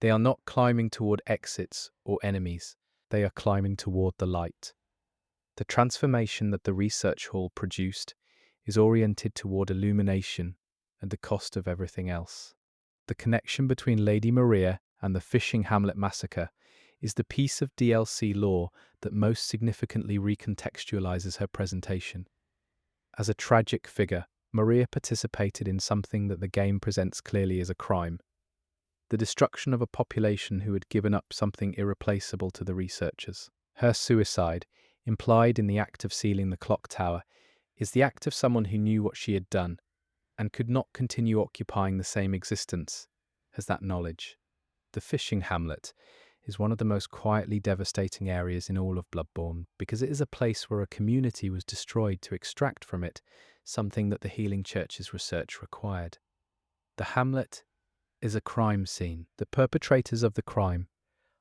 They are not climbing toward exits or enemies. They are climbing toward the light. The transformation that the research hall produced is oriented toward illumination at the cost of everything else. The connection between Lady Maria and the fishing hamlet massacre is the piece of DLC lore that most significantly recontextualizes her presentation. As a tragic figure, Maria participated in something that the game presents clearly as a crime: the destruction of a population who had given up something irreplaceable to the researchers. Her suicide, implied in the act of sealing the clock tower, is the act of someone who knew what she had done and could not continue occupying the same existence as that knowledge. The fishing hamlet is one of the most quietly devastating areas in all of Bloodborne because it is a place where a community was destroyed to extract from it something that the Healing Church's research required. The hamlet is a crime scene. The perpetrators of the crime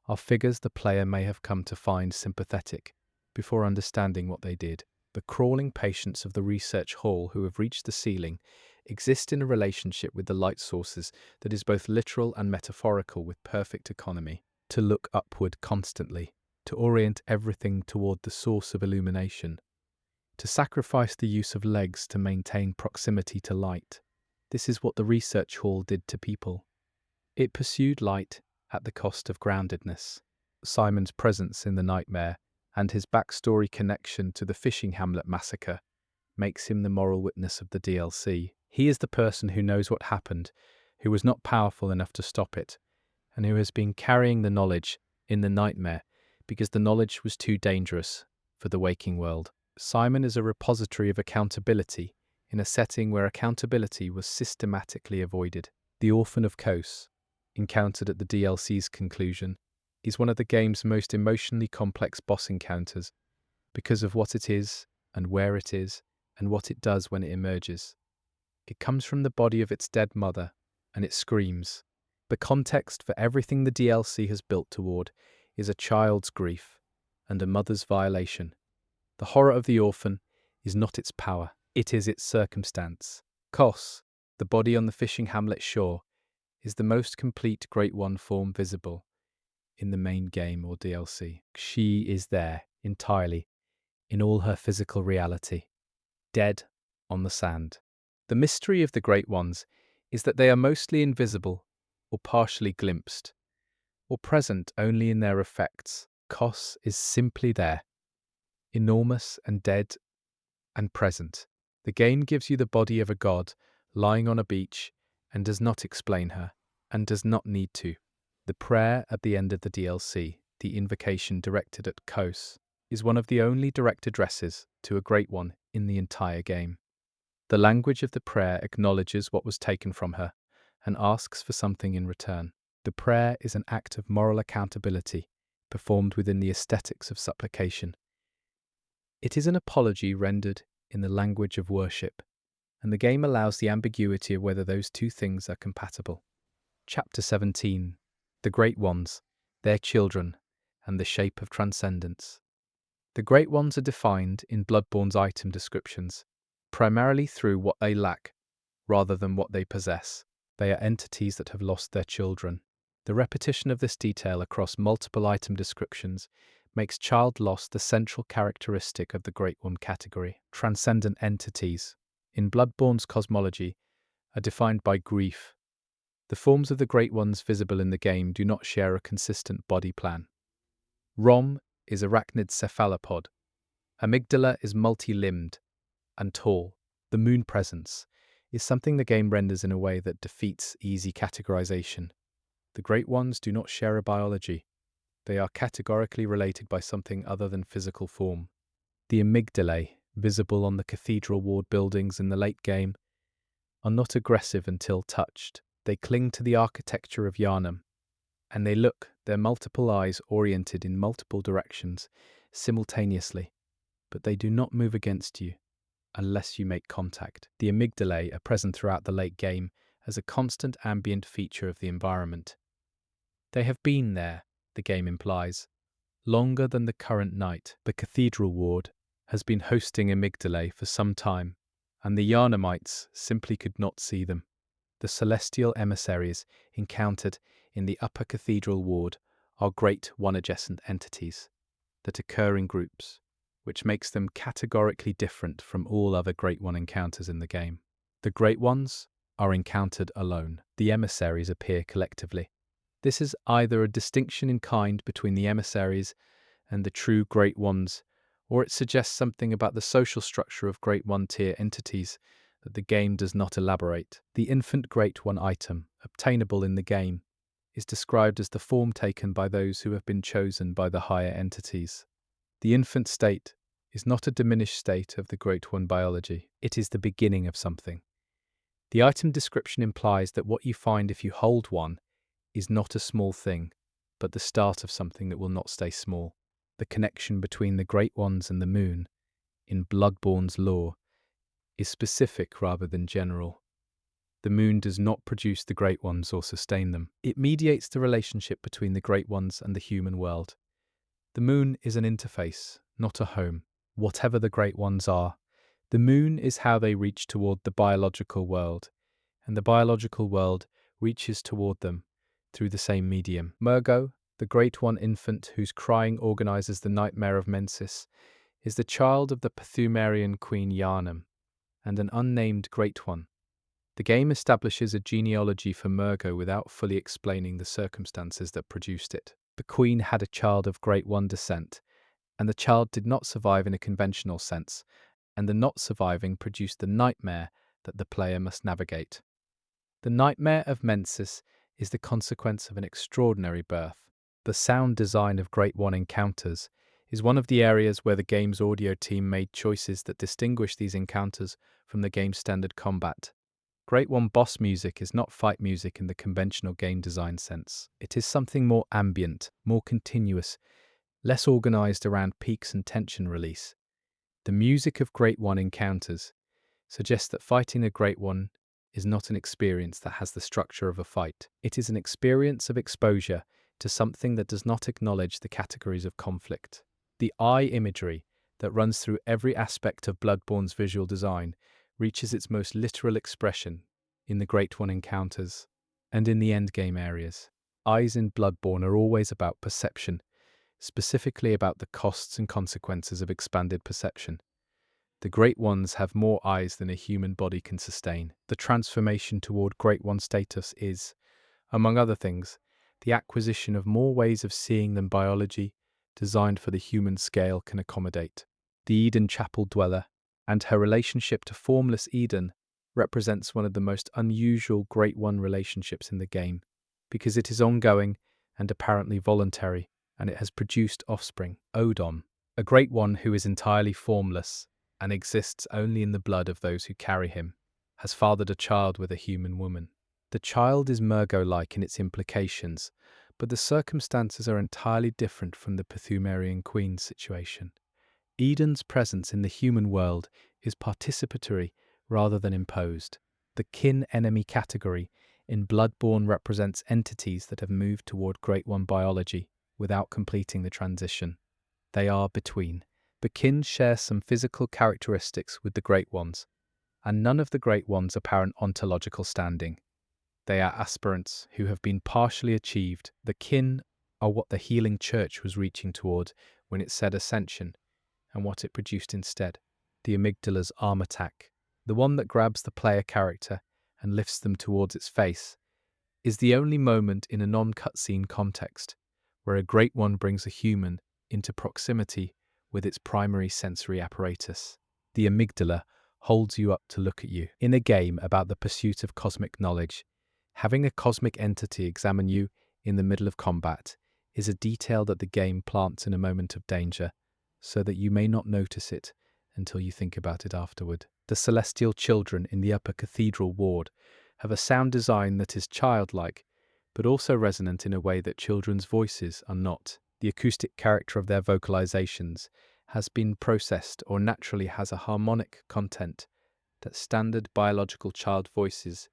are figures the player may have come to find sympathetic before understanding what they did. The crawling patients of the research hall who have reached the ceiling exist in a relationship with the light sources that is both literal and metaphorical with perfect economy. To look upward constantly, to orient everything toward the source of illumination, to sacrifice the use of legs to maintain proximity to light. This is what the research hall did to people. It pursued light at the cost of groundedness. Simon's presence in the nightmare and his backstory connection to the fishing hamlet massacre makes him the moral witness of the DLC. He is the person who knows what happened, who was not powerful enough to stop it, and who has been carrying the knowledge in the nightmare because the knowledge was too dangerous for the waking world. Simon is a repository of accountability in a setting where accountability was systematically avoided. The Orphan of Kos, encountered at the DLC's conclusion, is one of the game's most emotionally complex boss encounters because of what it is and where it is and what it does when it emerges. It comes from the body of its dead mother, and it screams. The context for everything the DLC has built toward is a child's grief and a mother's violation. The horror of the orphan is not its power, it is its circumstance. Kos, the body on the fishing hamlet shore, is the most complete Great One form visible in the main game or DLC. She is there entirely, in all her physical reality, dead on the sand. The mystery of the Great Ones is that they are mostly invisible or partially glimpsed, or present only in their effects. Kos is simply there, enormous and dead and present. The game gives you the body of a god lying on a beach and does not explain her, and does not need to. The prayer at the end of the DLC, the invocation directed at Kos, is one of the only direct addresses to a Great One in the entire game. The language of the prayer acknowledges what was taken from her and asks for something in return. The prayer is an act of moral accountability performed within the aesthetics of supplication. It is an apology rendered in the language of worship, and the game allows the ambiguity of whether those two things are compatible. Chapter 17. The Great Ones, Their Children, and the Shape of Transcendence. The Great Ones are defined in Bloodborne's item descriptions, primarily through what they lack, rather than what they possess. They are entities that have lost their children. The repetition of this detail across multiple item descriptions makes child loss the central characteristic of the Great One category. Transcendent entities, in Bloodborne's cosmology, are defined by grief. The forms of the Great Ones visible in the game do not share a consistent body plan. Rom is arachnid cephalopod. Amygdala is multi-limbed and tall. The moon presence is something the game renders in a way that defeats easy categorization. The Great Ones do not share a biology. They are categorically related by something other than physical form. The amygdalae, visible on the cathedral ward buildings in the late game, are not aggressive until touched. They cling to the architecture of Yharnam, and they look, their multiple eyes oriented in multiple directions simultaneously, but they do not move against you unless you make contact. The amygdalae are present throughout the late game as a constant ambient feature of the environment. They have been there, the game implies, longer than the current night. The cathedral ward has been hosting amygdalae for some time, and the Yharnamites simply could not see them. The celestial emissaries encountered in the upper cathedral ward are Great One adjacent entities that occur in groups, which makes them categorically different from all other Great One encounters in the game. The Great Ones are encountered alone. The emissaries appear collectively. This is either a distinction in kind between the emissaries and the true Great Ones, or it suggests something about the social structure of Great One tier entities that the game does not elaborate. The infant Great One item, obtainable in the game, is described as the form taken by those who have been chosen by the higher entities. The infant state is not a diminished state of the Great One biology. It is the beginning of something. The item description implies that what you find if you hold one is not a small thing, but the start of something that will not stay small. The connection between the Great Ones and the moon, in Bloodborne's lore, is specific rather than general. The moon does not produce the Great Ones or sustain them. It mediates the relationship between the Great Ones and the human world. The moon is an interface, not a home. Whatever the Great Ones are, the moon is how they reach toward the biological world, and the biological world reaches toward them through the same medium. Murgo, the Great One infant whose crying organizes the nightmare of Mensis, is the child of the Pthumerian Queen Yharnam and an unnamed Great One. The game establishes a genealogy for Murgo without fully explaining the circumstances that produced it. The queen had a child of Great One descent, and the child did not survive in a conventional sense, and the not surviving produced the nightmare that the player must navigate. The nightmare of Mensis is the consequence of an extraordinary birth. The sound design of Great One encounters is one of the areas where the game's audio team made choices that distinguish these encounters from the game's standard combat. Great One boss music is not fight music in the conventional game design sense. It is something more ambient, more continuous, less organized around peaks and tension release. The music of Great One encounters suggests that fighting a Great One is not an experience that has the structure of a fight. It is an experience of exposure to something that does not acknowledge the categories of conflict. The eye imagery that runs through every aspect of Bloodborne's visual design reaches its most literal expression in the Great One encounters and in the endgame areas. Eyes in Bloodborne are always about perception, specifically about the costs and consequences of expanded perception. The Great Ones have more eyes than a human body can sustain. The transformation toward Great One status is, among other things, the acquisition of more ways of seeing than biology, designed for the human scale, can accommodate. The Eden Chapel Dweller and her relationship to formless Eden represents one of the most unusual Great One relationships in the game, because it is ongoing and apparently voluntary, and it has produced offspring, Odom, a Great One who is entirely formless and exists only in the blood of those who carry him, has fathered a child with a human woman. The child is Murgo-like in its implications, but the circumstances are entirely different from the Pthumerian Queen's situation. Eden's presence in the human world is participatory rather than imposed. The kin-enemy category in Bloodborne represents entities that have moved toward Great One biology without completing the transition. They are between. The kin share some physical characteristics with the Great Ones, and none of the Great Ones' apparent ontological standing. They are aspirants who have been partially achieved. The kin are what the healing church was reaching toward when it said ascension, and what it produced instead. The amygdala's arm attack, the one that grabs the player character and lifts them towards its face, is the only moment in a non-cutscene context where a Great One brings a human into proximity with its primary sensory apparatus. The amygdala holds you up to look at you. In a game about the pursuit of cosmic knowledge, having a cosmic entity examine you in the middle of combat is a detail that the game plants in a moment of danger, so that you may not notice it until you think about it afterward. The celestial children in the upper cathedral ward have a sound design that is childlike, but also resonant in a way that children's voices are not. The acoustic character of their vocalizations has been processed or naturally has a harmonic content that standard biological child voices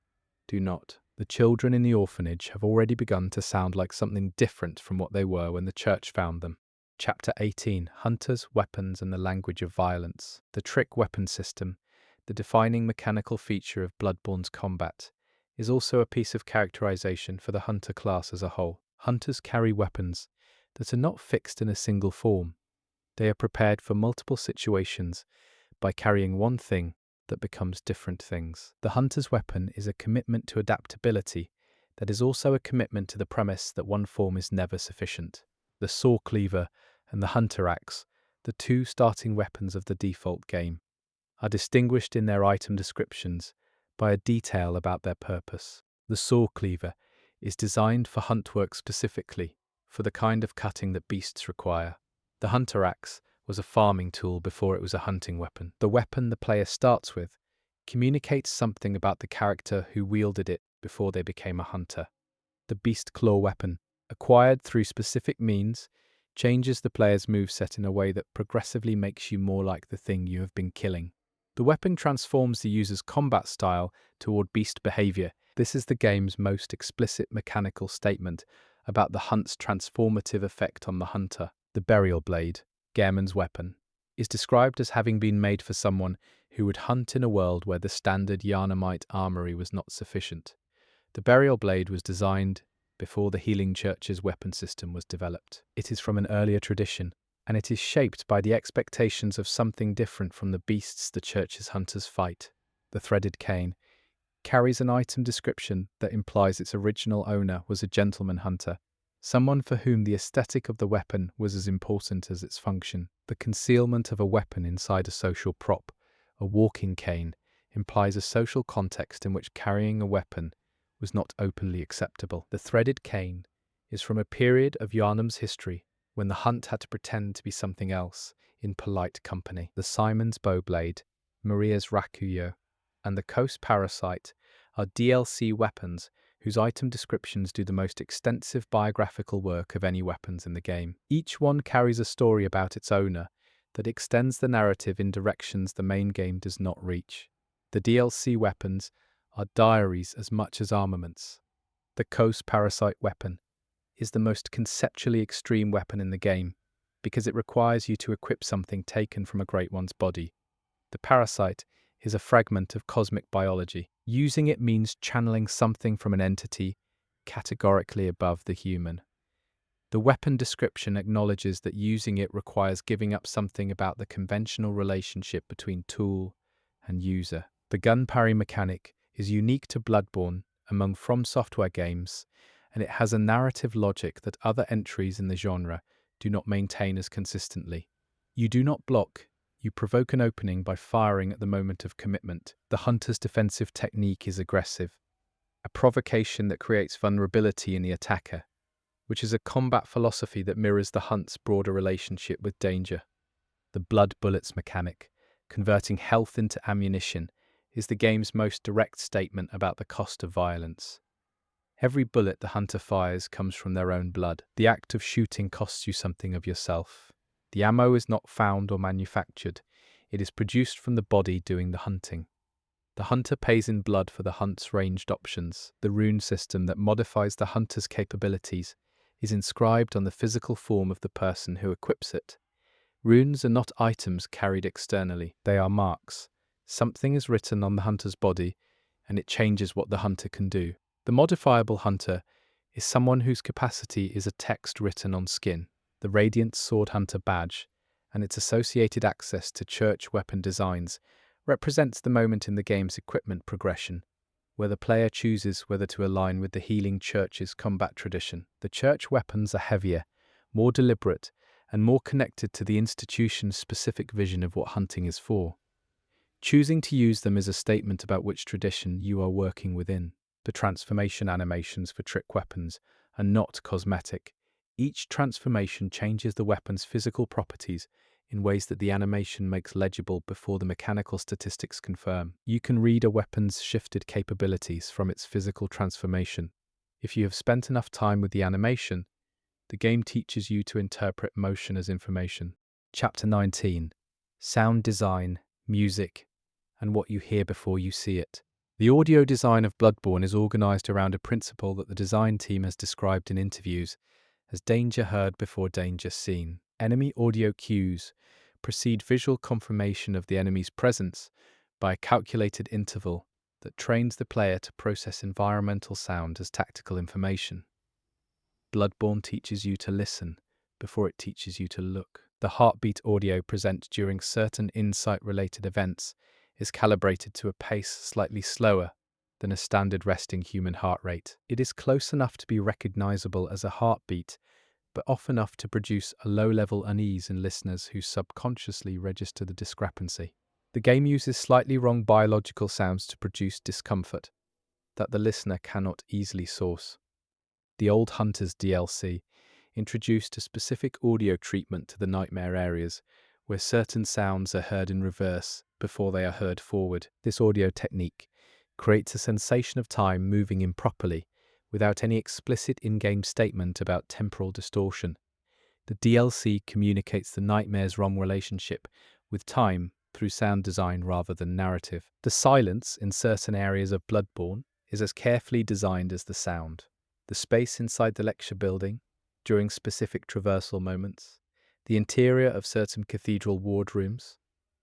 do not. The children in the orphanage have already begun to sound like something different from what they were when the church found them. Chapter 18: Hunters, Weapons and the Language of Violence. The trick weapon system, the defining mechanical feature of Bloodborne's combat, is also a piece of characterization for the hunter class as a whole. Hunters carry weapons that are not fixed in a single form. They are prepared for multiple situations by carrying one thing that becomes different things. The hunter's weapon is a commitment to adaptability that is also a commitment to the premise that one form is never sufficient. The saw cleaver and the hunter axe, the two starting weapons of the default game, are distinguished in their item descriptions by a detail about their purpose. The saw cleaver is designed for hunt work specifically, for the kind of cutting that beasts require. The hunter axe was a farming tool before it was a hunting weapon. The weapon the player starts with communicates something about the character who wielded it before they became a hunter. The beast claw weapon, acquired through specific means, changes the player's moveset in a way that progressively makes you more like the thing you have been killing. The weapon transforms the user's combat style toward beast behavior. This is the game's most explicit mechanical statement about the hunt's transformative effect on the hunter. The burial blade, Gehrman's weapon, is described as having been made for someone who would hunt in a world where the standard Yharnamite armory was not sufficient. The burial blade was designed before the Healing Church's weapon system was developed. It is from an earlier tradition, and it is shaped by the expectations of something different from the beasts the Church's hunters fight. The threaded cane carries an item description that implies its original owner was a gentleman hunter someone for whom the aesthetic of the weapon was as important as its function. The concealment of a weapon inside a social prop, a walking cane, implies a social context in which carrying a weapon was not openly acceptable. The threaded cane is from a period of Yharnam's history when the hunt had to pretend to be something else in polite company. The Simon's bowblade, Maria's rakuyo, and the Coast parasite are DLC weapons whose item descriptions do the most extensive biographical work of any weapons in the game. Each one carries a story about its owner that extends the narrative in directions the main game does not reach. The DLC weapons are diaries as much as armaments. The Coast parasite weapon is the most conceptually extreme weapon in the game because it requires you to equip something taken from a great one's body. The parasite is a fragment of cosmic biology. Using it means channeling something from an entity categorically above the human. The weapon description acknowledges that using it requires giving up something about the conventional relationship between tool and user. The gun parry mechanic is unique to Bloodborne among From Software games, and it has a narrative logic that other entries in the genre do not maintain as consistently. You do not block, you provoke an opening by firing at the moment of commitment. The hunter's defensive technique is aggressive, a provocation that creates vulnerability in the attacker, which is a combat philosophy that mirrors the hunt's broader relationship with danger. The blood bullets mechanic, converting health into ammunition, is the game's most direct statement about the cost of violence. Every bullet the hunter fires comes from their own blood. The act of shooting costs you something of yourself. The ammo is not found or manufactured. It is produced from the body doing the hunting. The hunter pays in blood for the hunt's ranged options. The rune system that modifies the hunter's capabilities is inscribed on the physical form of the person who equips it. Runes are not items carried externally. They are marks. Something is written on the hunter's body, and it changes what the hunter can do. The modifiable hunter is someone whose capacity is a text written on skin. The Radiant Sword Hunter badge and its associated access to church weapon designs represents the moment in the game's equipment progression where the player chooses whether to align with the healing church's combat tradition. The church weapons are heavier, more deliberate, and more connected to the institution's specific vision of what hunting is for. Choosing to use them is a statement about which tradition you are working within. The transformation animations for trick weapons are not cosmetic. Each transformation changes the weapon's physical properties in ways that the animation makes legible before the mechanical statistics confirm. You can read a weapon's shifted capabilities from its physical transformation. If you have spent enough time with the animation, the game teaches you to interpret motion as information. Chapter 19. Sound design, music, and what you hear before you see it. The audio design of Bloodborne is organized around a principle that the design team has described in interviews as danger heard before danger seen. Enemy audio cues precede visual confirmation of the enemy's presence by a calculated interval that trains the player to process environmental sound as tactical information. Bloodborne teaches you to listen before it teaches you to look. The heartbeat audio present during certain insight-related events is calibrated to a pace slightly slower than a standard resting human heart rate. It is close enough to be recognizable as a heartbeat, but off enough to produce a low-level unease in listeners who subconsciously register the discrepancy. The game uses slightly wrong biological sounds to produce discomfort that the listener cannot easily source. The Old Hunters DLC introduced a specific audio treatment to the nightmare areas where certain sounds are heard in reverse before they are heard forward. This audio technique creates a sensation of time moving improperly without any explicit in-game statement about temporal distortion. The DLC communicates the nightmare's wrong relationship with time through sound design rather than narrative. The silence in certain areas of Bloodborne is as carefully designed as the sound. The space inside the lecture building, during specific traversal moments, the interior of certain cathedral wardrooms,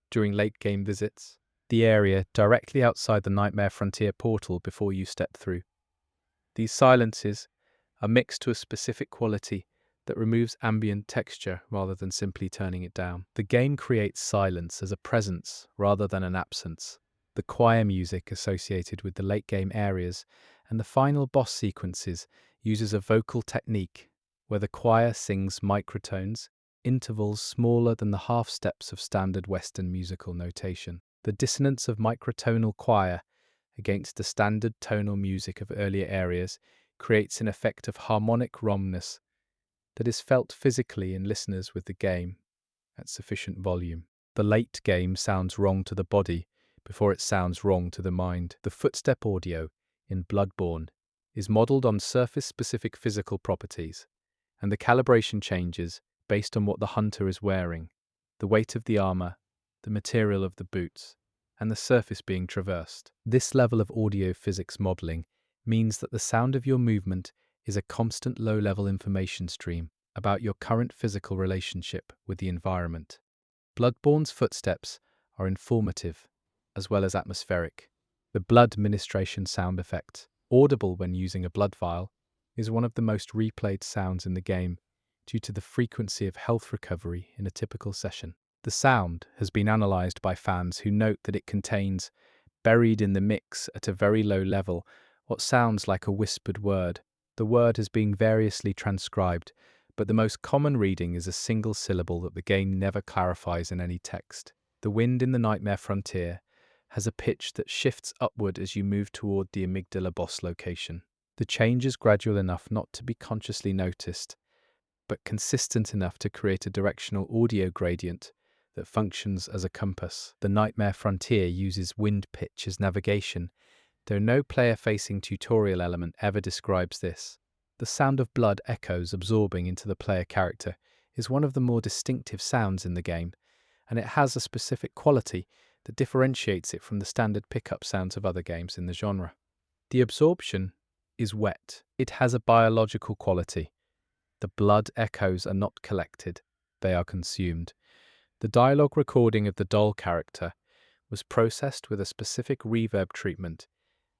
during late-game visits, the area directly outside the Nightmare Frontier portal before you step through. These silences are mixed to a specific quality that removes ambient texture rather than simply turning it down. The game creates silence as a presence rather than an absence. The choir music associated with the late-game areas and the final boss sequences uses a vocal technique where the choir sings microtones, intervals smaller than the half steps of standard Western musical notation. The dissonance of microtonal choir against the standard tonal music of earlier areas creates an effect of harmonic wrongness that is felt physically in listeners with the game at sufficient volume. The late game sounds wrong to the body before it sounds wrong to the mind. The footstep audio in Bloodborne is modeled on surface-specific physical properties, and the calibration changes based on what the hunter is wearing, the weight of the armor, the material of the boots, and the surface being traversed. This level of audio physics modeling means that the sound of your movement is a constant low-level information stream about your current physical relationship with the environment. Bloodborne's footsteps are informative as well as atmospheric. The blood ministration sound effect, audible when using a blood vial, is one of the most replayed sounds in the game due to the frequency of health recovery in a typical session. The sound has been analysed by fans who note that it contains, buried in the mix at a very low level, what sounds like a whispered word. The word has been variously transcribed, but the most common reading is a single syllable that the game never clarifies in any text. The wind in the Nightmare Frontier has a pitch that shifts upward as you move toward the amygdala boss location. The change is gradual enough not to be consciously noticed, but consistent enough to create a directional audio gradient that functions as a compass. The Nightmare Frontier uses wind pitch as navigation, though no player-facing tutorial element ever describes this. The sound of blood echoes absorbing into the player character is one of the more distinctive sounds in the game, and it has a specific quality that differentiates it from the standard pickup sounds of other games in the genre. The absorption is wet. It has a biological quality. The blood echoes are not collected, they are consumed. The dialogue recording of the doll character was processed with a specific reverb treatment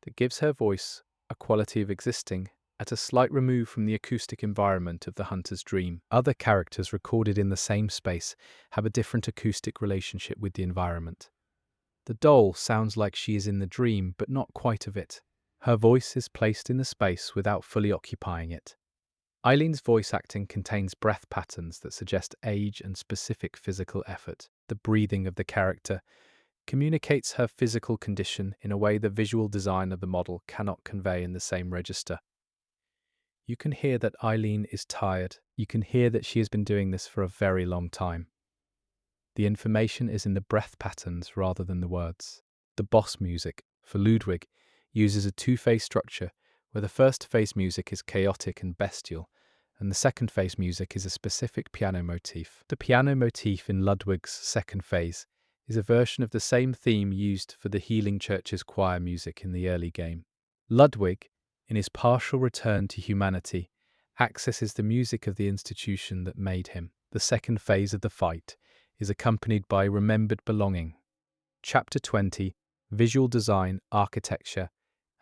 that gives her voice a quality of existing at a slight remove from the acoustic environment of the hunter's dream. Other characters recorded in the same space have a different acoustic relationship with the environment. The doll sounds like she is in the dream, but not quite of it. Her voice is placed in the space without fully occupying it. Eileen's voice acting contains breath patterns that suggest age and specific physical effort. The breathing of the character communicates her physical condition in a way the visual design of the model cannot convey in the same register. You can hear that Eileen is tired. You can hear that she has been doing this for a very long time. The information is in the breath patterns rather than the words. The boss music, for Ludwig, uses a two-phase structure where the first phase music is chaotic and bestial, and the second phase music is a specific piano motif. The piano motif in Ludwig's second phase is a version of the same theme used for the Healing Church's choir music in the early game. Ludwig, in his partial return to humanity, accesses the music of the institution that made him. The second phase of the fight is accompanied by Remembered Belonging. Chapter 20, Visual Design, Architecture,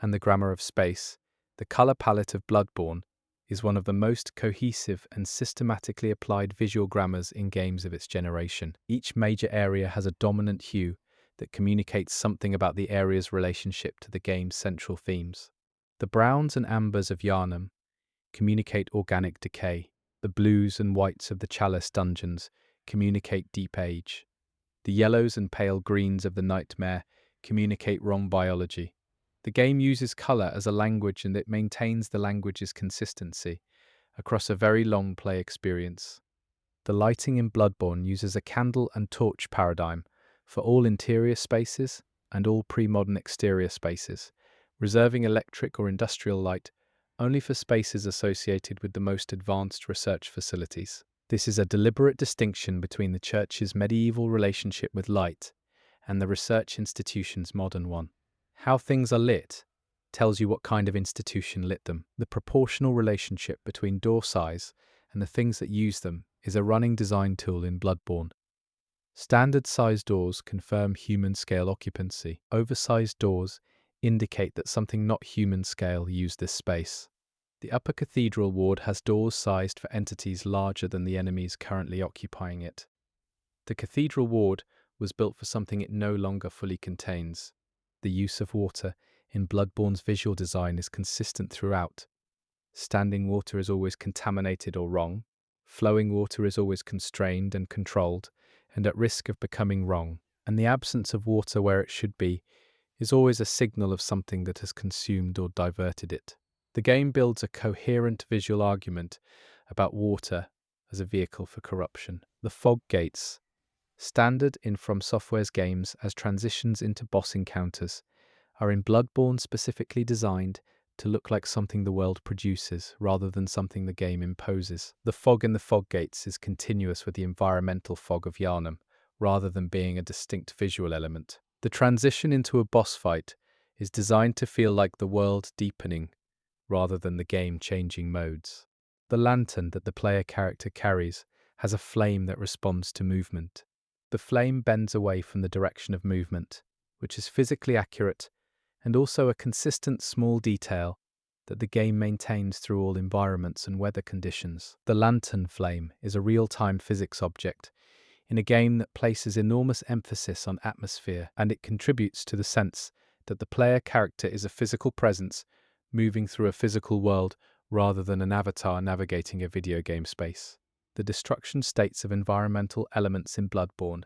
and the Grammar of Space. The color palette of Bloodborne is one of the most cohesive and systematically applied visual grammars in games of its generation. Each major area has a dominant hue that communicates something about the area's relationship to the game's central themes. The browns and ambers of Yharnam communicate organic decay. The blues and whites of the Chalice dungeons communicate deep age. The yellows and pale greens of the Nightmare communicate wrong biology. The game uses color as a language, and it maintains the language's consistency across a very long play experience. The lighting in Bloodborne uses a candle and torch paradigm for all interior spaces and all pre-modern exterior spaces, reserving electric or industrial light only for spaces associated with the most advanced research facilities. This is a deliberate distinction between the Church's medieval relationship with light and the research institution's modern one. How things are lit tells you what kind of institution lit them. The proportional relationship between door size and the things that use them is a running design tool in Bloodborne. Standard size doors confirm human scale occupancy. Oversized doors indicate that something not human scale used this space. The upper cathedral ward has doors sized for entities larger than the enemies currently occupying it. The cathedral ward was built for something it no longer fully contains. The use of water in Bloodborne's visual design is consistent throughout. Standing water is always contaminated or wrong. Flowing water is always constrained and controlled and at risk of becoming wrong. And the absence of water where it should be is always a signal of something that has consumed or diverted it. The game builds a coherent visual argument about water as a vehicle for corruption. The fog gates, standard in From Software's games as transitions into boss encounters, are in Bloodborne specifically designed to look like something the world produces rather than something the game imposes. The fog in the fog gates is continuous with the environmental fog of Yharnam, rather than being a distinct visual element. The transition into a boss fight is designed to feel like the world deepening rather than the game changing modes. The lantern that the player character carries has a flame that responds to movement. The flame bends away from the direction of movement, which is physically accurate and also a consistent small detail that the game maintains through all environments and weather conditions. The lantern flame is a real-time physics object in a game that places enormous emphasis on atmosphere, and it contributes to the sense that the player character is a physical presence moving through a physical world rather than an avatar navigating a video game space. The destruction states of environmental elements in Bloodborne,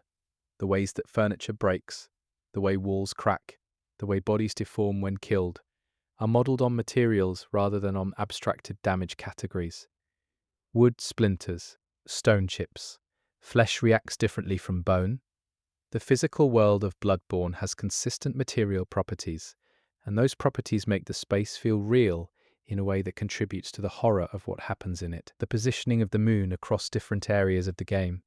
the ways that furniture breaks, the way walls crack, the way bodies deform when killed, are modelled on materials rather than on abstracted damage categories. Wood splinters, stone chips, flesh reacts differently from bone. The physical world of Bloodborne has consistent material properties, and those properties make the space feel real in a way that contributes to the horror of what happens in it. The positioning of the moon across different areas of the game.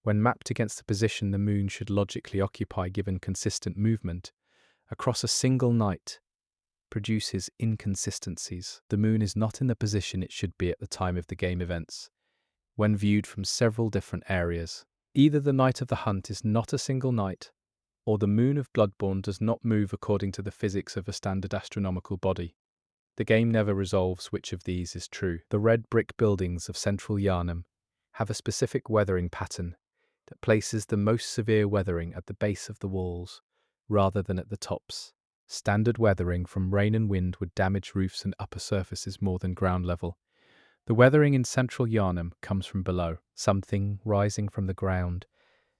When mapped against the position the moon should logically occupy given consistent movement, across a single night, produces inconsistencies. The moon is not in the position it should be at the time of the game events, when viewed from several different areas. Either the night of the hunt is not a single night, or the moon of Bloodborne does not move according to the physics of a standard astronomical body. The game never resolves which of these is true. The red brick buildings of Central Yharnam have a specific weathering pattern that places the most severe weathering at the base of the walls, rather than at the tops. Standard weathering from rain and wind would damage roofs and upper surfaces more than ground level. The weathering in Central Yharnam comes from below. Something rising from the ground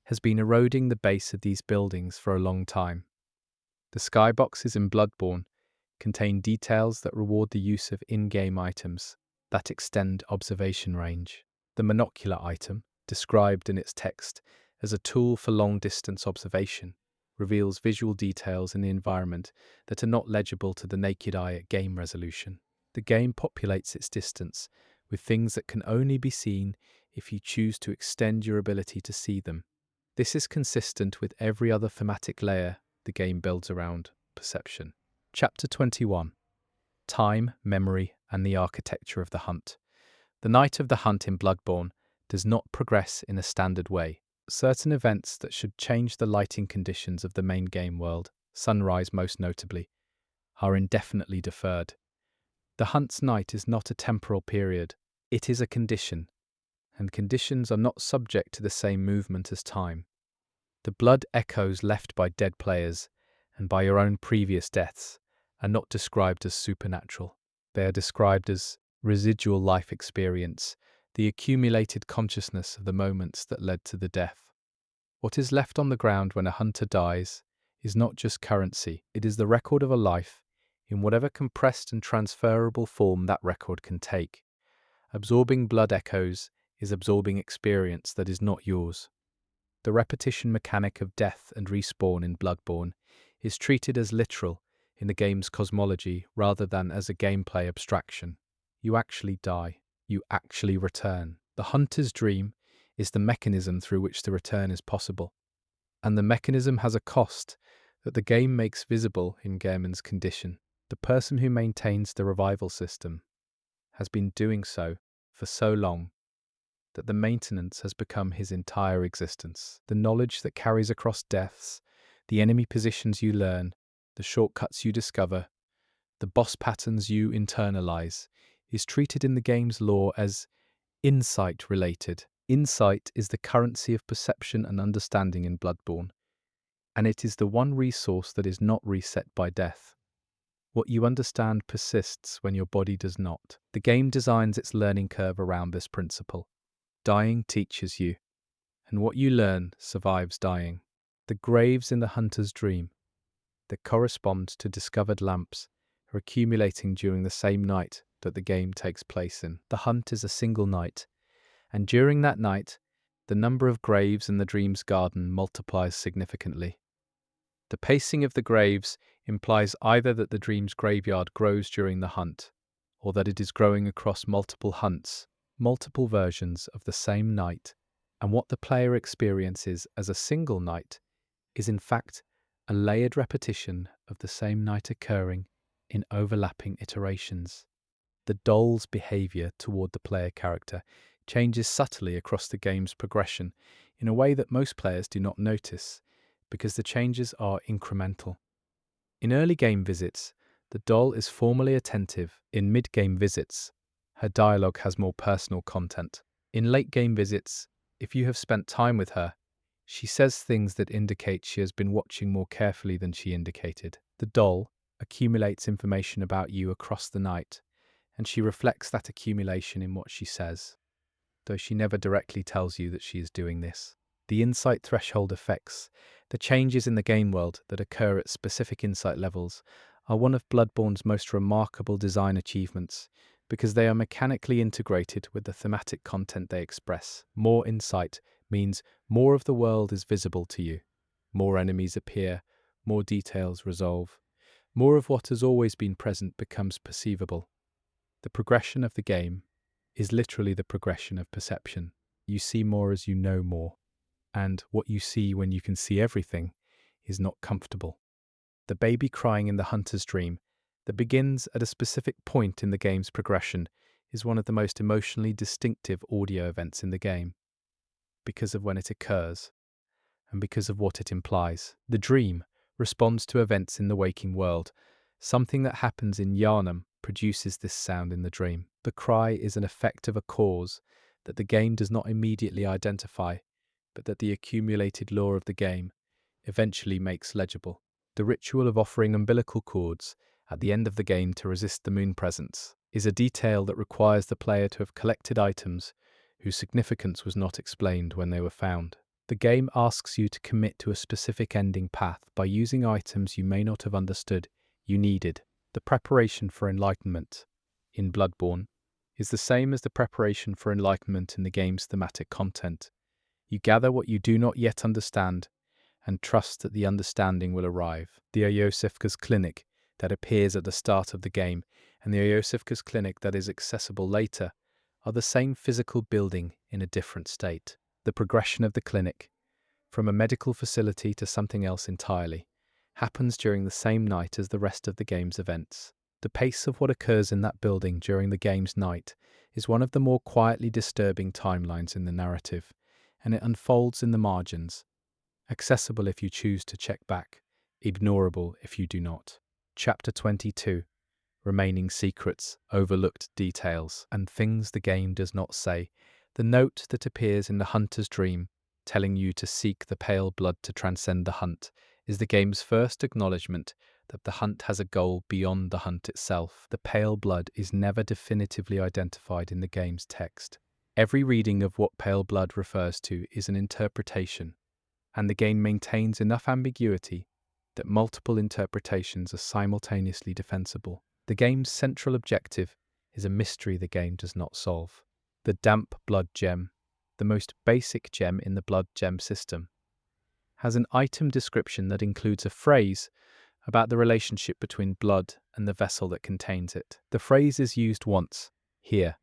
has been eroding the base of these buildings for a long time. The skyboxes in Bloodborne contain details that reward the use of in-game items that extend observation range. The monocular item, described in its text as a tool for long-distance observation, reveals visual details in the environment that are not legible to the naked eye at game resolution. The game populates its distance with things that can only be seen if you choose to extend your ability to see them. This is consistent with every other thematic layer the game builds around perception. Chapter 21. Time, Memory, and the Architecture of the Hunt. The night of the hunt in Bloodborne does not progress in a standard way. Certain events that should change the lighting conditions of the main game world, sunrise most notably, are indefinitely deferred. The hunt's night is not a temporal period, it is a condition, and conditions are not subject to the same movement as time. The blood echoes left by dead players and by your own previous deaths are not described as supernatural. They are described as residual life experience, the accumulated consciousness of the moments that led to the death. What is left on the ground when a hunter dies is not just currency, it is the record of a life in whatever compressed and transferable form that record can take. Absorbing blood echoes is absorbing experience that is not yours. The repetition mechanic of death and respawn in Bloodborne is treated as literal in the game's cosmology rather than as a gameplay abstraction. You actually die. You actually return. The hunter's dream is the mechanism through which the return is possible, and the mechanism has a cost that the game makes visible in Gehrman's condition. The person who maintains the revival system has been doing so for so long that the maintenance has become his entire existence. The knowledge that carries across deaths, the enemy positions you learn, the shortcuts you discover, the boss patterns you internalize, is treated in the game's lore as insight-related. Insight is the currency of perception and understanding in Bloodborne, and it is the one resource that is not reset by death. What you understand persists when your body does not. The game designs its learning curve around this principle. Dying teaches you, and what you learn survives dying. The graves in the hunter's dream, that correspond to discovered lamps, are accumulating during the same night that the game takes place in. The hunt is a single night, and during that night, the number of graves in the dream's garden multiplies significantly. The pacing of the graves implies either that the dream's graveyard grows during the hunt, or that it is growing across multiple hunts, multiple versions of the same night, and what the player experiences as a single night is in fact a layered repetition of the same night occurring in overlapping iterations. The doll's behavior toward the player character changes subtly across the game's progression in a way that most players do not notice, because the changes are incremental. In early game visits, the doll is formally attentive. In mid-game visits, her dialogue has more personal content. In late game visits, if you have spent time with her, she says things that indicate she has been watching more carefully than she indicated. The doll accumulates information about you across the night, and she reflects that accumulation in what she says, though she never directly tells you that she is doing this. The insight threshold effects, the changes in the game world that occur at specific insight levels, are one of Bloodborne's most remarkable design achievements, because they are mechanically integrated with the thematic content they express. More insight means more of the world is visible to you. More enemies appear, more details resolve. More of what has always been present becomes perceivable. The progression of the game is literally the progression of perception. You see more as you know more, and what you see when you can see everything is not comfortable. The baby crying in the hunter's dream that begins at a specific point in the game's progression is one of the most emotionally distinctive audio events in the game, because of when it occurs, and because of what it implies. The dream responds to events in the waking world. Something that happens in Yharnam produces this sound in the dream. The cry is an effect of a cause that the game does not immediately identify, but that the accumulated lore of the game eventually makes legible. The ritual of offering umbilical cords at the end of the game to resist the moon presence is a detail that requires the player to have collected items whose significance was not explained when they were found. The game asks you to commit to a specific ending path by using items you may not have understood you needed. The preparation for enlightenment in Bloodborne is the same as the preparation for enlightenment in the game's thematic content. You gather what you do not yet understand and trust that the understanding will arrive. The Iosifka's clinic that appears at the start of the game and the Iosifka's clinic that is accessible later are the same physical building in a different state. The progression of the clinic, from a medical facility to something else entirely, happens during the same night as the rest of the game's events. The pace of what occurs in that building during the game's night is one of the more quietly disturbing timelines in the narrative, and it unfolds in the margins, accessible if you choose to check back, ignorable if you do not. Chapter 22. Remaining secrets, overlooked details, and things the game does not say. The note that appears in the hunter's dream, telling you to seek the pale blood to transcend the hunt, is the game's first acknowledgement that the hunt has a goal beyond the hunt itself. The pale blood is never definitively identified in the game's text. Every reading of what pale blood refers to is an interpretation, and the game maintains enough ambiguity that multiple interpretations are simultaneously defensible. The game's central objective is a mystery the game does not solve. The damp blood gem, the most basic gem in the blood gem system, has an item description that includes a phrase about the relationship between blood and the vessel that contains it. The phrase is used once, here,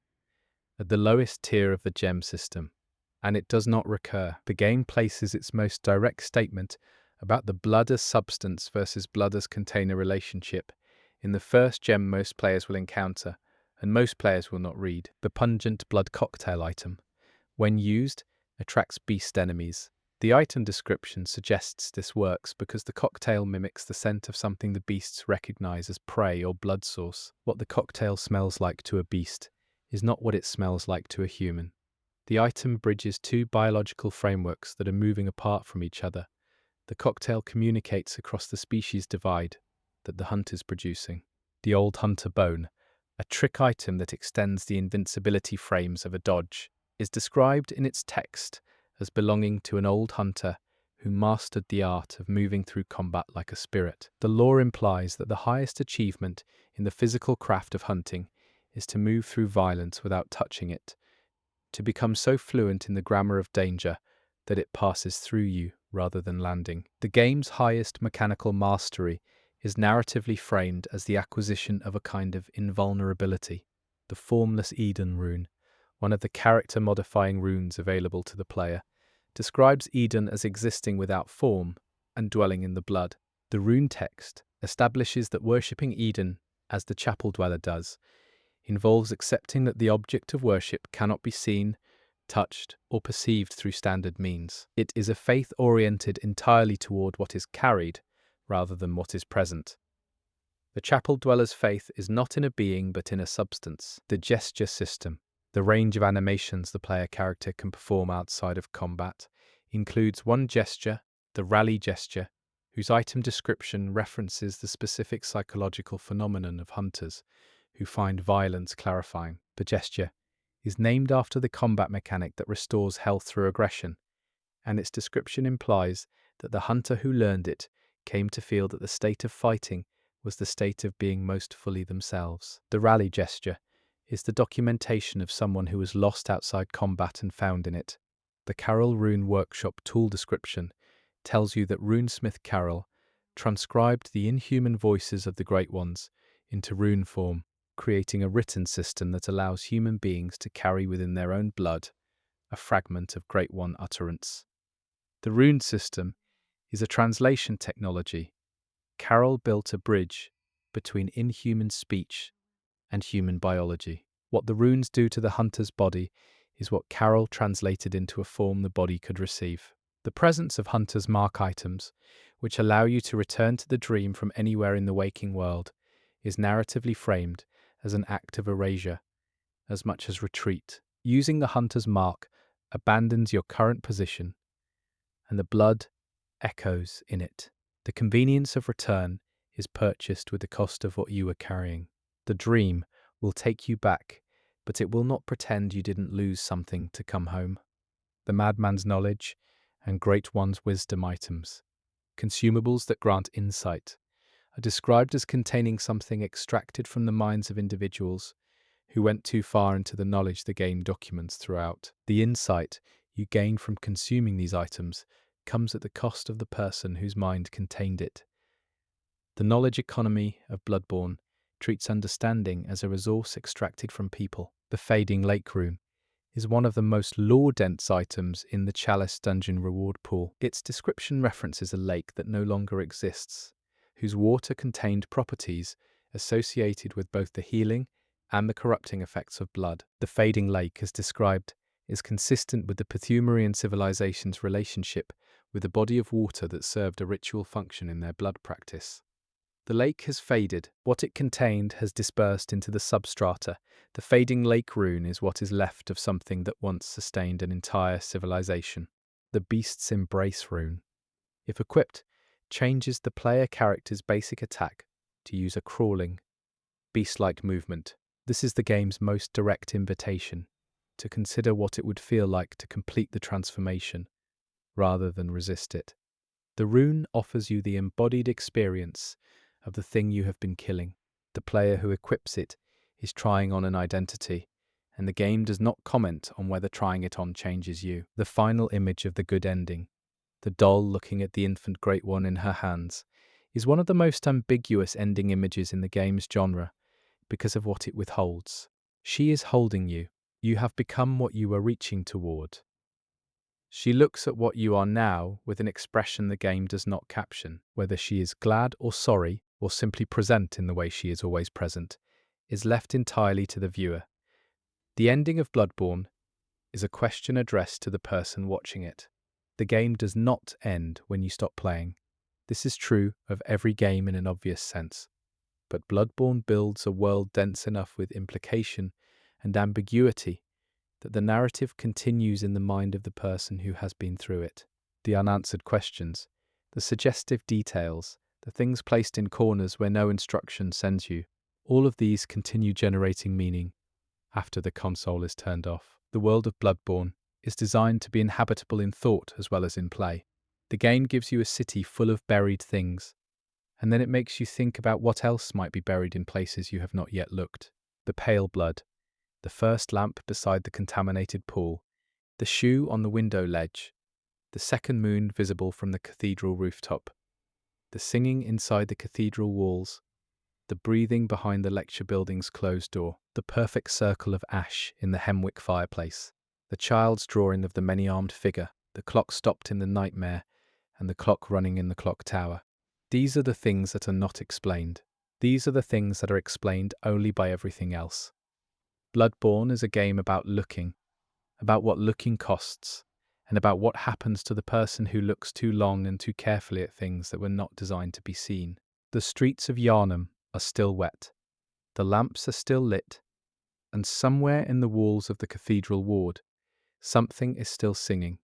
at the lowest tier of the gem system, and it does not recur. The game places its most direct statement about the blood as substance versus blood as container relationship in the first gem most players will encounter, and most players will not read. The pungent blood cocktail item, when used, attracts beast enemies. The item description suggests this works because the cocktail mimics the scent of something the beasts recognize as prey or blood source. What the cocktail smells like to a beast is not what it smells like to a human. The item bridges two biological frameworks that are moving apart from each other. The cocktail communicates across the species divide that the hunt is producing. The Old Hunter Bone, a trick item that extends the invincibility frames of a dodge, is described in its text as belonging to an old hunter who mastered the art of moving through combat like a spirit. The lore implies that the highest achievement in the physical craft of hunting is to move through violence without touching it, to become so fluent in the grammar of danger that it passes through you rather than landing. The game's highest mechanical mastery is narratively framed as the acquisition of a kind of invulnerability, the Formless Eden rune, one of the character-modifying runes available to the player, describes Eden as existing without form and dwelling in the blood. The rune text establishes that worshipping Eden, as the chapel dweller does, involves accepting that the object of worship cannot be seen, touched, or perceived through standard means. It is a faith oriented entirely toward what is carried, rather than what is present. The chapel dweller's faith is not in a being but in a substance. The gesture system, the range of animations the player character can perform outside of combat, includes one gesture, the rally gesture, whose item description references the specific psychological phenomenon of hunters who find violence clarifying. The gesture is named after the combat mechanic that restores health through aggression, and its description implies that the hunter who learned it came to feel that the state of fighting was the state of being most fully themselves. The rally gesture is the documentation of someone who was lost outside combat and found in it. The Carroll Rune Workshop tool description tells you that runesmith Carroll transcribed the inhuman voices of the Great Ones into rune form, creating a written system that allows human beings to carry within their own blood a fragment of Great One utterance. The rune system is a translation technology. Carroll built a bridge between inhuman speech and human biology. What the runes do to the hunter's body is what Carroll translated into a form the body could receive. The presence of hunter's mark items, which allow you to return to the dream from anywhere in the waking world, is narratively framed as an act of erasure, as much as retreat. Using the hunter's mark abandons your current position, and the blood echoes in it. The convenience of return is purchased with the cost of what you were carrying. The dream will take you back, but it will not pretend you didn't lose something to come home. The madman's knowledge and Great One's wisdom items, consumables that grant insight, are described as containing something extracted from the minds of individuals who went too far into the knowledge the game documents throughout. The insight you gain from consuming these items comes at the cost of the person whose mind contained it. The knowledge economy of Bloodborne treats understanding as a resource extracted from people. The Fading Lake rune is one of the most lore-dense items in the Chalice dungeon reward pool. Its description references a lake that no longer exists, whose water contained properties associated with both the healing and the corrupting effects of blood. The Fading Lake, as described, is consistent with the Pthumerian civilization's relationship with a body of water that served a ritual function in their blood practice. The lake has faded. What it contained has dispersed into the substrata. The Fading Lake rune is what is left of something that once sustained an entire civilization. The Beast's Embrace rune, if equipped, changes the player character's basic attack to use a crawling, beast-like movement. This is the game's most direct invitation to consider what it would feel like to complete the transformation, rather than resist it. The rune offers you the embodied experience of the thing you have been killing. The player who equips it is trying on an identity, and the game does not comment on whether trying it on changes you. The final image of the good ending, the doll looking at the infant Great One in her hands, is one of the most ambiguous ending images in the game's genre because of what it withholds. She is holding you. You have become what you were reaching toward. She looks at what you are now with an expression the game does not caption. Whether she is glad or sorry, or simply present in the way she is always present, is left entirely to the viewer. The ending of Bloodborne is a question addressed to the person watching it. The game does not end when you stop playing. This is true of every game in an obvious sense. But Bloodborne builds a world dense enough with implication and ambiguity that the narrative continues in the mind of the person who has been through it. The unanswered questions, the suggestive details, the things placed in corners where no instruction sends you, All of these continue generating meaning after the console is turned off. The world of Bloodborne is designed to be inhabitable in thought as well as in play. The game gives you a city full of buried things, and then it makes you think about what else might be buried in places you have not yet looked. The pale blood, the first lamp beside the contaminated pool, the shoe on the window ledge, the second moon visible from the cathedral rooftop, the singing inside the cathedral walls, the breathing behind the lecture building's closed door, the perfect circle of ash in the Hemwick fireplace, the child's drawing of the many-armed figure, the clock stopped in the nightmare, and the clock running in the clock tower. These are the things that are not explained. These are the things that are explained only by everything else. Bloodborne is a game about looking, about what looking costs, and about what happens to the person who looks too long and too carefully at things that were not designed to be seen. The streets of Yharnam are still wet, the lamps are still lit, and somewhere in the walls of the cathedral ward, something is still singing.